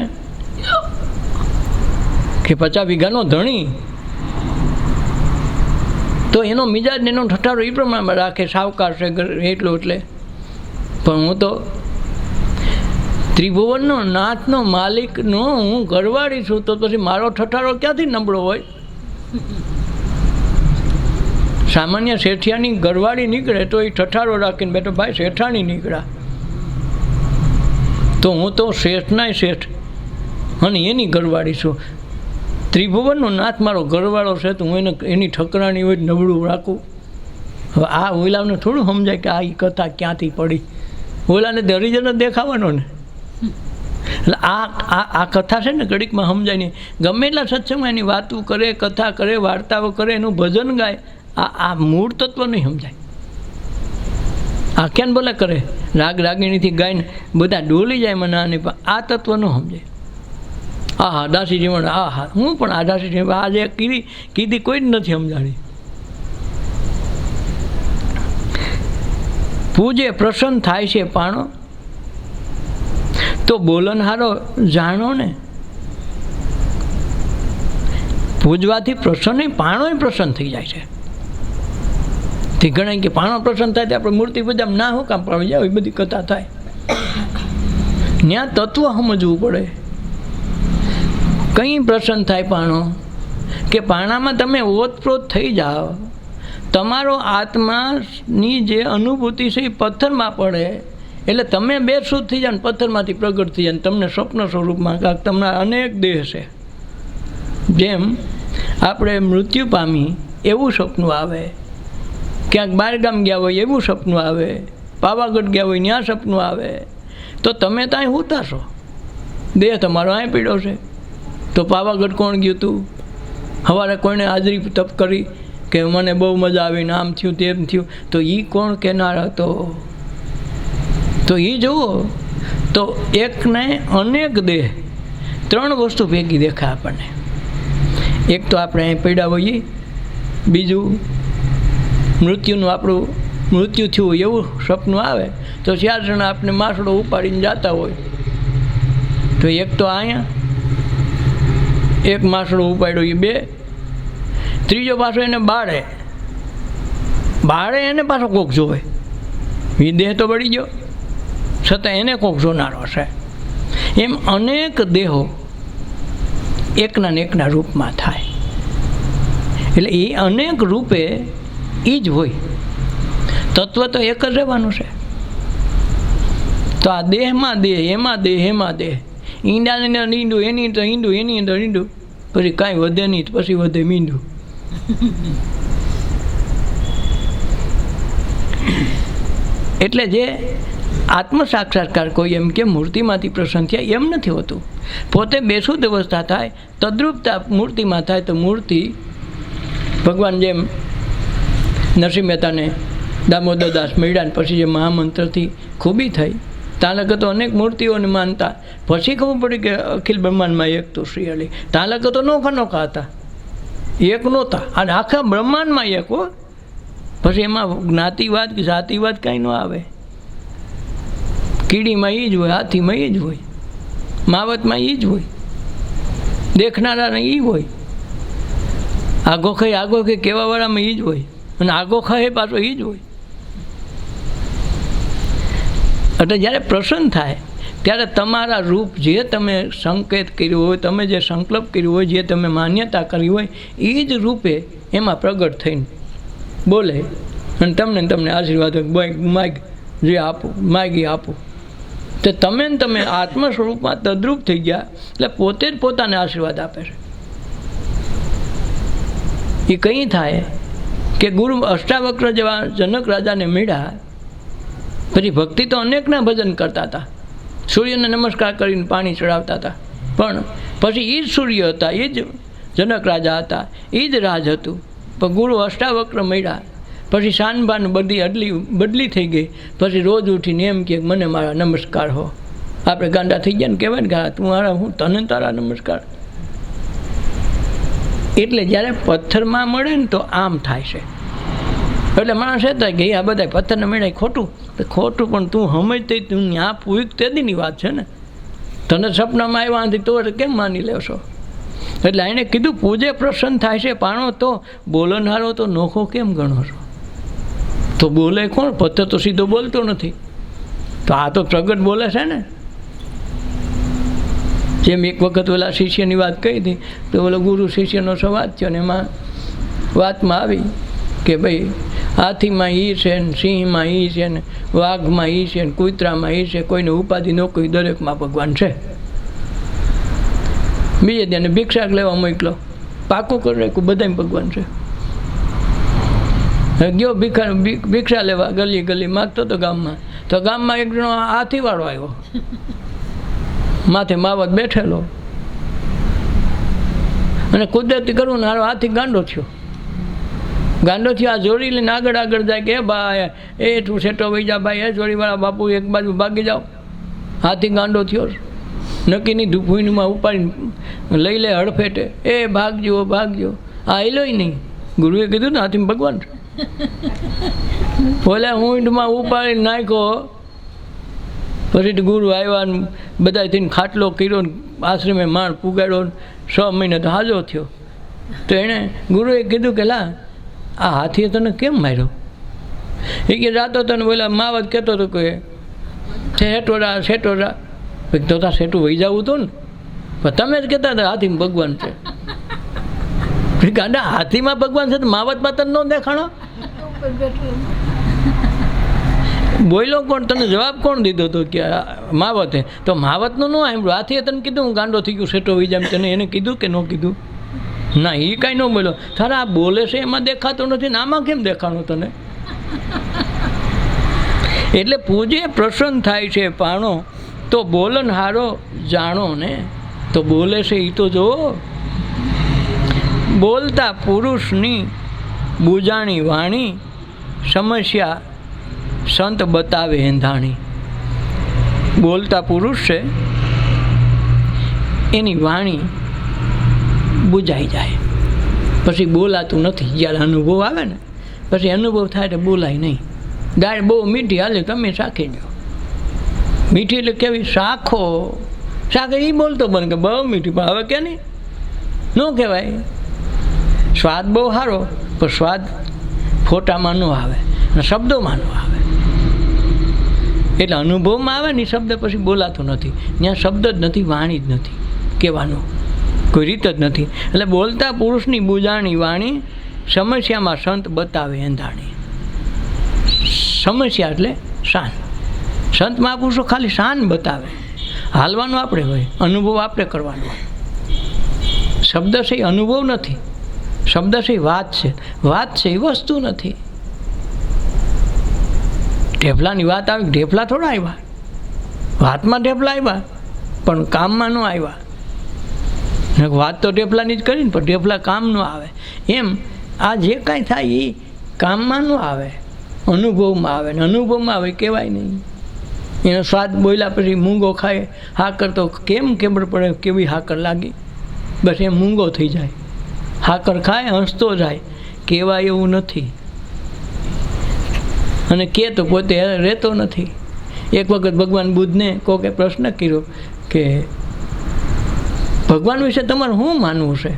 કે 50 વીઘાનો ધણી, તો એનો મિજાજ એનો ઠઠારો એ પ્રમાણમાં રાખે, સાવકાર છે એટલો એટલે. પણ હું તો ત્રિભુવનનો નાથનો માલિકનો હું ઘરવાળી છું, તો પછી મારો ઠઠારો ક્યાંથી નબળો હોય? સામાન્ય શેઠિયાની ઘરવાળી નીકળે તો એ ઠઠારો રાખીને બેઠો ભાઈ શેઠાણી નીકળ્યા, તો હું તો શેઠનાય શેઠ અને એની ઘરવાળી છું. ત્રિભુવનનો નાથ મારો ઘરવાળો છે, તો હું એને એની ઠકરાણી હોય નબળું રાખું. હવે આ ઓલાને થોડું સમજાય કે આ કથા ક્યાંથી પડી, ઓલાને તો હરિજન જ દેખાવાનો ને. એટલે આ કથા છે ને ઘડીકમાં સમજાય નહીં. ગમે એટલા સત્સંગમાં એની વાતું કરે, કથા કરે, વાર્તાઓ કરે, એનું ભજન ગાય, આ મૂળ તત્વ નહીં સમજાય. આખ્યાન બોલે કરે, રાગ રાગીણીથી ગાઈને બધા ડોલી જાય મને આની, પણ આ તત્વ ન સમજાય. હા દાસી જીવન, હા હું પણ આ દાસી જીવન આજે કીધી કોઈ જ નથી સમજાણી. પૂજે પ્રસન્ન થાય છે પાણો, તો બોલનહારો જાણો ને. પૂજવાથી પ્રસન્ન પાણોય પ્રસન્ન થઈ જાય છે. તે ગણાય કે પાણો પ્રસન્ન થાય તો આપણે મૂર્તિ પૂજામાં ના હું કામ પાવી જાય, એ બધી કથા થાય. ત્યાં તત્વ સમજવું પડે. કંઈ પ્રસન્ન થાય પાણો કે પાણામાં તમે ઓતપ્રોત થઈ જાઓ, તમારો આત્માની જે અનુભૂતિ છે એ પથ્થરમાં પડે, એટલે તમે બેસુધ થઈ જાઓ ને પથ્થરમાંથી પ્રગટ થઈ જાય, તમને સ્વપ્ન સ્વરૂપમાં કાંક તમારા અનેક દેહ છે. જેમ આપણે મૃત્યુ પામી એવું સપનું આવે, ક્યાંક બહારગામ ગયા હોય એવું સપનું આવે, પાવાગઢ ગયા હોય ત્યાં સપનું આવે, તો તમે ત્યાં હોતા છો, દેહ તમારો અહીં પીડ્યો છે. તો પાવાગઢ કોણ ગયું હતું? સવારે કોઈને હાજરી તપ કરી કે મને બહુ મજા આવીને આમ થયું તેમ થયું, તો એ કોણ કહેનાર હતો? તો એ જુઓ તો એકને અનેક દેહ, 3 વસ્તુ ભેગી દેખાય આપણને. એક તો આપણે અહીં પડ્યા હોઈએ, બીજું મૃત્યુનું આપણું મૃત્યુ થયું એવું સપનું આવે, તો 4 જણા આપણે માસડો ઉપાડીને જતા હોય, તો એક તો અહીંયા એક માસડો ઉપાડ્યો એ 2, ત્રીજો પાછો એને બાળે એને પાછો કોક જોવે, એ દેહ તો બળી ગયો છતાં એને કોક જોનારો છે. એમ અનેક દેહો એકના ને એકના રૂપમાં થાય, એટલે એ અનેક રૂપે એ જ હોય. તત્વ તો એક જ રહેવાનું છે. તો આ દેહમાં દેહ, એમાં દેહ, એમાં દેહ, ઈંડાની અંદર ઈંડું, એની અંદર ઈંડું, એની અંદર ઈંડું, પછી કાંઈ વધે નહીં, પછી વધે મીંડું. એટલે જે આત્મ સાક્ષાત્કાર કોઈ એમ કે મૂર્તિમાંથી પ્રસન્ન થયા એમ નથી હોતું. પોતે બેસુદ અવસ્થા થાય, તદ્રુપતા મૂર્તિમાં થાય, તો મૂર્તિ ભગવાન જેમ નરસિંહ મહેતાને દામોદરદાસ મળ્યા પછી જે મહામંત્રથી ખૂબી થઈ, તાલક તો અનેક મૂર્તિઓને માનતા, પછી ખબર પડી કે અખિલ બ્રહ્માંડમાં એક તો શ્રી હરિ. તાલક તો નોખા હતા, એક નહોતા, અને આખા બ્રહ્માંડમાં એક હો. પછી એમાં જ્ઞાતિવાદ કે જાતિવાદ કાંઈ ન આવે. કીડીમાં એ જ હોય, હાથીમાં એ જ હોય, માવતમાં એ જ હોય, દેખનારાને એ હોય, આગો ખાઈ કહેવાવાળામાં એ જ હોય, અને આગો ખાય પાછો એ જ હોય. એટલે જ્યારે પ્રસન્ન થાય ત્યારે તમારા રૂપ જે તમે સંકેત કર્યું હોય, તમે જે સંકલ્પ કર્યું હોય, જે તમે માન્યતા કરી હોય, એ જ રૂપે એમાં પ્રગટ થઈને બોલે, અને તમને આશીર્વાદ માગ જે આપું માગી આપું. તો તમે આત્મ સ્વરૂપમાં તદ્રુપ થઈ ગયા, એટલે પોતે જ પોતાને આશીર્વાદ આપે છે. એ કંઈ થાય કે ગુરુ અષ્ટાવક્ર જેવા જનક રાજાને મળ્યા, પછી ભક્તિ તો અનેકના ભજન કરતા હતા, સૂર્યને નમસ્કાર કરીને પાણી ચડાવતા હતા, પણ પછી એ જ સૂર્ય હતા, એ જ જનક રાજા હતા, એ જ રાજ હતું. પણ ગુરુ અષ્ટાવક્ર મળ્યા પછી શાનભાન બધી બદલી થઈ ગઈ. પછી રોજ ઉઠીને એમ કે મને મારા નમસ્કાર હો. આપણે ગાંડા થઈ ગયા ને કહેવાય ને કે તું મારા હું તને તારા નમસ્કાર. એટલે જ્યારે પથ્થરમાં મળે ને તો આમ થાય છે. એટલે માણસ કહેતા કે આ બધા પથ્થરને મળ્યા ખોટું, પણ તું સમજતી તું ત્યાં પૂરી તેદીની વાત છે ને. તને સપનામાં આવ્યા નથી તો કેમ માની લેશો? એટલે એને કીધું પૂજે પ્રસન્ન થાય છે પાણો, તો બોલનહારો તો નોખો કેમ ગણો છો? તો બોલે કોણ? પથ્થર તો સીધો બોલતો નથી, તો આ તો પ્રગટ બોલે છે ને. જેમ એક વખત ઓલા શિષ્યની વાત કહી હતી, તો ઓલો ગુરુ શિષ્યનો સંવાદ થયો, ને એમાં વાતમાં આવી કે ભાઈ હાથીમાં ઈ છે ને સિંહમાં ઈ છે ને વાઘમાં ઈ છે ને કૂતરામાં ઈ છે, કોઈને ઉપાધિ ન કોઈ, દરેકમાં ભગવાન છે. બીજે તેને ભિક્ષા લેવા મોકલો, પાકું કરી રાખ્યું બધાય ભગવાન છે. ગયો ભિક્ષા લેવા ગલી ગલી માગતો હતો ગામમાં, તો ગામમાં એક જણો હાથીવાળો આવ્યો, માથે માવત બેઠેલો, અને કુદરતી કરવું ને હારો હાથી ગાંડો થયો. આ જોડી લઈને આગળ આગળ જાય કે ભાઈ એ તું સેટો વહી જા ભાઈ, એ જોડીવાળા બાપુ એક બાજુ ભાગી જાઓ. હાથી ગાંડો થયો, નક્કીની ભૂઈમાં ઉપાડીને લઈ લે હડફેટે, એ ભાગજો ભાગજો. આ એલોય નહીં, ગુરુએ કીધું ને હાથીમાં ભગવાન છે. બોલે ઊંઢમાં ઉપાડીને નાખ્યો. પછી ગુરુ આવ્યા ને બધા થઈને ખાટલો કર્યો ને આશ્રમે માણ પુગાડ્યો, 6 મહિને તો હાજો થયો. તો એણે ગુરુએ કીધું કે લા આ હાથીએ તને કેમ માર્યો? એ કે રાતો તને બોલા માવત કહેતો હતો કે સેટોરા સેટોરા, તો તાર સેટું વહી જવું હતું ને, પણ તમે જ કહેતા હતા હાથીમાં ભગવાન છે. ગાંડા હાથીમાં ભગવાન છે તો માવતમાં તને ન દેખાણો? બોલો કોણ? તને જવાબ કોણ દીધો હતો કે માવતે? તો માવતનું ન સાંભળ્યું, હાથીએ તને કીધું હું ગાંડો થઈ ગયો સેટો વહી જાય, તને એને કીધું કે ન કીધું? ના, એ કાંઈ ન બોલ્યો. તારા આ બોલે છે એમાં દેખાતો નથી ને આમાં કેમ દેખાણું તને? એટલે પૂજે પ્રસન્ન થાય છે પાણો, તો બોલનહારો જાણો ને. તો બોલે છે એ તો જુઓ. બોલતા પુરુષની બુજાણી વાણી, સમસ્યા સંત બતાવે એંધાણી. બોલતા પુરુષ છે એની વાણી બુજાઈ જાય, પછી બોલાતું નથી. જ્યારે અનુભવ આવે ને પછી અનુભવ થાય તો બોલાય નહીં. દાળ બહુ મીઠી હાલે, તમે શાખી દો. મીઠી એટલે કેવી? શાખો શાખે એ બોલતો બને કે બહુ મીઠી, પણ હવે કે નહીં ન કહેવાય. સ્વાદ બહુ સારો, પણ સ્વાદ ફોટામાં ન આવે અને શબ્દોમાં ન આવે. એટલે અનુભવમાં આવે ને શબ્દ પછી બોલાતો નથી. ત્યાં શબ્દ જ નથી, વાણી જ નથી, કહેવાનું કોઈ રીત જ નથી. એટલે બોલતા પુરુષની બુજાણી વાણી, સમસ્યામાં સંત બતાવે એંધાણી. સમસ્યા એટલે શાન. સંત મહાપુરુષો ખાલી શાન બતાવે, હાલવાનું આપણે હોય, અનુભવ આપણે કરવાનો હોય. શબ્દ છે એ અનુભવ નથી, શબ્દ છે એ વાત છે, વાત છે એ વસ્તુ નથી. ઢેફલાની વાત આવી, ઢેફલા થોડા આવ્યા, વાતમાં ઢેફલા આવ્યા પણ કામમાં ન આવ્યા. વાત તો ઢેફલાની જ કરીને, પણ ઢેફલા કામ ન આવે. એમ આ જે કાંઈ થાય એ કામમાં ન આવે, અનુભવમાં આવે. ને અનુભવમાં આવે કહેવાય નહીં. એનો સ્વાદ બોલ્યા પછી મૂંગો ખાય, હાકર તો કેમ ખબર પડે કેવી હાકર લાગી? બસ એમ મૂંગો થઈ જાય. હાકર ખાય હસતો જાય, કહેવાય એવું નથી. અને કે તો પોતે રહેતો નથી. એક વખત ભગવાન બુદ્ધને કોકે પ્રશ્ન કર્યો કે ભગવાન વિશે તમારે શું માનવું છે?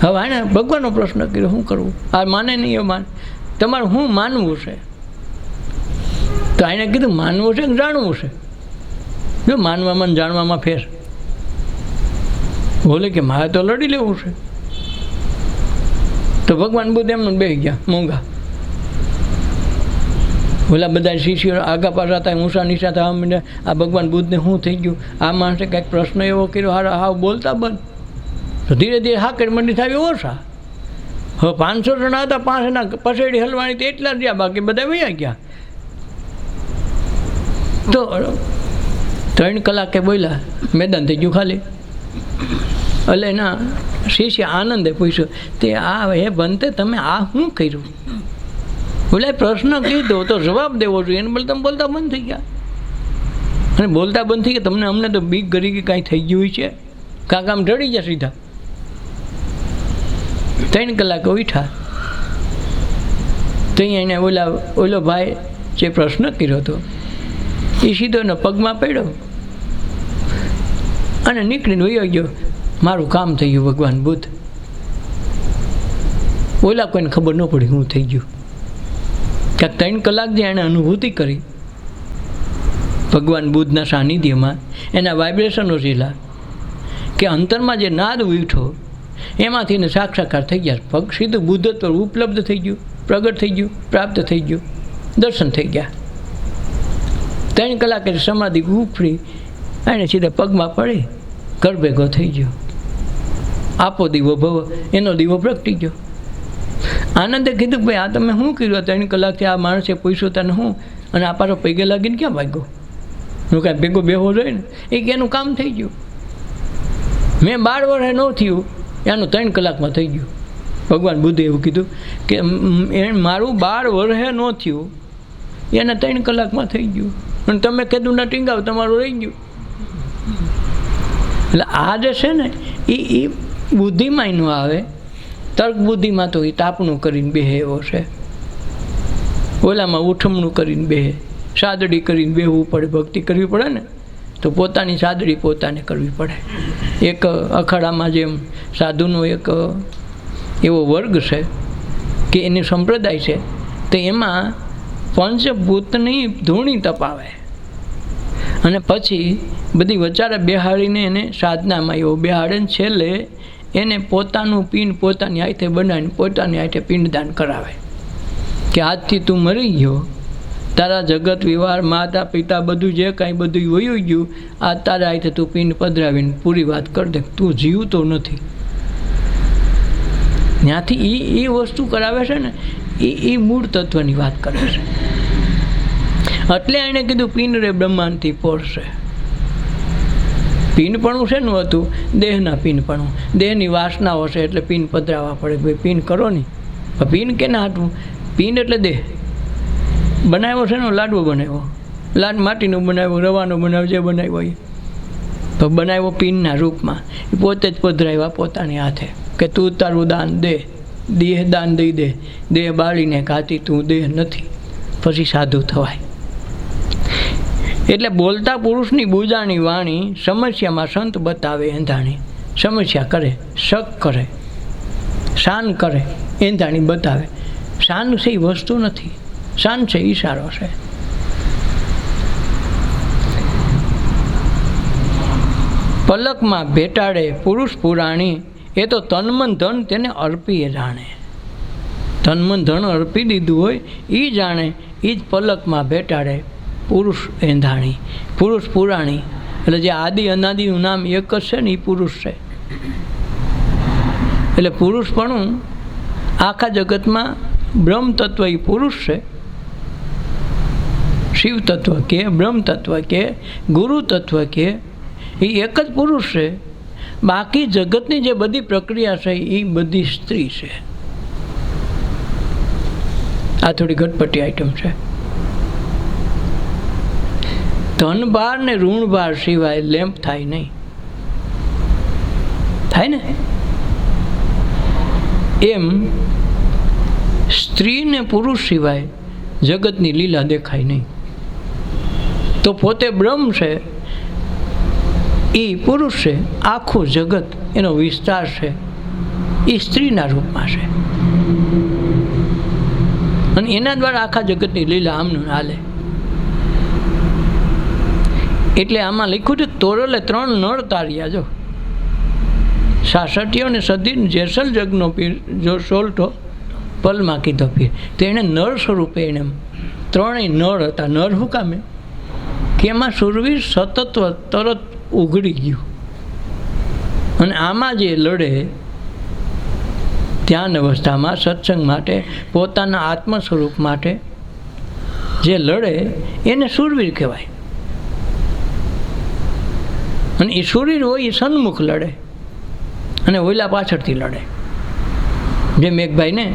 હવે આને ભગવાનનો પ્રશ્ન કર્યો, શું કરવું? આ માને નહીં, એ માન. તમારે શું માનવું છે? તો એને કીધું માનવું છે કે જાણવું છે? જો માનવામાં ને જાણવામાં ફેર. બોલે કે મારે તો લડી લેવું છે. તો ભગવાન બુદ્ધ એમને બેસી ગયા મોંઘા. ઓલા બધા શિષ્યો આગા પાછા હતા, ઊંચા નીચા થવા માંડ્યા. આ ભગવાન બુદ્ધને શું થઈ ગયું? આ માણસે કંઈક પ્રશ્ન એવો કર્યો, હારા હાવ બોલતા બંધ. તો ધીરે ધીરે હાકર મંડી થાય ઓછા. હવે 500 જણા હતા, 5 એના પસેડી હલવાની તો એટલા જ રહ્યા, બાકી બધા વયા ગયા. તો 3 કલાકે બોલ્યા, મેદાન થઈ ગયું ખાલી. એટલે એના શિષ્ય આનંદે પૂછ્યું, તે આ હે બનતે તમે આ શું કર્યું? બોલે પ્રશ્ન કીધો તો જવાબ દેવો જોઈએ, એને બોલે તમે બોલતા બંધ થઈ ગયા. અને બોલતા બંધ થઈ ગયા, તમને અમને તો બીક ગરી કે કાંઈ થઈ ગયું છે, કાંક આમ ઢળી ગયા સીધા. 3 કલાકે ઉઠ્યા. તો અહીંયા એને ઓલો ભાઈ જે પ્રશ્ન કર્યો હતો એ સીધો એના પગમાં પડ્યો અને નીકળીને વયો ગયો. મારું કામ થઈ ગયું ભગવાન બુદ્ધ. ઓલા કોઈને ખબર ન પડી હું થઈ ગયું. ક્યાંક 3 કલાક જે એણે અનુભૂતિ કરી ભગવાન બુદ્ધના સાનિધ્યમાં, એના વાઇબ્રેશનો જેલા કે અંતરમાં જે નાદ ઉઠ્યો એમાંથી એને સાક્ષાત્કાર થઈ ગયા. પગ સીધું બુદ્ધત્વ ઉપલબ્ધ થઈ ગયું, પ્રગટ થઈ ગયું, પ્રાપ્ત થઈ ગયું, દર્શન થઈ ગયા. 3 કલાકે સમાધિ ઉફરી એને સીધા પગમાં પડી ઘર ભેગો થઈ ગયો. આપો દીવો ભવ, એનો દીવો પ્રગટી ગયો. આનંદે કીધું કે ભાઈ આ તમે શું કર્યું? 3 કલાકથી આ માણસે પૂછ્યું તને શું, અને આ પાછો પૈગે લાગીને ક્યાં ભાગ્યો? હું કાંઈ ભેગો બેહો જોઈએ ને, એ કે એનું કામ થઈ ગયું. મેં 12 વર્ષે ન થયું એનું 3 કલાકમાં થઈ ગયું. ભગવાન બુદ્ધે એવું કીધું કે મારું 12 વર્ષે ન થયું એને 3 કલાકમાં થઈ ગયું, અને તમે કીધું ના ટીંગાવ તમારું રહી ગયું. એટલે આ જે છે ને એ બુદ્ધિમાં ન આવે, તર્ક બુદ્ધિમાં તો એ તાપણું કરીને બેહે એવો છે. ઓલામાં ઉઠમણું કરીને બેહે, સાદડી કરીને બેહવું પડે. ભક્તિ કરવી પડે ને તો પોતાની સાદડી પોતાને કરવી પડે. એક અખાડામાં જેમ સાધુનો એક એવો વર્ગ છે કે એની સંપ્રદાય છે, તો એમાં પંચભૂતની ધૂણી તપાવે અને પછી બધી વચારે બેહાડીને એને સાધનામાં એવો બેહાડે ને છેલ્લે એને પોતાનું પિંડ પોતાની હાથે બનાવીને પોતાની હાથે પિંડદાન કરાવે કે આજથી તું મરી ગયો, તારા જગત વ્યવહાર માતા પિતા બધું જે કાંઈ બધું વયું ગયું, આ તારા હાથે તું પિંડ પધરાવીને પૂરી વાત કરી દે, તું જીવતો નથી. ત્યાંથી એ વસ્તુ કરાવે છે ને એ મૂળ તત્વની વાત કરે છે. એટલે એણે કીધું પિંડ રે બ્રહ્માંડથી પોરશે. પિંડપણું શેનું હતું? દેહના પિંડપણું. દેહની વાસનાઓ છે એટલે પિંડ પધરાવવા પડે. ભાઈ પિંડ કરો નહીં. પિંડ કેના હાટવું? પિંડ એટલે દેહ. બનાવ્યો છે ને લાડવો બનાવ્યો, લાડ માટીનો બનાવ્યો, રવાનો બનાવ્યો, જે બનાવ્યો એ તો બનાવ્યો પિંડના રૂપમાં. એ પોતે જ પધરાવ્યા પોતાની હાથે કે તું તારું દાન દે, દેહ દાન દઈ દે. દેહ બાળીને કાતી તું દેહ નથી, પછી સાધુ થવાય. એટલે બોલતા પુરુષની બુજાણી વાણી સમસ્યામાં સંત બતાવે એંધાણી. સમસ્યા કરે, શક કરે, શાન કરે, એંધાણી બતાવે. શાન છે એ વસ્તુ નથી, શાન છે ઈશારો છે. પલકમાં ભેટાડે પુરુષ પુરાણી, એ તો તનમન ધન તેને અર્પીએ જાણે. તનમન ધન અર્પી દીધું હોય એ જાણે, એ જ પલકમાં ભેટાડે પુરુષ એંધાણી. પુરુષ પુરાણી એટલે જે આદિ અનાદિનું નામ એક જ છે ને એ પુરુષ છે. એટલે પુરુષપણું આખા જગતમાં બ્રહ્મ તત્વ એ પુરુષ છે. શિવ તત્વ કે, બ્રહ્મ તત્વ કે, ગુરુ તત્વ કે, એ એક જ પુરુષ છે. બાકી જગતની જે બધી પ્રક્રિયા છે એ બધી સ્ત્રી છે. આ થોડી ઘટપટી આઈટમ છે. ધનભાર ને ઋણભાર સિવાય લેમ્પ થાય નહીં. થાય ને એમ સ્ત્રી ને પુરુષ સિવાય જગતની લીલા દેખાય નહીં. તો પોતે બ્રહ્મ છે, એ પુરુષ છે. આખું જગત એનો વિસ્તાર છે એ સ્ત્રીના રૂપમાં છે, અને એના દ્વારા આખા જગતની લીલા આમનું હાલે. એટલે આમાં લખ્યું છે તોરલે 3 નળ તાર્યા. જો સાસટીઓ ને સદી જેસલ જગનો પીર જો સોલટો પલમાં કીધો પીર. તો એણે નળ સ્વરૂપે એને 3 નળ હતા. નળ શું કામે કે એમાં સુરવીર સતત તરત ઉઘડી ગયું. અને આમાં જે લડે ધ્યાન અવસ્થામાં સત્સંગ માટે, પોતાના આત્મ સ્વરૂપ માટે જે લડે એને સુરવીર કહેવાય. અને એ સુરવીર હોય એ સન્મુખ લડે અને ઓલા પાછળથી લડે. જેમ એક ભાઈને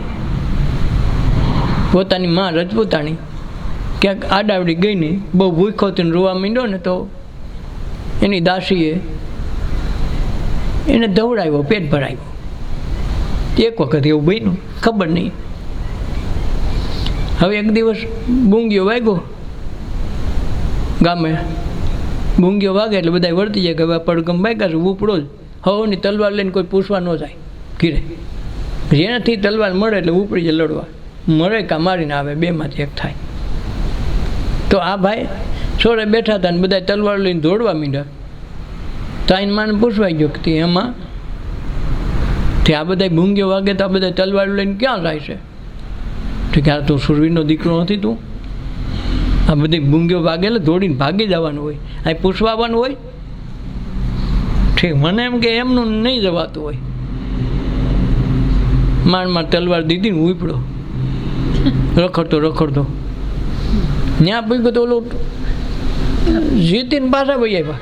પોતાની માં રજપૂતાણી ક્યાંક આડાવડી ગઈ ને બહુ ભૂખો થઈને રોવા માંડ્યો ને, તો એની દાસીએ એને દવડાવ્યો, પેટ ભરાવ્યો. એક વખત એવું બન્યું, ખબર નહીં. હવે એક દિવસ બૂંગીઓ વાગ્યો ગામે બૂંગીઓ વાગે એટલે બધા વર્તી જાય કે હવે પડગમ વાગ્યા છે ઉપડો જ હવની તલવાર લઈને કોઈ પૂછવા ન જાય ઘીરે. જેનાથી તલવાર મળે એટલે ઉપડી જાય લડવા, મળે કાં મારીને આવે, બેમાંથી એક થાય. તો આ ભાઈ સોરે બેઠા હતા ને બધા તલવાર લઈને દોડવા માંડ્યા. તો આઈને માને પૂછવાઈ ગયો કે એમાં તે આ બધા બૂંગીઓ વાગે તો આ બધા તલવાર લઈને ક્યાં જાય છે? તો કે આ તું સુરવીરનો દીકરો નથી તું? આ બધી બૂંગીઓ વાગે એટલે દોડીને ભાગી જવાનું હોય, આ પૂછવા આવવાનું હોય. ઠીક, મને એમ કે એમનું નહીં જવાતું હોય. માંડ તલવાર દીધી ને ઉપડો રખડતો ત્યાં પૂછ્યું તો ઓલું જીતીને પાછા ભાઈ આવ્યા.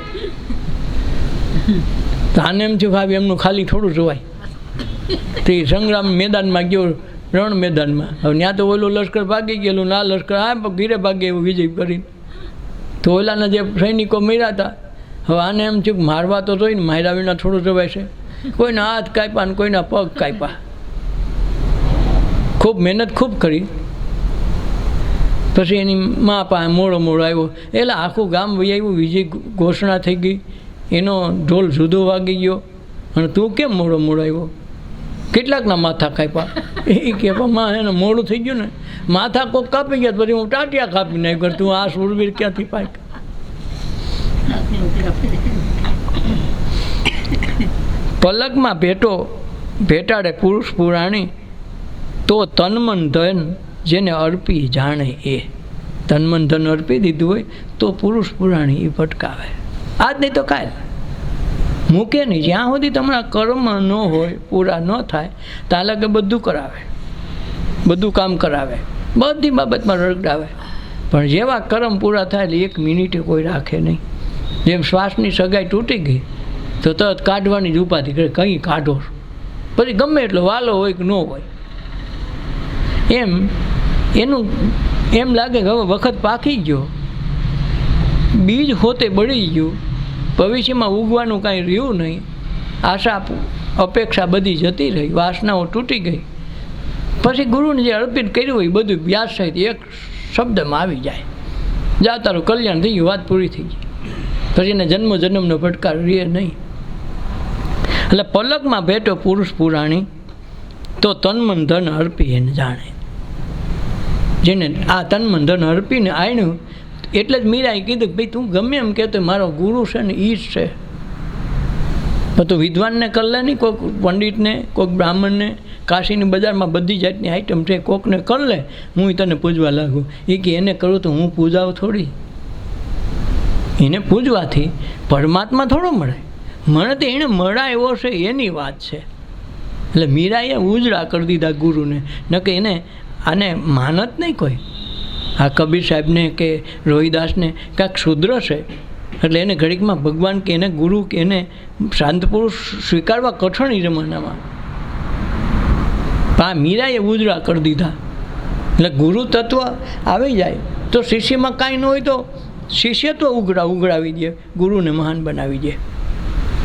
તો આને એમ થયું ભાઈ એમનું ખાલી થોડું જોવાય. તે સંગ્રામ મેદાનમાં ગયો, રણ મેદાનમાં. હવે ત્યાં તો ઓલું લશ્કર ભાગી ગયેલું, ના લશ્કર આ ઘીરે ભાગે એવું વિજય કરીને. તો ઓલાના જે સૈનિકો મર્યા હતા, હવે આને એમ થયું મારવા તો જોઈને માર્યા વિના થોડું જવાય છે. કોઈના હાથ કાપ્યા ને કોઈના પગ કાપ્યા. ખૂબ મહેનત ખૂબ કરી. પછી એની મા પાસે મોડો આવ્યો એટલે આખું ગામ વહી આવ્યું, વિજય ઘોષણા થઈ ગઈ, એનો ઢોલ જુદો વાગી ગયો. અને તું કેમ મોડો આવ્યો? કેટલાકના માથા કાપ્યા. એ કે માં એને મોડું થઈ ગયું ને, માથા કોક કાપી ગયા પછી હું ટાટિયા કાપી નાખ્યું. તું આ સુરવીર ક્યાંથી પાક? પલકમાં ભેટાડે પુરુષ પુરાણી, તો તનમન ધન જેને અર્પી જાણે એ. તનમન ધન અર્પી દીધું હોય તો પુરુષ પુરાણી એ ભટકાવે. આજ નહીં તો કાલ મૂકે નહીં. જ્યાં સુધી તમારા કર્મ ન હોય, પૂરા ન થાય, ત્યાં લાગે બધું કરાવે, બધું કામ કરાવે, બધી બાબતમાં રગડાવે. પણ જેવા કર્મ પૂરા થાય એટલે એક મિનિટે કોઈ રાખે નહીં. જેમ શ્વાસની સગાઈ તૂટી ગઈ તો તરત કાઢવાની જ ઉપાધિ કરે, કંઈ કાઢો, પછી ગમે એટલો વાલો હોય કે ન હોય. એમ એનું એમ લાગે કે હવે વખત પાકી ગયો, બીજ હોતે બળી ગયું, ભવિષ્યમાં ઉગવાનું કાંઈ રહ્યું નહીં, આશા અપેક્ષા બધી જતી રહી, વાસનાઓ તૂટી ગઈ. પછી ગુરુને જે અર્પિત કર્યું હોય બધું વ્યાસ સહિત એક શબ્દમાં આવી જાય, જા તારું કલ્યાણ થઈ ગયું, વાત પૂરી થઈ ગઈ. પછી એને જન્મનો ભટકાર રહે નહીં. એટલે પલકમાં ભેટો પુરુષ પુરાણી, તો તનમન ધન અર્પી એને જાણે. જેને આ તનમન ધન અર્પીને આણ્યું, એટલે જ મીરાએ કીધું કે ભાઈ તું ગમે એમ કહેતો મારો ગુરુ છે ને એ જ છે. પણ તું વિદ્વાનને કરલે નહીં, કોઈક પંડિતને, કોઈક બ્રાહ્મણને, કાશીની બજારમાં બધી જાતની આઈટમ છે, કોકને કર લે, હું તને પૂજવા લાગું. એ કે એને કરું તો હું પૂજાવ થોડી. એને પૂજવાથી પરમાત્મા થોડો મળે, મને તો એને મળાયો છે એની વાત છે. એટલે મીરાએ ઉજળા કરી દીધા ગુરુને, ન કે એને આને માનત નહીં કોઈ. આ કબીર સાહેબને કે રોહિદાસને કાંઈક શુદ્ર છે એટલે એને ઘડીકમાં ભગવાન કે એને ગુરુ કે એને શાંત પુરુષ સ્વીકારવા કઠણ એ જમાનામાં. આ મીરાએ ઉજળા કરી દીધા. એટલે ગુરુ તત્વ આવી જાય તો શિષ્યમાં કાંઈ ન હોય તો શિષ્ય તો ઉગડાવી દે, ગુરુને મહાન બનાવી દે.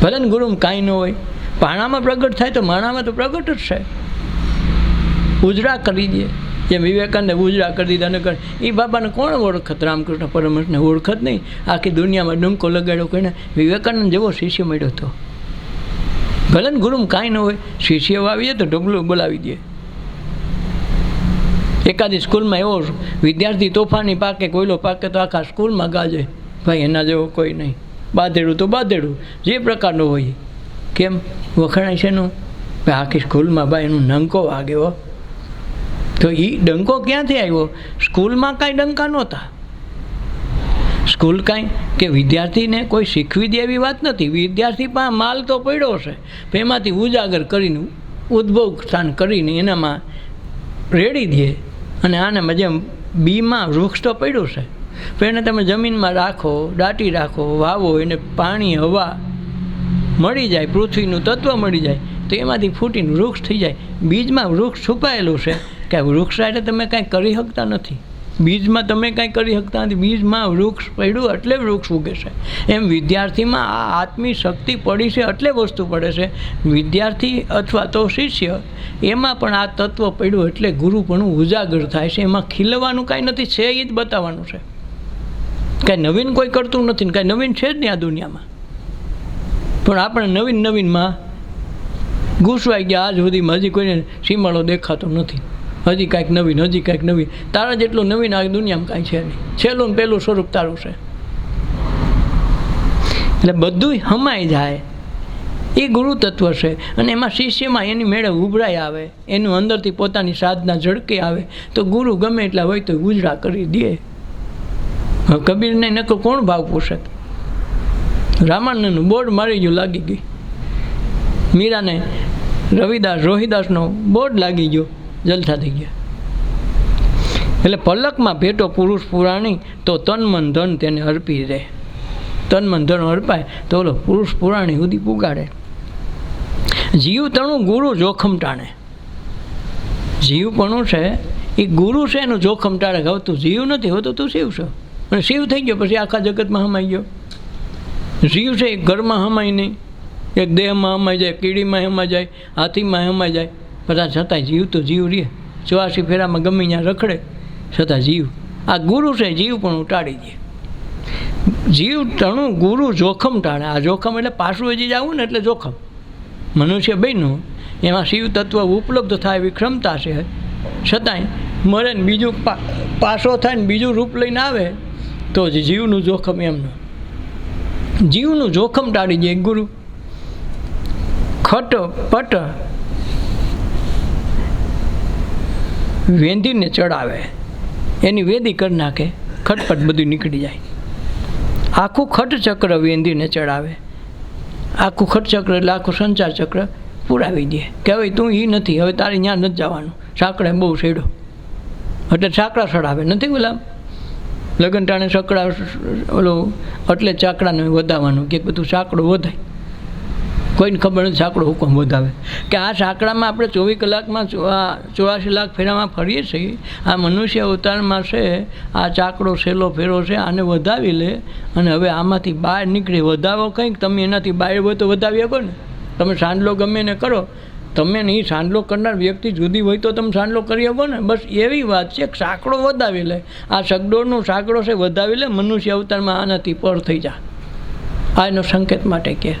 ભલે ને ગુરુમાં કાંઈ ન હોય, પાણામાં પ્રગટ થાય તો માણામાં તો પ્રગટ જ છે. ઉજળા કરી દે, જેમ વિવેકાનંદે ઉજળા કરી દીધા ન કરે. એ બાબાને કોણ ઓળખત? રામકૃષ્ણ પરમહંસને ઓળખત નહીં. આખી દુનિયામાં ડંકો લગાડ્યો કોઈને? વિવેકાનંદ જેવો શિષ્ય મળ્યો હતો. ભલે ને ગુરુમાં કાંઈ ન હોય, શિષ્ય આવી જાય તો ઢગલું બોલાવી દે. એકાદી સ્કૂલમાં એવો વિદ્યાર્થી તોફાની પાકે, કોયલો પાકે તો આખા સ્કૂલમાં ગાજે, ભાઈ એના જેવો કોઈ નહીં. બાધેડું તો બાધેડું, જે પ્રકારનું હોય. કેમ વખણાય છે એનું? આખી સ્કૂલમાં ભાઈ એનું ડંકો વાગ્યો. તો એ ડંકો ક્યાંથી આવ્યો? સ્કૂલમાં કાંઈ ડંકા નહોતા. સ્કૂલ કાંઈ કે વિદ્યાર્થીને કોઈ શીખવી દે એવી વાત નથી. વિદ્યાર્થી પાસે માલ તો પડ્યો છે, એમાંથી ઉજાગર કરીને ઉદ્ભવ સ્થાન કરીને એનામાં રેડી દે. અને આને જેમ બીમાં વૃક્ષ તો પડ્યું છે, પણ એને તમે જમીનમાં રાખો, દાટી રાખો, વાવો, એને પાણી હવા મળી જાય, પૃથ્વીનું તત્વ મળી જાય તો એમાંથી ફૂટીને વૃક્ષ થઈ જાય. બીજમાં વૃક્ષ છુપાયેલું છે કે વૃક્ષ એટલે તમે કાંઈ કરી શકતા નથી. બીજમાં તમે કાંઈ કરી શકતા નથી. બીજમાં વૃક્ષ પડ્યું એટલે વૃક્ષ ઉગે છે. એમ વિદ્યાર્થીમાં આ આત્મી શક્તિ પડી છે એટલે વસ્તુ પડે છે. વિદ્યાર્થી અથવા તો શિષ્ય એમાં પણ આ તત્વ પડ્યું એટલે ગુરુ પણ ઉજાગર થાય છે. એમાં ખીલવાનું કાંઈ નથી, છે એ જ બતાવવાનું છે. કાંઈ નવીન કોઈ કરતું નથી ને કાંઈ નવીન છે જ નહીં આ દુનિયામાં. પણ આપણે નવીનમાં ઘૂસવાઈ ગયા. આજ સુધીમાં હજી કોઈને સીમાડો દેખાતો નથી. હજી કાંઈક નવીન. તારા જેટલું નવીન આ દુનિયામાં કાંઈ છે નહીં. છેલ્લું ને પહેલું સ્વરૂપ તારું છે. એટલે બધું હમાઈ જાય એ ગુરુ તત્વ છે. અને એમાં શિષ્યમાં એની મેળે ઉભરાઈ આવે, એનું અંદરથી પોતાની સાધના ઝળકે આવે તો ગુરુ ગમે એટલા હોય તો ગુજરા કરી દે. કબીરને નકર કોણ ભાવ પૂછે? રામાનંદનું બોર્ડ મારી ગયું, લાગી ગઈ. મીરાને રોહિદાસનો બોર્ડ લાગી ગયો, જલસા થઈ ગયા. એટલે પલકમાં ભેટો પુરુષ પુરાણી તો તન મન ધન તેને અર્પી દે. તન મન ધન અર્પાય તો ઓલો પુરુષ પુરાણી સુધી પુગાડે. જીવ તણું ગુરુ જોખમ ટાણે. જીવ પણ છે એ ગુરુ છે એનું જોખમ ટાળે. હવે તું જીવ નથી, હવે તો તું શિવ છો. અને શિવ થઈ ગયો પછી આખા જગતમાં હમાઈ ગયો. જીવ છે એક ઘરમાં હમાય નહીં, એક દેહમાં હમાઈ જાય, કીડીમાં હમાઈ જાય, હાથીમાં હમાઈ જાય. બધા છતાંય જીવ તો જીવ રહે. 84 ફેરામાં ગમે ત્યાં રખડે છતાં જીવ. આ ગુરુ છે, જીવ પણ ટાળી દે. જીવ તણું ગુરુ જોખમ ટાળે. આ જોખમ એટલે પાછું હજી જવું ને એટલે જોખમ. મનુષ્ય બન્યું એમાં શિવ તત્વ ઉપલબ્ધ થાય એવી ક્ષમતા છે, છતાંય મરે ને બીજું પાછો થાય ને બીજું રૂપ લઈને આવે તો જ જીવનું જોખમ એમનું. જીવનું જોખમ ટાળી દે ગુરુ. ખટ પટ વેંધીને ચડાવે, એની વેદી કરી નાખે, ખટપટ બધું નીકળી જાય. આખું ખટચક્ર વેંધીને ચડાવે. આખું ખટચક્ર એટલે આખું સંચાર ચક્ર પુરાવી દે કે હવે તું એ નથી, હવે તારે ત્યાં નથી જવાનું. સાંકળે બહુ શેડો એટલે સાંકળા સડાવે. નથી ગુલામ લગ્ન ટાણે સકડા ઓલો એટલે ચાકડાને વધાવવાનું કે બધું સાંકડું વધાય. કોઈને ખબર નથી સાંકડો હુકમ વધાવે કે આ સાંકડામાં આપણે 24 કલાકમાં 84 લાખ ફેરામાં ફરીએ છીએ. આ મનુષ્ય અવતારમાં છે આ ચાકડો સહેલો ફેરો છે, આને વધાવી લે અને હવે આમાંથી બહાર નીકળે. વધાવો કંઈક તમે એનાથી બહાર હોય તો વધાવી શકો ને. તમે સાંડલો ગમે ને કરો, તમે નહીં સાંડલો કરનાર વ્યક્તિ જુદી હોય તો તમે સાંડલો કરી શકો ને. બસ એવી વાત છે કે સાંકડો વધાવી લે. આ સગડોળનો સાંકડો છે વધાવી લે, મનુષ્ય અવતારમાં આનાથી પર થઈ જા. આ એનો સંકેત માટે કે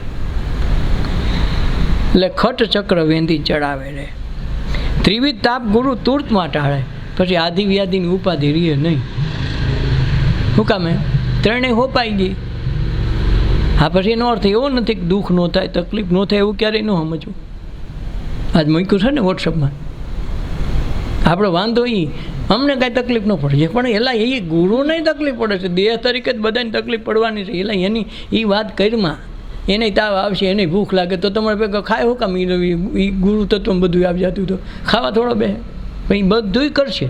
એટલે ખટ ચક્ર વેંધી ચડાવે રે. ત્રિવિધ તાપ ગુરુ તુર્તમાં ટાળે. પછી આદિ વ્યાધિની ઉપાધિ રીએ નહીં. શું કામે? ત્રણેય હોપાઈ ગઈ. હા પછી એનો અર્થ એવો નથી કે દુઃખ ન થાય, તકલીફ ન થાય એવું ક્યારેય ન સમજવું. આજ મૂક્યું છે ને વોટ્સઅપમાં, આપણો વાંધો એ અમને કાંઈ તકલીફ ન પડે છે પણ એલા એ ગુરુને તકલીફ પડે છે. દેહ તરીકે જ બધાને તકલીફ પડવાની છે. એલા એની એ વાત કરીમાં એને તાવ આવશે, એને ભૂખ લાગે તો તમારે ભેગા ખાય હું કામ? એ ગુરુ તત્વ બધું આવી જતું તો ખાવા થોડો બે પણ એ બધું કરશે,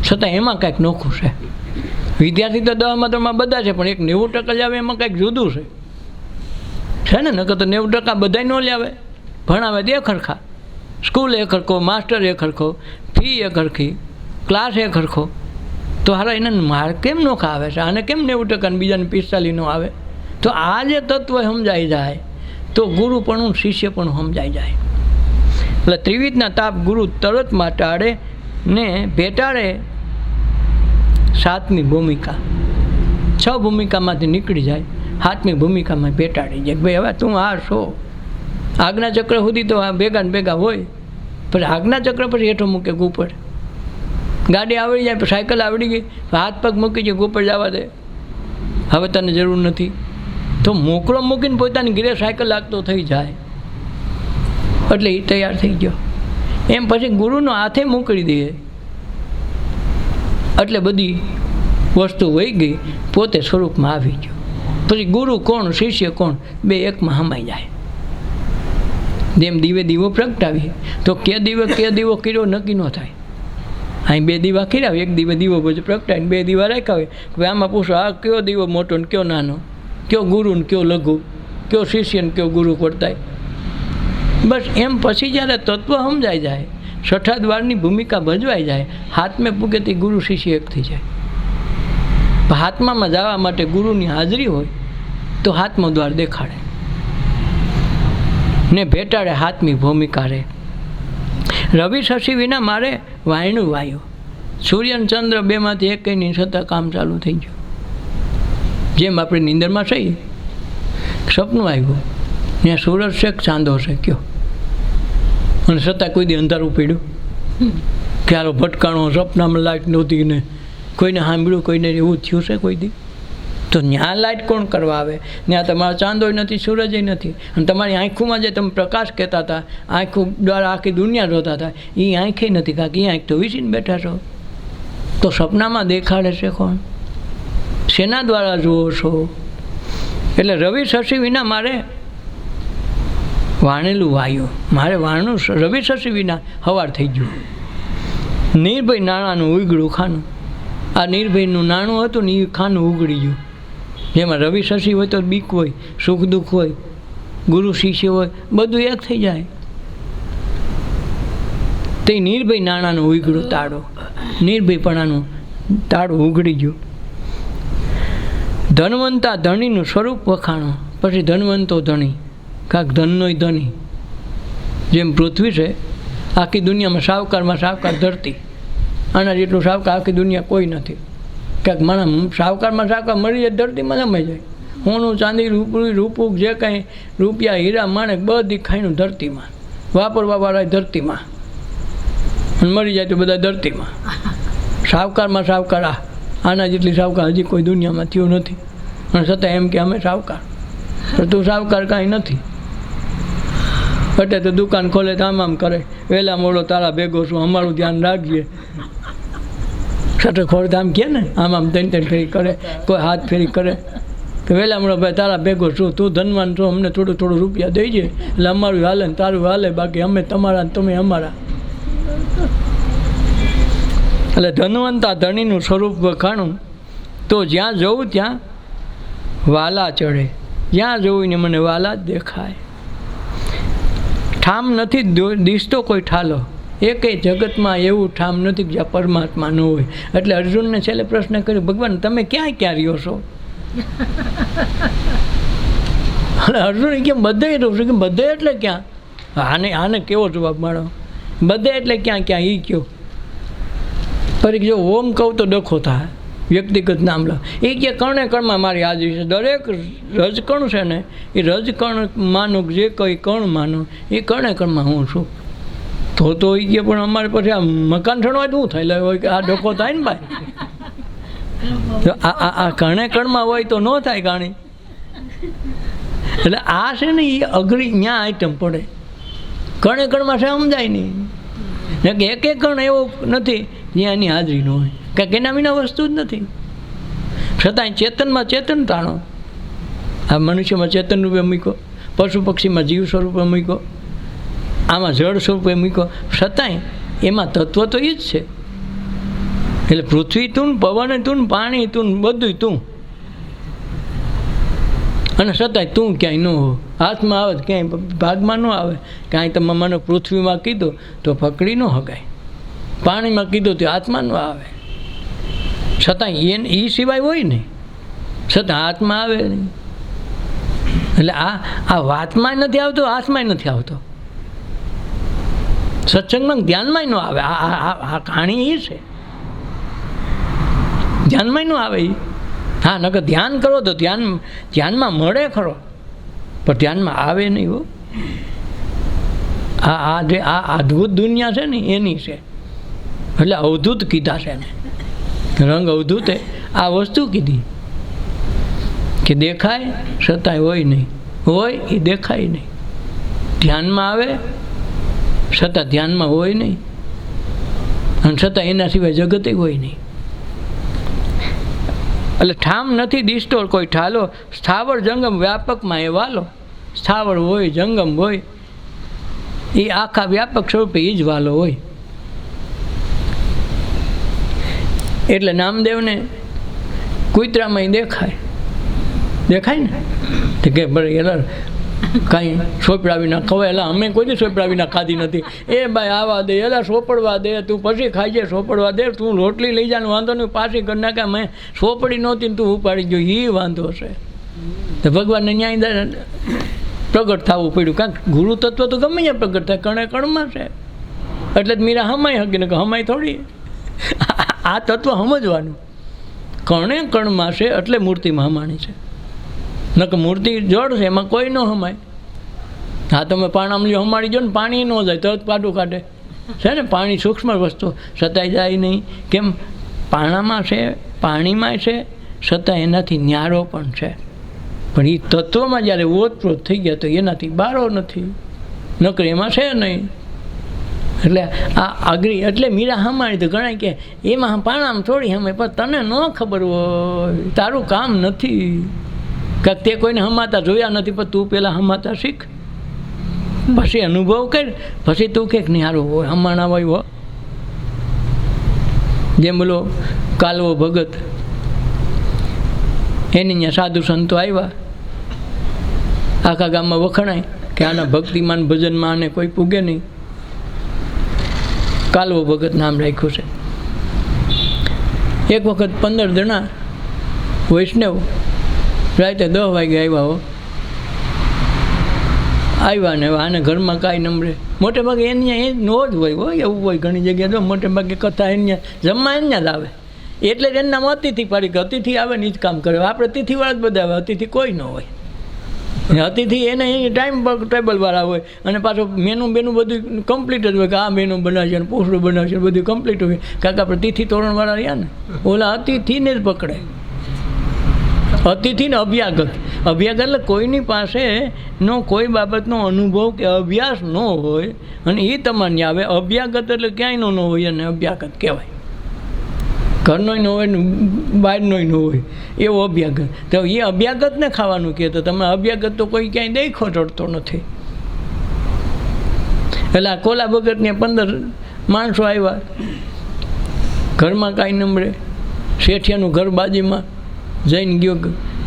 છતાં એમાં કાંઈક નોખું છે. વિદ્યાર્થી તો 10માં તો બધા છે પણ એક 90% જ આવે એમાં કાંઈક જુદું છે ને. નકર તો 90% બધાય ન લાવે. ભણાવે તે ખરખા, સ્કૂલ એ ખરખો, માસ્ટર એ ખરખો, ફી એ ખરખી, ક્લાસ એ ખરખો. તો હારા એને માર્ક કેમ નોખા આવે છે? આને કેમ 90% ને બીજાને 45 નો આવે? તો આ જે તત્વ સમજાઈ જાય તો ગુરુ પણ શિષ્ય પણ સમજાઈ જાય. એટલે ત્રિવિધના તાપ ગુરુ તરતમાં ટાળે ને ભેટાડે 7મી ભૂમિકા. 6 ભૂમિકામાંથી નીકળી જાય, 7મી ભૂમિકામાં ભેટાડી જાય. ભાઈ હવે તું આ છો. આજ્ઞા ચક્ર સુધી તો આ ભેગા ને ભેગા હોય, પછી આજ્ઞા ચક્ર પછી હેઠો મૂકે ગુપડ. ગાડી આવડી જાય, સાયકલ આવડી ગઈ, હાથ પગ મૂકી જાય, ગુપડ જવા દે, હવે તને જરૂર નથી. તો મોકળો મૂકીને પોતાની ઘરે સાયકલ લાગતો થઈ જાય એટલે એ તૈયાર થઈ ગયો. એમ પછી ગુરુનો હાથે મોકલી દે એટલે બધી વસ્તુ વહી ગઈ, પોતે સ્વરૂપમાં આવી ગયો. પછી ગુરુ કોણ, શિષ્ય કોણ, બે એકમાં હમાઈ જાય. જેમ દીવે દીવો પ્રગટાવીએ તો કે દીવો કર્યો નક્કી ન થાય. અહીં 2 દીવા કર્યા, એક દીવો પછી પ્રગટાવીને 2 દીવા રાખ્યા હોય. હવે આમાં પૂછો આ કયો દીવો મોટો ને કયો નાનો, કયો ગુરુ ને કયો લઘુ, કયો શિષ્ય ને કયો ગુરુ પડતાય. બસ એમ પછી જ્યારે તત્વ સમજાઈ જાય, 6ઠા દ્વારની ભૂમિકા ભજવાઈ જાય, હાથમે પૂગે તે ગુરુ શિષ્ય એક થઈ જાય. હાથમામાં જવા માટે ગુરુની હાજરી હોય તો હાથમાં દ્વાર દેખાડે ને ભેટાડે 7મી ભૂમિકા રે. રવિ શશી વિના મારે વાયણું વાયો. સૂર્ય અને ચંદ્ર બેમાંથી એક નહીં છતાં કામ ચાલુ થઈ ગયું. જેમ આપણે નીંદરમાં છીએ, સપનું આવ્યું, ત્યાં સૂરજ છે કે ચાંદો છે કયો, અને છતાં કોઈ દી અંધારું પડ્યું, ક્યારો ભટકાણો, સપનામાં લાઇટ નહોતી ને કોઈને સાંભળ્યું, કોઈને એવું થયું છે કોઈ દી? તો ત્યાં લાઇટ કોણ કરવા આવે? ત્યાં તમારો ચાંદોય નથી, સૂરજય નથી, અને તમારી આંખોમાં જે તમે પ્રકાશ કહેતા હતા, આંખો દ્વારા આખી દુનિયા જોતા હતા, એ આંખે નથી, કારણ કે એ આંખ તો વીસીને બેઠા છો. તો સપનામાં દેખાડે છે કોણ? શેના દ્વારા જુઓ છો? એટલે રવિ શશી વિના મારે વાણેલું વાયું, મારે વાણનું રવિ શશી વિના હવાર થઈ ગયું. નિર્ભય નાણાંનું ઉગડું ખાનું, આ નિર્ભયનું નાણું હતું ને એ ખાનું ઉગડી ગયું. જેમાં રવિ શશી હોય તો બીક હોય, સુખ દુઃખ હોય, ગુરુ શિષ્ય હોય, બધું એક થઈ જાય. તે નિર્ભય નાણાંનું ઉગડું તાળો, નિર્ભયપણાનું તાળું ઉગડી ગયું. ધનવંતા ધણીનું સ્વરૂપ વખાણો, પછી ધનવંતો ધણી, કાંક ધનનોય ધણી. જેમ પૃથ્વી છે, આખી દુનિયામાં સાવકારમાં સાવકાર ધરતી, આના જેટલું સાવકાર આખી દુનિયા કોઈ નથી. ક્યાંક માણસ સાવકારમાં સાવકાર મળી જાય, ધરતીમાં જમાઈ જાય. સોનું ચાંદી રૂપું જે કાંઈ રૂપિયા હીરા માણેક બધી ખાઈનું ધરતીમાં, વાપરવાવાળા ધરતીમાં, અને મરી જાય તો બધા ધરતીમાં. સાવકારમાં સાવકાર આના જેટલી સાવકાર હજી કોઈ દુનિયામાં થયું નથી. અને છતાં એમ કે અમે સાવકાર, પણ તું સાવકાર કાંઈ નથી. એટલે તો દુકાન ખોલે તો આમ કરે, વહેલા મોડો તારા ભેગો છું, અમારું ધ્યાન રાખજે. શટર ખોલે તો આમ કહે ને, આમ ત્રણ ફેરી કરે, કોઈ હાથ ફેરી કરે કે વહેલા મોડો ભાઈ તારા ભેગો છું, તું ધનવાન છો, અમને થોડું રૂપિયા દઈજે, એટલે અમારું હાલે ને તારું હાલે, બાકી અમે તમારા ને તમે અમારા. એટલે ધનવંતા ધણીનું સ્વરૂપ વખાણું, તો જ્યાં જવું ત્યાં વાલા ચડે, જ્યાં જવું ને મને વાલા જ દેખાય. ઠામ નથી દિસતો કોઈ ઠાલો, એકેય જગતમાં એવું ઠામ નથી કે જ્યાં પરમાત્મા ન હોય. એટલે અર્જુનને છેલ્લે પ્રશ્ન કર્યો, ભગવાન તમે ક્યાં રહ્યો છો? અને અર્જુન કેમ બધે રહું છું? કે બધે એટલે ક્યાં? આને કેવો જવાબ મળો? બધે એટલે ક્યાં એ કયો? ફરી જો ઓમ કહું તો ડખો થાય, વ્યક્તિગત નામ લો. એ કે કણે કણમાં મારી હાજરી છે. દરેક રજકણ છે ને, એ રજકણ માનું જે કંઈ કણ માનું, એ કણે કણમાં હું છું. તો એ કે પણ અમારે પછી આ મકાન છણવા શું થાય? હોય કે આ ડખો થાય ને ભાઈ. તો આ કણે કણમાં હોય તો ન થાય કાણી. એટલે આ છે ને એ અઘરી ત્યાં આઈટમ પડે. કણે કણમાં છે સમજાય નહીં. એક કણ એવો નથી જ્યાં એની હાજરી ન હોય, કાંઈક એના વિના વસ્તુ જ નથી. છતાંય ચેતનમાં ચેતન તાણો. આ મનુષ્યમાં ચેતન રૂપે મૂક્યો, પશુ પક્ષીમાં જીવ સ્વરૂપે મૂક્યો, આમાં જળ સ્વરૂપે મૂક્યો, છતાંય એમાં તત્વ તો એ જ છે. એટલે પૃથ્વી તું, પવન તું, પાણી તું, બધું તું, અને છતાંય તું ક્યાંય ન હો. હાથમાં આવે ક્યાંય ભાગમાં ન આવે. કાંઈ તમે મને પૃથ્વીમાં કીધું તો પકડી ન હગાય, પાણીમાં કીધું તો હાથમાં ન આવે. છતાં એ સિવાય હોય નહીં, છતાં હાથમાં આવે નહીં. એટલે આ વાતમાં નથી આવતો, હાથમાં નથી આવતો, સત્સંગમાં ધ્યાનમાં ન આવે. આ કહાણી એ છે, ધ્યાનમાં ન આવે એ. હા, નકર ધ્યાન કરો તો ધ્યાનમાં મળે ખરો, પણ ધ્યાનમાં આવે નહીં હો. આ જે આ અદ્ભુત દુનિયા છે ને એની છે. એટલે અવધૂત કીધા છે ને, રંગ અવધૂતે આ વસ્તુ કીધી કે દેખાય છતાંય હોય નહીં, હોય એ દેખાય નહીં. ધ્યાનમાં આવે છતાં ધ્યાનમાં હોય નહીં, અને છતાં એના સિવાય જગતે હોય નહીં. એટલે ઠામ નથી દિસતો કોઈ ઠાલો, સ્થાવર જંગમ વ્યાપકમાં એ વાલો. સ્થાવર હોય, જંગમ હોય, એ આખા વ્યાપક સ્વરૂપે એ જ વાલો હોય. એટલે નામદેવને કુતરામાં દેખાય ને, તો કે ભલે એલા કાંઈ સોપડા વિના ખવાય. એલા અમે કોઈ દી સોપડા વિના ખાધી નથી. એ ભાઈ આવા દે, એલા સોપડવા દે, તું પછી ખાઈ જાય, સોપડવા દે, તું રોટલી લઈ જાય, વાંધો નહીં, પાછી કરી નાખે. મેં સોપડી નહોતી ને તું ઉપાડી ગયો, એ વાંધો છે. તો ભગવાનને ન્યાય પ્રગટ થવું પડ્યું. કારણ કે ગુરુ તત્વ તો ગમે ત્યાં પ્રગટ થાય, કણે કણમાં છે. એટલે જ મીરા હમાય હકી ને, હમાય થોડી. આ તત્વ સમજવાનું. કણે કણમાં છે એટલે મૂર્તિમાં હમાણી છે. નકર મૂર્તિ જળ છે, એમાં કોઈ ન હમાય. હા, તમે પાણામલી હમાડી જો ને પાણી ન જાય તરત પાટું કાઢે છે ને. પાણી સૂક્ષ્મ વસ્તુ, સતાઈ જાય નહીં. કેમ? પાણામાં છે, પાણીમાં છે, છતાં એનાથી ન્યારો પણ છે. પણ એ તત્વમાં જ્યારે ઓતપ્રોત થઈ ગયા તો એનાથી બારો નથી, નકર એમાં છે નહીં. એટલે આ આગળ એટલે મીરા હમાણી તો ગણાય કે એમાં પાણામાં થોડી હમે, પણ તને ન ખબર હોય, તારું કામ નથી. કાંક તે કોઈને હમાતા જોયા નથી, પણ તું પહેલાં હમાતા શીખ, પછી અનુભવ કર, પછી તું કંઈક નિહારું હોય હમાણા હોય હો. જેમ બોલો કાલવો ભગત, એની ત્યાં સાધુ સંતો આવ્યા, આખા ગામમાં વખણાય કે આના ભક્તિમાન ભજનમાં આને કોઈ પૂગે નહીં. કાલવો ભગત નામ રાખ્યું છે. એક વખત 15 જણા વૈષ્ણવ રાતે 10 વાગે આવ્યા હો. આવ્યા ને આને ઘરમાં કાંઈ નમરે. મોટે ભાગે એની એ નો જ હોય હોય, એવું હોય ઘણી જગ્યાએ. તો મોટે ભાગે કથા એની જમવા એના જ આવે, એટલે જ એના અતિથિ પાડી કે અતિથિ આવે ને એ જ કામ કરે. આપણે તિથિવાળા જ બધા આવે, અતિથિ કોઈ ન હોય. અતિથિ એને ટાઈમ પર ટેબલવાળા હોય, અને પાછું મેનુ બેનું બધું કમ્પ્લીટ જ હોય કે આ મેનુ બનાવશે ને પૂછડું બનાવશે, બધું કમ્પ્લીટ હોય. કારણ કે આપણે તિથિ તોરણવાળા રહ્યા ને, ઓલા અતિથિને જ પકડે. અતિથિ ને અભ્યાગત. અભ્યાગત એટલે કોઈની પાસે નો કોઈ બાબતનો અનુભવ કે અભ્યાસ ન હોય અને એ તમારે આવે. અભ્યાગત એટલે ક્યાંયનો ન હોય અને અભ્યાગત કહેવાય. ઘરનોય ન હોય ને બહારનોય ન હોય, એવો અભ્યાગત. તો એ અભ્યાગતને ખાવાનું કહે તો તમે અભ્યાગત તો કોઈ ક્યાંય દેખો ચડતો નથી. એટલે આ કોલા ભગતને 15 માણસો આવ્યા, ઘરમાં કાંઈ નમરે. શેઠિયાનું ઘર બાજુમાં જઈને ગયો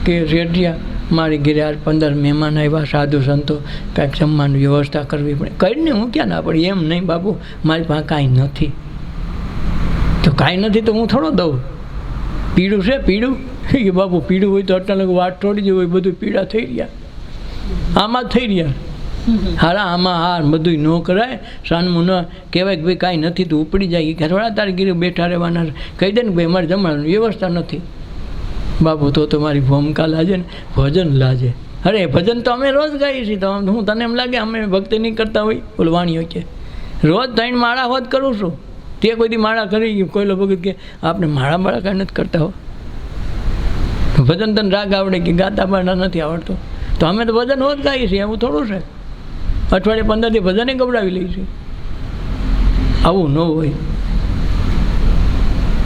કે શેઠિયા મારી ઘરે આજ 15 મહેમાન આવ્યા, સાધુ સંતો, કાંઈક જમવાની વ્યવસ્થા કરવી પડે. કરીને હું ક્યાં ના પડી? એમ નહીં બાપુ, મારી પાસે કાંઈ નથી. તો કાંઈ નથી તો હું થોડો દઉં? પીળું છે પીળું? કે બાપુ પીળું હોય તો અટાણે વાત થોડી જ હોય, બધું પીળા થઈ રહ્યા, આમાં જ થઈ રહ્યા. હારા આમાં હાર બધું ન કરાય. સાનમું ન કહેવાય કે ભાઈ કાંઈ નથી તો ઉપડી જાય કે થોડા તારી ગીરે બેઠા રહેવાના. કહી દે ને ભાઈ અમારે જમવાની વ્યવસ્થા નથી. બાપુ તો તમારી ભૂમિકા લાજે ને ભજન લાજે. અરે ભજન તો અમે રોજ ગાઈએ છીએ. તો હું તને એમ લાગે અમે ભક્તિ નહીં કરતા હોય? બોલ વાણીઓ કે રોજ 3 માળા હોત કરું છું. તે કોઈ દી માળા કરી ગયું? કોઈ લોકો કે આપણે માળા કાંઈ નથી કરતા હો. ભજન તને રાગ આવડે કે ગાતા બાળા નથી આવડતો? તો અમે તો ભજન હોત ગાઈએ છીએ, એવું થોડું છે. અઠવાડિયે 15 દી ભજને ગબડાવી લઈએ છીએ. આવું ન હોય.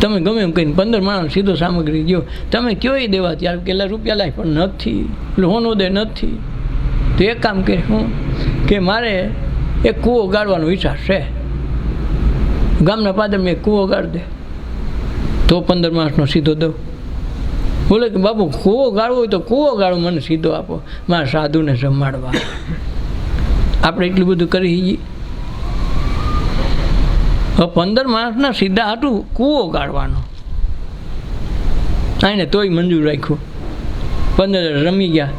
તમે ગમે એમ કહીને 15 માણસ સીધો સામગ્રી ગયો, તમે કયો એ દેવા ત્યારે કેટલા રૂપિયા લાય, પણ નથી, એટલે હોનો દે નથી. તો એક કામ કરે હું કે મારે એક કૂવો ગાળવાનો વિચાર છે, ગામના પાદરમાં એક કૂવો ગાળ દે તો 15 માણસનો સીધો દઉં. બોલે કે બાપુ કૂવો ગાળવો હોય તો કૂવો ગાળો, મને સીધો આપો, મારા સાધુને જમાડવા. આપણે એટલું બધું કરી 15 માણસના સીધા હાટું કૂવો ગાળવાનો. આને તોય મંજૂર રાખ્યું. 15 રમી ગયા,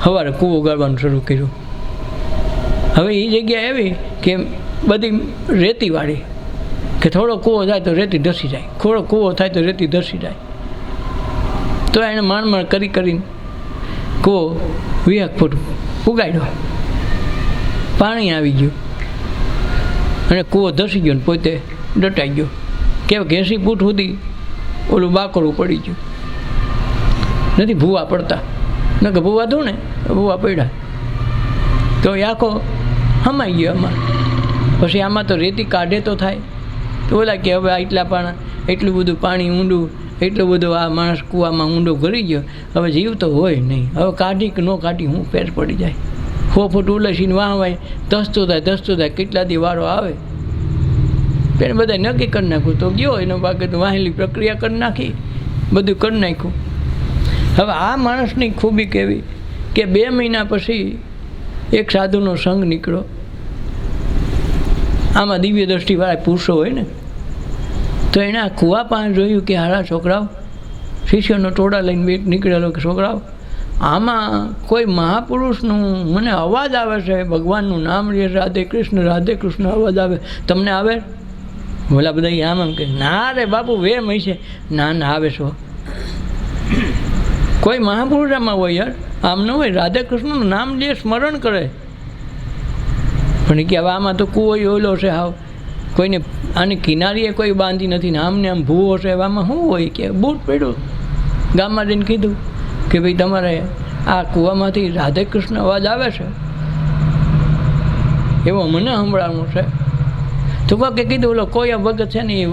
સવારે કૂવો ગાળવાનું શરૂ કર્યું. હવે એ જગ્યા એવી કે બધી રેતીવાળી, કે થોડો કૂવો થાય તો રેતી ધસી જાય, થોડો કૂવો થાય તો રેતી ધસી જાય. તો એણે માણ કરીને કૂવો 20 ફૂટ ઉગાડ્યો. પાણી આવી ગયું અને કૂવો ધસી ગયો ને પોતે દટાઈ ગયો. કહેવાય 80 ફૂટ સુધી ઓલું બાકરું પડી ગયું. નથી ભૂવા પડતા, ન કે ભૂવા થયું ને ભૂવા પડ્યા તો એ આખો હમાઈ ગયો આમાં. પછી આમાં તો રેતી કાઢે તો થાય. તો ઓલા કે હવે એટલા પાણા, એટલું બધું પાણી ઊંડું, એટલું બધું આ માણસ કૂવામાં ઊંડો કરી ગયો, હવે જીવ તો હોય નહીં. હવે કાઢી કે ન કાઢી હું પેર પડી જાય. 4 ફૂટ ઉલસીને વાહવાય, ધસતું થાય. કેટલા દી વારો આવે તેને બધા નક્કી કરી નાખ્યું. તો ગયો એનો બાકી તો વાહેલી પ્રક્રિયા કરી નાખી, બધું કરી નાખ્યું. હવે આ માણસની ખૂબી કેવી કે 2 મહિના પછી એક સાધુનો સંઘ નીકળ્યો. આમાં દિવ્ય દ્રષ્ટિવાળા પુરુષો હોય ને, તો એણે આ કૂવા પાસે જોયું કે હારા છોકરાઓ, શિષ્યોનો ટોળા લઈને નીકળેલો કે છોકરાઓ, આમાં કોઈ મહાપુરુષનું મને અવાજ આવે છે, ભગવાનનું નામ લે, રાધે કૃષ્ણ અવાજ આવે, તમને આવે? બોલા બધા આમ કે ના રે બાપુ વેમ હશે. ના આવે છો. કોઈ મહાપુરુષામાં હોય યાર, આમ ન હોય. રાધા કૃષ્ણનું નામ લે, સ્મરણ કરે. પણ કે હવે આમાં તો કૂવો ઓલો છે, હાવ કોઈને આની કિનારીએ કોઈ બાંધી નથી ને આમને આમ ભૂવો છે. આમાં શું હોય કે બૂટ પડ્યું, ગામમાં જઈને કીધું કે ભાઈ તમારે આ કૂવામાંથી રાધે કૃષ્ણ અવાજ આવે છે, એવો મને સંભળાવવાનું છે. તો કે કીધું ઓલો કોઈ ભગત છે ને એ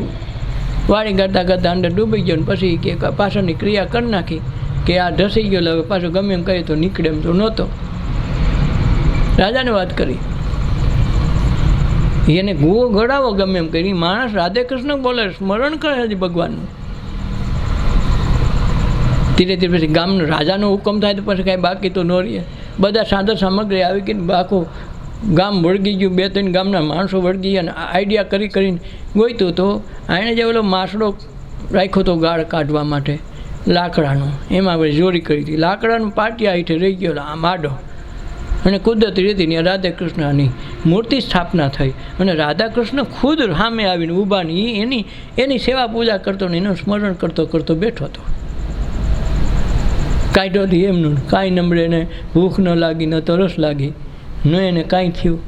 વાળી કરતાં કરતાં અંદર ડૂબી ગયો ને પછી કે પાછળની ક્રિયા કરી નાખી કે આ ઢસી ગયો, હવે પાછું ગમે એમ કહે તો નીકળે એમ તો નહોતો. રાજાને વાત કરી, એને ગુવો ગળાવો ગમે એમ કરી. માણસ રાધે કૃષ્ણ બોલે, સ્મરણ કરે છે ભગવાનનું. ધીરે ધીરે પછી ગામનો રાજાનો હુકમ થાય તો પછી કાંઈ બાકી તો ન રહીએ. બધા સાધન સામગ્રી આવી ગઈ, આખું ગામ વળગી ગયું. 2-3 ગામના માણસો વળગી અને આઈડિયા કરીને ગોઈતું તો એણે જે ઓલો માસડો રાખ્યો હતો ગાળ કાઢવા માટે લાકડાનો, એમાં આપણે ચોરી કરી હતી. લાકડાનું પાટિયા હેઠે રહી ગયો આમ આડો, અને કુદરતી રીતે ત્યાં રાધા કૃષ્ણની મૂર્તિ સ્થાપના થઈ. અને રાધા કૃષ્ણ ખુદ સામે આવીને ઊભા ને એની સેવા પૂજા કરતો ને એનું સ્મરણ કરતો કરતો બેઠો હતો. કાઢ્યો હતી એમનું, કાંઈ નમળે ને ભૂખ ન લાગી ન તરસ લાગી ન એને કાંઈ થયું.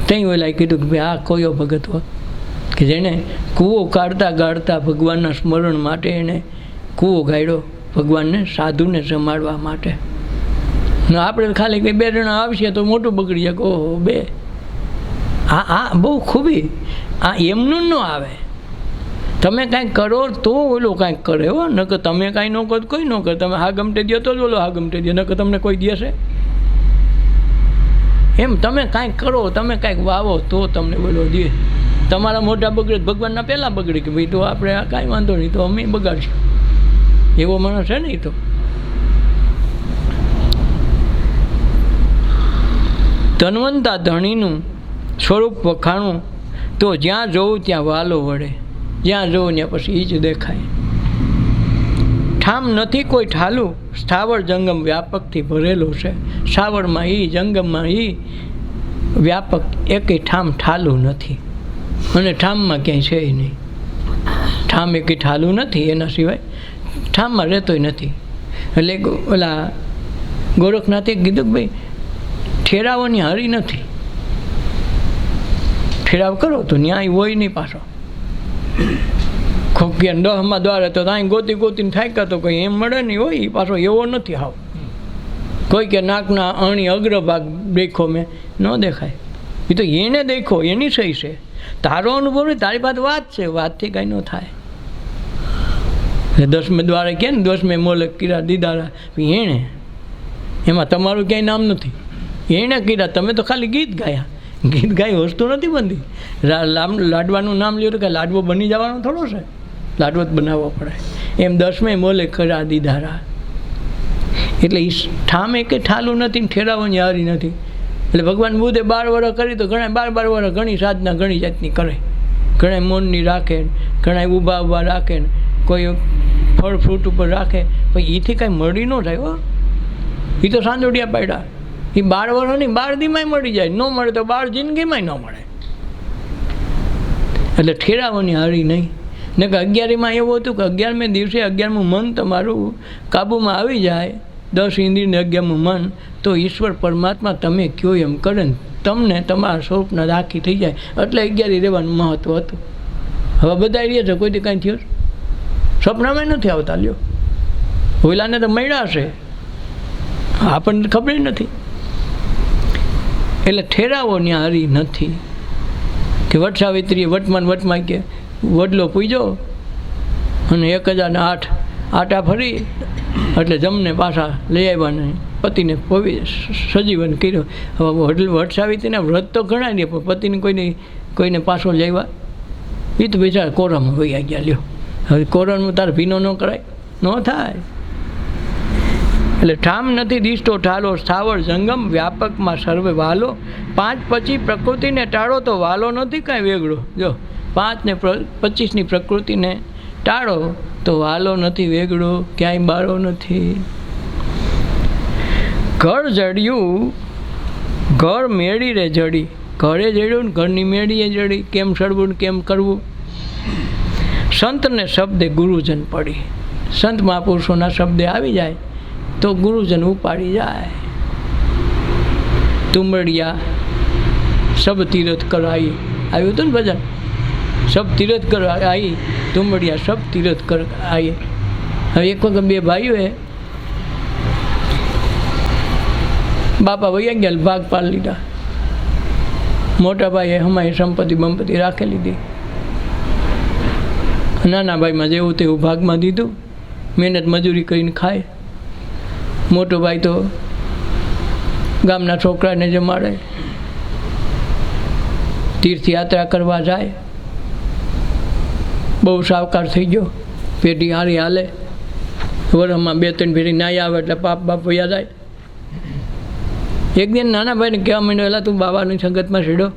ત્યાં ઓલા કીધું કે ભાઈ આ કયો ભગત હો કે જેણે કૂવો કાઢતા ભગવાનના સ્મરણ માટે એને કૂવો ગાળ્યો, ભગવાનને સાધુને જમાડવા માટે. આપણે ખાલી કંઈ 2 જણા આવશે તો મોટું બગડી જાય. ઓહો 2 આ બહુ ખૂબી. આ એમનું ન આવે. તમે કાંઈક કરો તો ઓલો કાંઈક કરે હો, નકર તમે કાંઈ ન કરો કોઈ ન કરે. તમે હા ગમટે દો તો જ ઓલો હા ગમટે દો, નકર તમને કોઈ દેશે એમ. તમે કાંઈક કરો, તમે કાંઈક વાવો તો તમને બોલો દે. તમારા મોટા બગડે, ભગવાનના પહેલાં બગડે કે ભાઈ તો આપણે આ કાંઈ વાંધો નહીં, તો અમે બગાડશું. એવો માણસ છે ને એ તો. ધનવંતા ધણીનું સ્વરૂપ વખાણું તો જ્યાં જોઉં ત્યાં વાલો વળે, જ્યાં જોઉં ત્યાં પછી એ જ દેખાય. ઠામ નથી કોઈ ઠાલું, સ્થાવર જંગમ વ્યાપકથી ભરેલો છે. સ્થાવરમાં એ, જંગમમાં એ, વ્યાપક એકેય ઠામ ઠાલું નથી. અને ઠામમાં ક્યાંય છે નહીં. ઠામ એકેય ઠાલું નથી, એના સિવાય ઠામમાં રહેતોય નથી. એટલે ઓલા ગોરખનાથે કીધું કે ભાઈ ઠેરાવોની હારી નથી. ઠેરાવ કરો તો ન્યાય હોય નહીં પાછો. ખોકિયા 10માં દ્વારે તો ત્યાં ગોતીને થાક્યા તો કંઈ એમ મળે નહીં હોય. પાછો એવો નથી હાવ. કોઈ કે નાકના અણી અગ્રભાગ દેખો મેં ન દેખાય. એ તો એને દેખો, એની સહી છે. તારો અનુભવ નહીં, તારી પાસે વાત છે, વાતથી કાંઈ ન થાય. 10મે દ્વારે કે ને 10મે મોલે કીરા દીદારા, એણે એમાં તમારું ક્યાંય નામ નથી. એણે કીધા, તમે તો ખાલી ગીત ગાયા. ગીત ગાઈ વસ્તુ નથી બનતી. લાડવાનું નામ લ્યો તો કે લાડવો બની જવાનો થોડો છે, લાડવો જ બનાવવો પડે. એમ 10મે મોલે ખરા દીધારા. એટલે એ ઠામે કે ઠાલું નથી, ઠેરાવવાની હારી નથી. એટલે ભગવાન બુદ્ધે 12 વર્ષ કરી તો ઘણા 12 વર્ષ ઘણી સાધના ઘણી જાતની કરે. ઘણા મૌનની રાખે, ઘણા ઊભા રાખે, કોઈ ફળ ફ્રૂટ ઉપર રાખે. પછી એથી કાંઈ મળી ન જાય હો. એ તો સાંજોડિયા પાડ્યા. એ 12 વર્ષની 12 દીમાંય મળી જાય, ન મળે તો 12 જિંદગીમાંય ન મળે. એટલે ઠેરાવવાની હારી નહીં. ને કે 11માં એવું હતું કે 11મે દિવસે 11મું મન તમારું કાબૂમાં આવી જાય, 10 ઇન્દ્રિયને 11મું મન, તો ઈશ્વર પરમાત્મા તમે કયો એમ કરે ને તમને તમારા સ્વરૂપના રાખી થઈ જાય. એટલે 11 રહેવાનું મહત્વ હતું. હવે બધા રહે છે, કોઈથી કાંઈ થયું સપનામાં નથી આવતા. લ્યો ઓલાને તો મળ્યા છે, આપણને ખબર નથી. એટલે ઠેરાવો ત્યાં હારી નથી. કે વટ સાવિત્રીએ વટમાં કે વડલો પૂજો અને 1008 આટા ફરી એટલે જમને પાછા લઈ આવ્યા ને પતિને સજીવન કર્યો. હવે વટ સાવિત્રીના વ્રત તો ઘણા નહીં, પણ પતિને કોઈને પાછો લઈ આવ્યા એ તો બિચારા કોરામાં વહી ગયા. લ્યો હવે કોરામાં તારે ભીનો ન કરાય, ન થાય. એટલે ઠામ નથી દિશતો ઠાલો, સ્થાવર જંગમ વ્યાપકમાં સર્વે વાલો. 5 પછી પ્રકૃતિને ટાળો તો વાલો નથી કાંઈ વેગળો. જો 5 ને 25ની પ્રકૃતિને ટાળો તો વાલો નથી વેગળો, ક્યાંય બાળો નથી. ઘર જડ્યું ઘર મેળી રે જડી, ઘરે જડ્યું ને ઘરની મેળીએ જડી. કેમ સડવું ને કેમ કરવું. સંતને શબ્દે ગુરુજન પડી, સંત મહાપુરુષોના શબ્દ આવી જાય તો ગુરુજન ઉપાડી જાય. તુંબડિયા સબ તીરથ કરાઈ આવ્યું હતું ને ભજન, સબ તીરથ કર આવી તુંબડિયા સબ તીરથ કર આવી. હવે એક વખત બે ભાઈઓએ બાપા વૈયા ગયા, ભાગ પાડી લીધા. મોટા ભાઈએ અમારી સંપત્તિ બંપત્તિ રાખી લીધી, નાના ભાઈમાં જેવું તેવું ભાગમાં દીધું, મહેનત મજૂરી કરીને ખાય. મોટો ભાઈ તો ગામના છોકરાને જમાડે, તીર્થયાત્રા કરવા જાય. બહુ સાવકાર થઈ ગયો, પેઢી હારી હાલે, વરસમાં 2-3 ફેરી નાહી આવે એટલે પાપ બાપ વયા જાય. એક દિન નાના ભાઈને કહેવા માંડ્યો, એલા તું બાબાની સંગતમાં સીડો,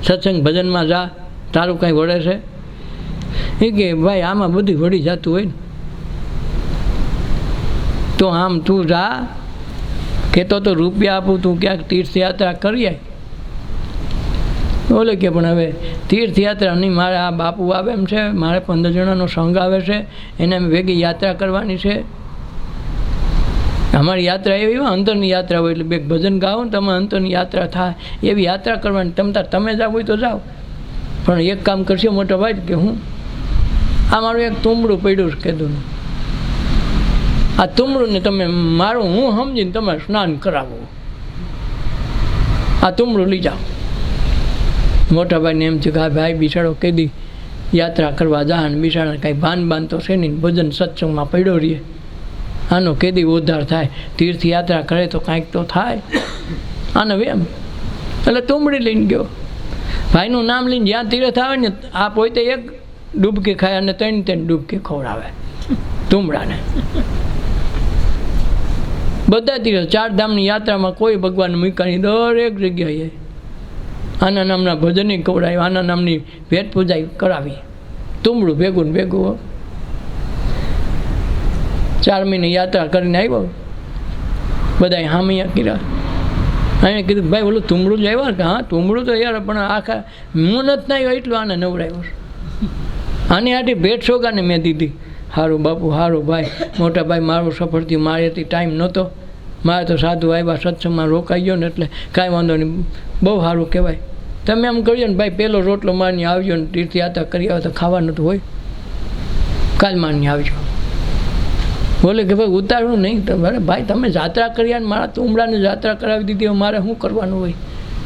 સત્સંગ ભજનમાં જા, તારું કાંઈ વળે છે? એ કે ભાઈ આમાં બધું વળી જતું હોય ને, તો આમ તું જા, કહેતો તો રૂપિયા આપું, તું ક્યાંક તીર્થયાત્રા કરી આય. બોલે કે પણ હવે તીર્થયાત્રા નહીં, મારે આ બાપુ આવે એમ છે, મારે 15 જણાનો સંઘ આવે છે, એને અમે ભેગી યાત્રા કરવાની છે. અમારી યાત્રા એવી હોય, અંતરની યાત્રા હોય, એટલે બે ભજન ગાઓ ને તમે અંતરની યાત્રા થાય એવી યાત્રા કરવાની. તમે જાવ હોય તો જાઓ, પણ એક કામ કરશો મોટા ભાઈ કે હું આ મારું એક તુંબડું પડ્યું છે કીધું, આ તુંબડુંને તમે મારું હું સમજીને તમારે સ્નાન કરાવો, આ તુંબડું લઈ જાઓ. મોટા ભાઈને એમ છે કે આ ભાઈ બિચારો કેદી યાત્રા કરવા જા, અને બિચારા કાંઈ ભાન તો છે નહીં, ભજન સત્સંગમાં પડ્યો રહીએ, આનો કેદી ઉદ્ધાર થાય? તીર્થયાત્રા કરે તો કાંઈક તો થાય આને એમ. એટલે તુંબડી લઈને ગયો, ભાઈનું નામ લઈને જ્યાં તીર્થ આવે ને આ પોતે એક ડૂબકી ખાય અને 3 ડૂબકી ખવડાવે તુંબડાને. બધા તીર્થ 4 ધામની યાત્રામાં કોઈ ભગવાન મૂકાની દરેક જગ્યાએ આના નામના ભજન ખવડાવ્યું, આના નામની ભેટ પૂજા કરાવી, તુંબડું ભેગું ને ભેગું. 4 મહિને યાત્રા કરીને આવ્યો, બધાએ હામિયા કર્યા. એને કીધું ભાઈ ઓલું તુંબડું જ આવ્યા કે હા તુંબડું તો યાર, પણ આખા હું નથી આવ્યો એટલું આને નવડાવ્યો. આની આથી ભેટ સોગાને મેં દીધી. સારું બાપુ, સારું ભાઈ. મોટા ભાઈ મારું સફળ થયું, મારેથી ટાઈમ નહોતો, મારે તો સાધુ આવ્યા, સત્સંગમાં રોકાઈ ગયો ને એટલે કાંઈ વાંધો નહીં, બહુ સારું કહેવાય. તમે એમ કરજો ને ભાઈ, પહેલો રોટલો મારની આવજો ને તીર્થયાત્રા કરી આવે તો ખાવાનું તો હોય, કાલ મારની આવજો. બોલે કે ભાઈ ઉતારવું નહીં, અરે ભાઈ તમે જાત્રા કરી ને મારા તુંબડાને જાત્રા કરાવી દીધી, મારે શું કરવાનું હોય,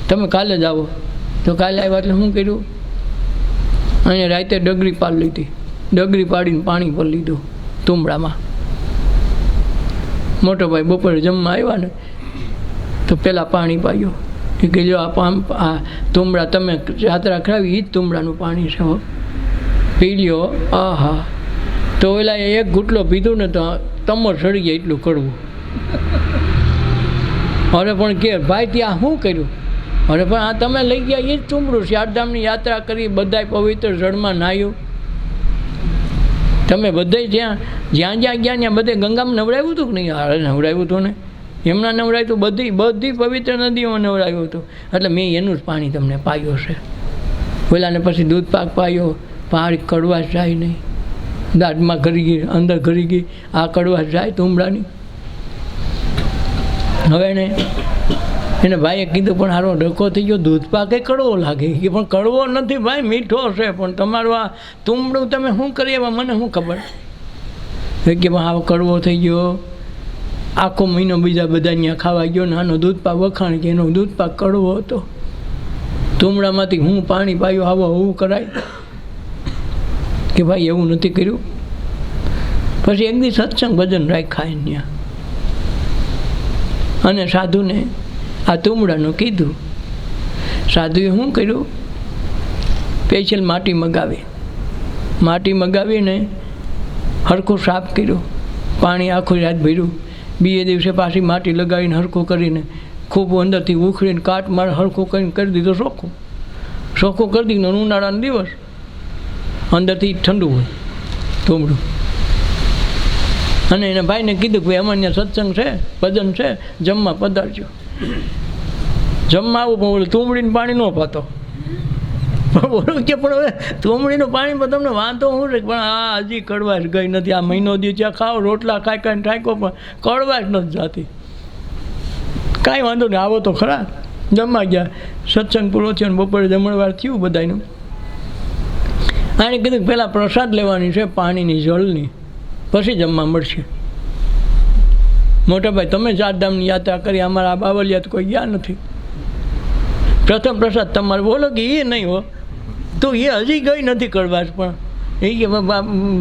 તમે કાલે જ આવો. તો કાલે આવ્યા એટલે શું કર્યું, અહીંયા રાતે ડગરી પાડી લીધી, ડગરી પાડીને પાણી ભરી લીધું તુંબડામાં. મોટો ભાઈ બપોરે જમવા આવ્યા ને તો પહેલાં પાણી પાયું, એ કે જો આ તુંબડા તમે યાત્રા કરાવી એ જ તુંબડાનું પાણી છે, હો પી લ્યો. આહા, તો ઓલા એક ઘૂંટલો પીધું ને તો તમર સડી ગયા, એટલું કડવું. અરે પણ કે ભાઈ ત્યાં શું કર્યું? અરે પણ આ તમે લઈ ગયા એ જ તુંબડું, 4 ધામની યાત્રા કરી, બધાય પવિત્ર જળમાં નાહ્યું. તમે બધાય જ્યાં ગયા ત્યાં બધે ગંગામાં નવડાવ્યું હતું કે નહીં? હારે નવડાવ્યું હતું ને, એમના નવડાવ્યું હતું, બધી પવિત્ર નદીઓમાં નવડાવ્યું હતું. એટલે મેં એનું જ પાણી તમને પાયું છે. પેલાને પછી દૂધ પાક પાયો, પાણી કડવાશ જાય નહીં, દાઢમાં ઘરી ગઈ, અંદર ઘરી ગઈ, આ કડવાશ જાય તુંબડાની. હવે એને ભાઈએ કીધું પણ હારો ડકો થઈ ગયો, દૂધ પાકે કડવો લાગે. કે પણ કડવો નથી ભાઈ, મીઠો છે, પણ તમારું આ તુંબડું તમે શું કરી એમાં મને શું ખબર? કે હા કડવો થઈ ગયો, આખો મહિનો બીજા બધા ત્યાં ખાવા ગયો ને આનો દૂધ પાક વખાણ કે એનો દૂધ પાક કડવો હતો. તુંબડામાંથી હું પાણી પાયું, આવો એવું કરાય કે ભાઈ એવું નથી કર્યું. પછી એક દી સત્સંગ ભજન રાખ્યા ત્યાં, અને સાધુને આ તુંબડાનું કીધું. સાધુએ શું કર્યું, સ્પેશિયલ માટી મગાવીને હરખું સાફ કર્યું, પાણી આખું રાત ભર્યું. બીજે દિવસે પાછી માટી લગાવીને હરખું કરીને ખૂબ અંદરથી ઉખડીને કાટ મારે હરખું કરીને કરી દીધો, ચોખ્ખું કરી દીધું. ઉનાળાનો દિવસ, અંદરથી ઠંડુ હોય તુંબડું. અને એના ભાઈને કીધું કે ભાઈ અમારે ત્યાં સત્સંગ છે, ભજન છે, જમવા પધારજો. જમવા આવું પણ તુંબડીને પાણી ન પાતો, પણ બોલું કે પણ હવે તુંબડીનું પાણીમાં તમને વાંધો શું છે પણ આ હજી કડવાશ ગઈ નથી. આ મહિનો દી ત્યાં ખાઓ રોટલા ખાઈ ખાઈને ઠાકો પણ કડવાશ નથી જાતી. કાંઈ વાંધો નહીં, આવો તો ખરા. જમવા ગયા, સત્સંગ પૂરો થયો ને બપોરે જમણવાર થયું બધાનું. આને કીધું કે પહેલાં પ્રસાદ લેવાની છે પાણીની જળની, પછી જમવા મળશે. મોટાભાઈ તમે ચારધામની યાત્રા કરી, અમારા બાવલિયા તો કોઈ ગયા નથી. પ્રથમ પ્રસાદ તમારે. બોલો કે એ નહીં હો, તો એ હજી ગઈ નથી કડવાશ. પણ એ કે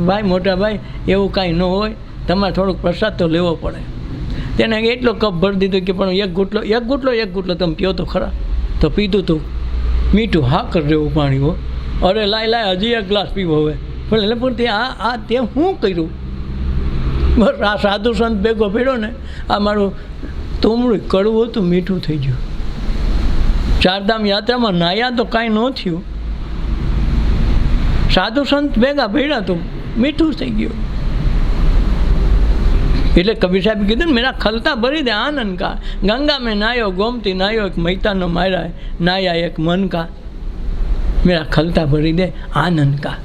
ભાઈ મોટા ભાઈ એવું કાંઈ ન હોય, તમારે થોડોક પ્રસાદ તો લેવો પડે. તેને એટલો કપ ભરી દીધો કે પણ એક ગુટલો તમે પીઓ તો ખરા. તો પીધું તું મીઠું હાકર જેવું પાણી હો. અરે લાય હજી એક ગ્લાસ પીવો હવે. પણ એટલે પણ તે તે શું કર્યું? બસ આ સાધુ સંત ભેગો પડ્યો ને, આ મારું તુંબડું કડવું હતું, મીઠું થઈ ગયું. ચારધામ યાત્રામાં નાયા તો કાંઈ ન થયું, સાધુ સંત ભેગા પડ્યા તો મીઠું થઈ ગયું. એટલે કબીર સાહેબ કીધું ને, મેરા ખલતા ભરી દે આનંદ કા, ગંગા મેં નાયો ગોમતી નાયો, એક મૈતાનો માર્યા નાયા એક મન કા, મેરા ખલતા ભરી દે આનંદ કા.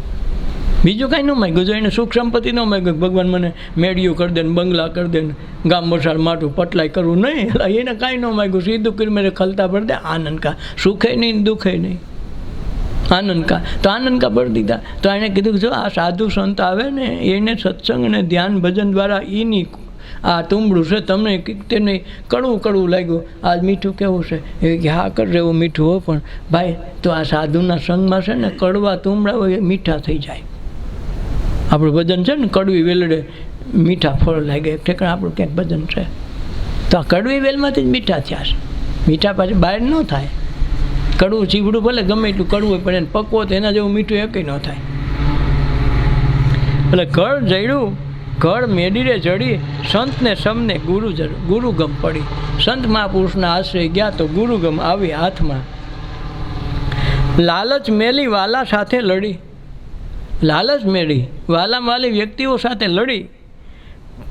બીજું કાંઈ ન માગ્યું, જો એને સુખ સંપત્તિ ન માગ્યું, ભગવાન મને મેળિયું કરી દે ને બંગલા કરી દે ને ગામ વસાડ માટું પટલાઈ કરવું નહીં, એને કાંઈ ન માગ્યું. સીધું કરી મેરે ખલતા ભરી દે આનંદ કા, સુખે નહીં દુઃખે નહીં, આનંદ કા. તો આનંદ કા ભરી દીધા. તો એણે કીધું કે જો આ સાધુ સંત આવે ને એને સત્સંગ અને ધ્યાન ભજન દ્વારા એની આ તુંબડું છે, તમને તેને કડવું લાગ્યું, આ મીઠું કેવું છે? એ કે હા કર એવું મીઠું હો, પણ ભાઈ તો આ સાધુના સંગમાં છે ને કડવા તુંબડા હોય એ મીઠા થઈ જાય. આપણું ભજન છે ને કડવી વેલડે મીઠા ફળ લાગે, ઠેકાણે આપણું ક્યાંક ભજન છે. તો આ કડવી વેલમાંથી જ મીઠા થયા છે. મીઠા પાછી બહાર ન થાય. કડવું ચીવડું ભલે ગમે એટલું કડવું હોય, પણ એને પકવો તો એના જેવું મીઠું એકય ન થાય. એટલે ઘર જડ્યું ઘર મેડીરે ચડી, સંતને સમને ગુરુગમ પડી. સંત મહાપુરુષના આશ્રય ગયા તો ગુરુગમ આવી હાથમાં. લાલચ મેલી વાલા સાથે લડી, લાલચ મેળી વાલામાલી વ્યક્તિઓ સાથે લડી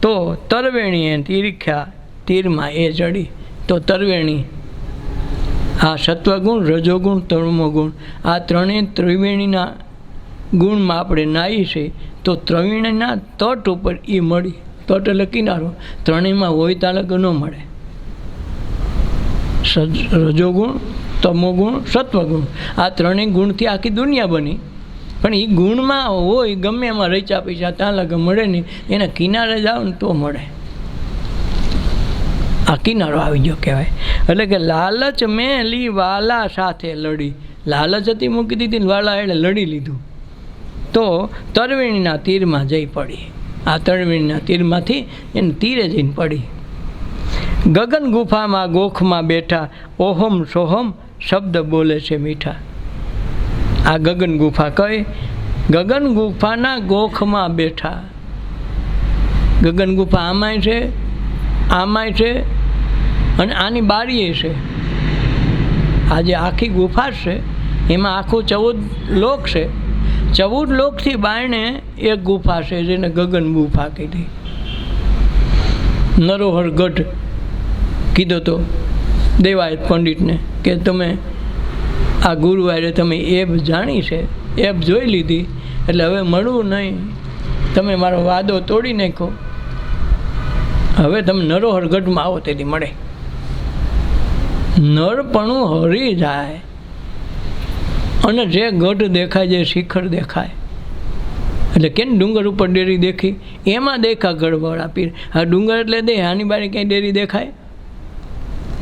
તો તરવેણીએ તીરખ્યા તીરમાં એ ચડી. તો તરવેણી આ સત્વગુણ, રજોગુણ, તમોગુણ આ ત્રણેય ત્રિવેણીના ગુણમાં આપણે નાહી છે. તો ત્રિવેણીના તટ ઉપર એ મળી. તટ એટલે કિનારો, ત્રણેયમાં હોય તાલક ન મળે. રજોગુણ, તમોગુણ, સત્વગુણ આ ત્રણેય ગુણથી આખી દુનિયા બની. પણ એ ગુણમાં હોય ગમે એમાં રચા પૈસા ત્યાં લગે મળે નહીં. એના કિનારે જાઓ ને તો મળે. આ કિનારો આવી ગયો કહેવાય. એટલે કે લાલચ મેલી વાલા સાથે લડી. લાલચ હતી મૂકી દીધી ને વાલા એટલે લડી લીધું. તો તરવેણીના તીરમાં જઈ પડી. આ તરવેણીના તીરમાંથી એને તીરે જઈને પડી. ગગન ગુફામાં ગોખમાં બેઠા, ઓહમ સોહમ શબ્દ બોલે છે મીઠા. આ ગગન ગુફા કઈ? ગગન ગુફાના ગોખમાં બેઠા. ગગન ગુફા આમાંય છે, આમાંય છે અને આની બારીએ છે. આ જે આખી ગુફા છે એમાં આખું 14 લોક છે. 14 લોકથી બાયણે એક ગુફા છે જેને ગગન ગુફા કીધી. નરોહર ગઢ કીધો તો દેવાયત પંડિતને કે તમે આ ગુરુવારે તમે એબ જાણી છે, એબ જોઈ લીધી એટલે હવે મળવું નહીં, તમે મારો વાદો તોડી નાખો, હવે તમે નરોહર ગઢમાં આવો તેથી મળે. નરપણું હરી જાય અને જે ગઢ દેખાય, જે શિખર દેખાય, એટલે કેમ ડુંગર ઉપર ડેરી દેખી, એમાં દેખા ગઢવાળા પીર. આ ડુંગર એટલે દે, આની બારી ક્યાંય ડેરી દેખાય?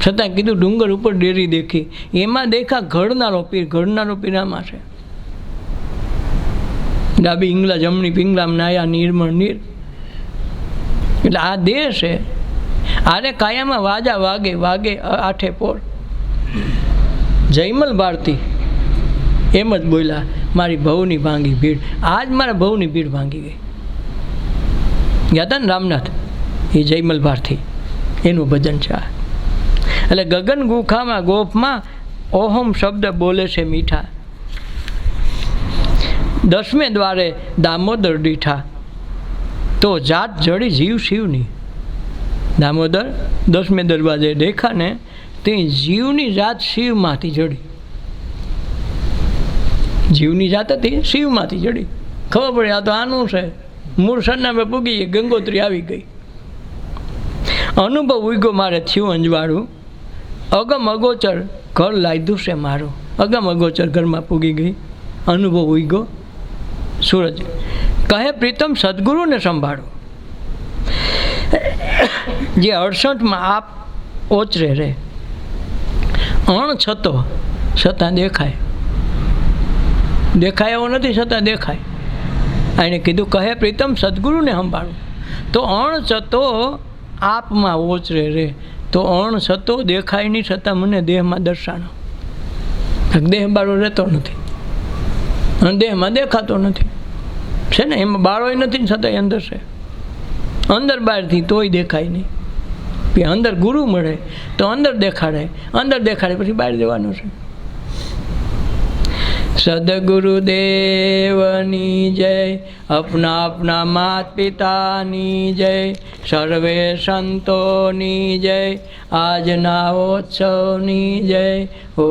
છતાં કીધું ડુંગર ઉપર ડેરી દેખી, એમાં દેખા ઘડનારો પીર. ઘડનારો પીર આમાં છે. ડાબી ઈંગલા જમણી પિંગલામ નાયા નિર્મળ નીર. એટલે આ દેહ છે. આરે કાયામાં વાજા વાગે વાગે આઠે પોર. જયમલ ભારતી એમ જ બોલ્યા, મારી ભવની ભાંગી ભીડ. આજ મારા ભવની ભીડ ભાંગી ગઈ. ગયા હતા ને રામનાથ, એ જયમલ ભારતી એનું ભજન છે. એટલે ગગન ગુફામાં ગોફમાં ઓહમ શબ્દ બોલે છે મીઠા. 10મે દ્વારે દામોદર દીઠા તો જાત જડી જીવ શિવની. દામોદર 10મે દરવાજે દેખા ને તે જીવની જાત શિવમાંથી જડી. જીવની જાત હતી, શિવમાંથી ચડી. ખબર પડી આ તો આનું છે. મૂળ સરનામે પૂગી ગંગોત્રી આવી ગઈ. અનુભવ ઉગ્યો મારે થયું અંજવાળું, અગમ અગોચર ઘર લાયદું છે મારું. અગમ અગોચર ઘરમાં પૂગી ગઈ, અનુભવ ઉગ્યો. સૂરજ કહે પ્રીતમ સદગુરુને સંભાળો, જે 68માં આપ ઓચરે રે, અણ છતો છતાં દેખાય. દેખાય એવો નથી, છતાં દેખાય. એને કીધું કહે પ્રીતમ સદગુરુને સંભાળો. તો અણ છતો આપમાં ઓચરે રે, તો અણ છતો દેખાય નહીં, છતાં મને દેહમાં દર્શાણો. દેહ બાળો રહેતો નથી અને દેહમાં દેખાતો નથી, છે ને, એમાં બાળોય નથી ને છતાંય અંદર છે. અંદર બહારથી તોય દેખાય નહીં. અંદર ગુરુ મળે તો અંદર દેખાડે, અંદર દેખાડે પછી બહાર જવાનું છે. સદગુરુદેવની જય, અપના અપના માત પિતાની જય, સર્વે સંતોની જય, આજના ઉત્સવની જય. ઓ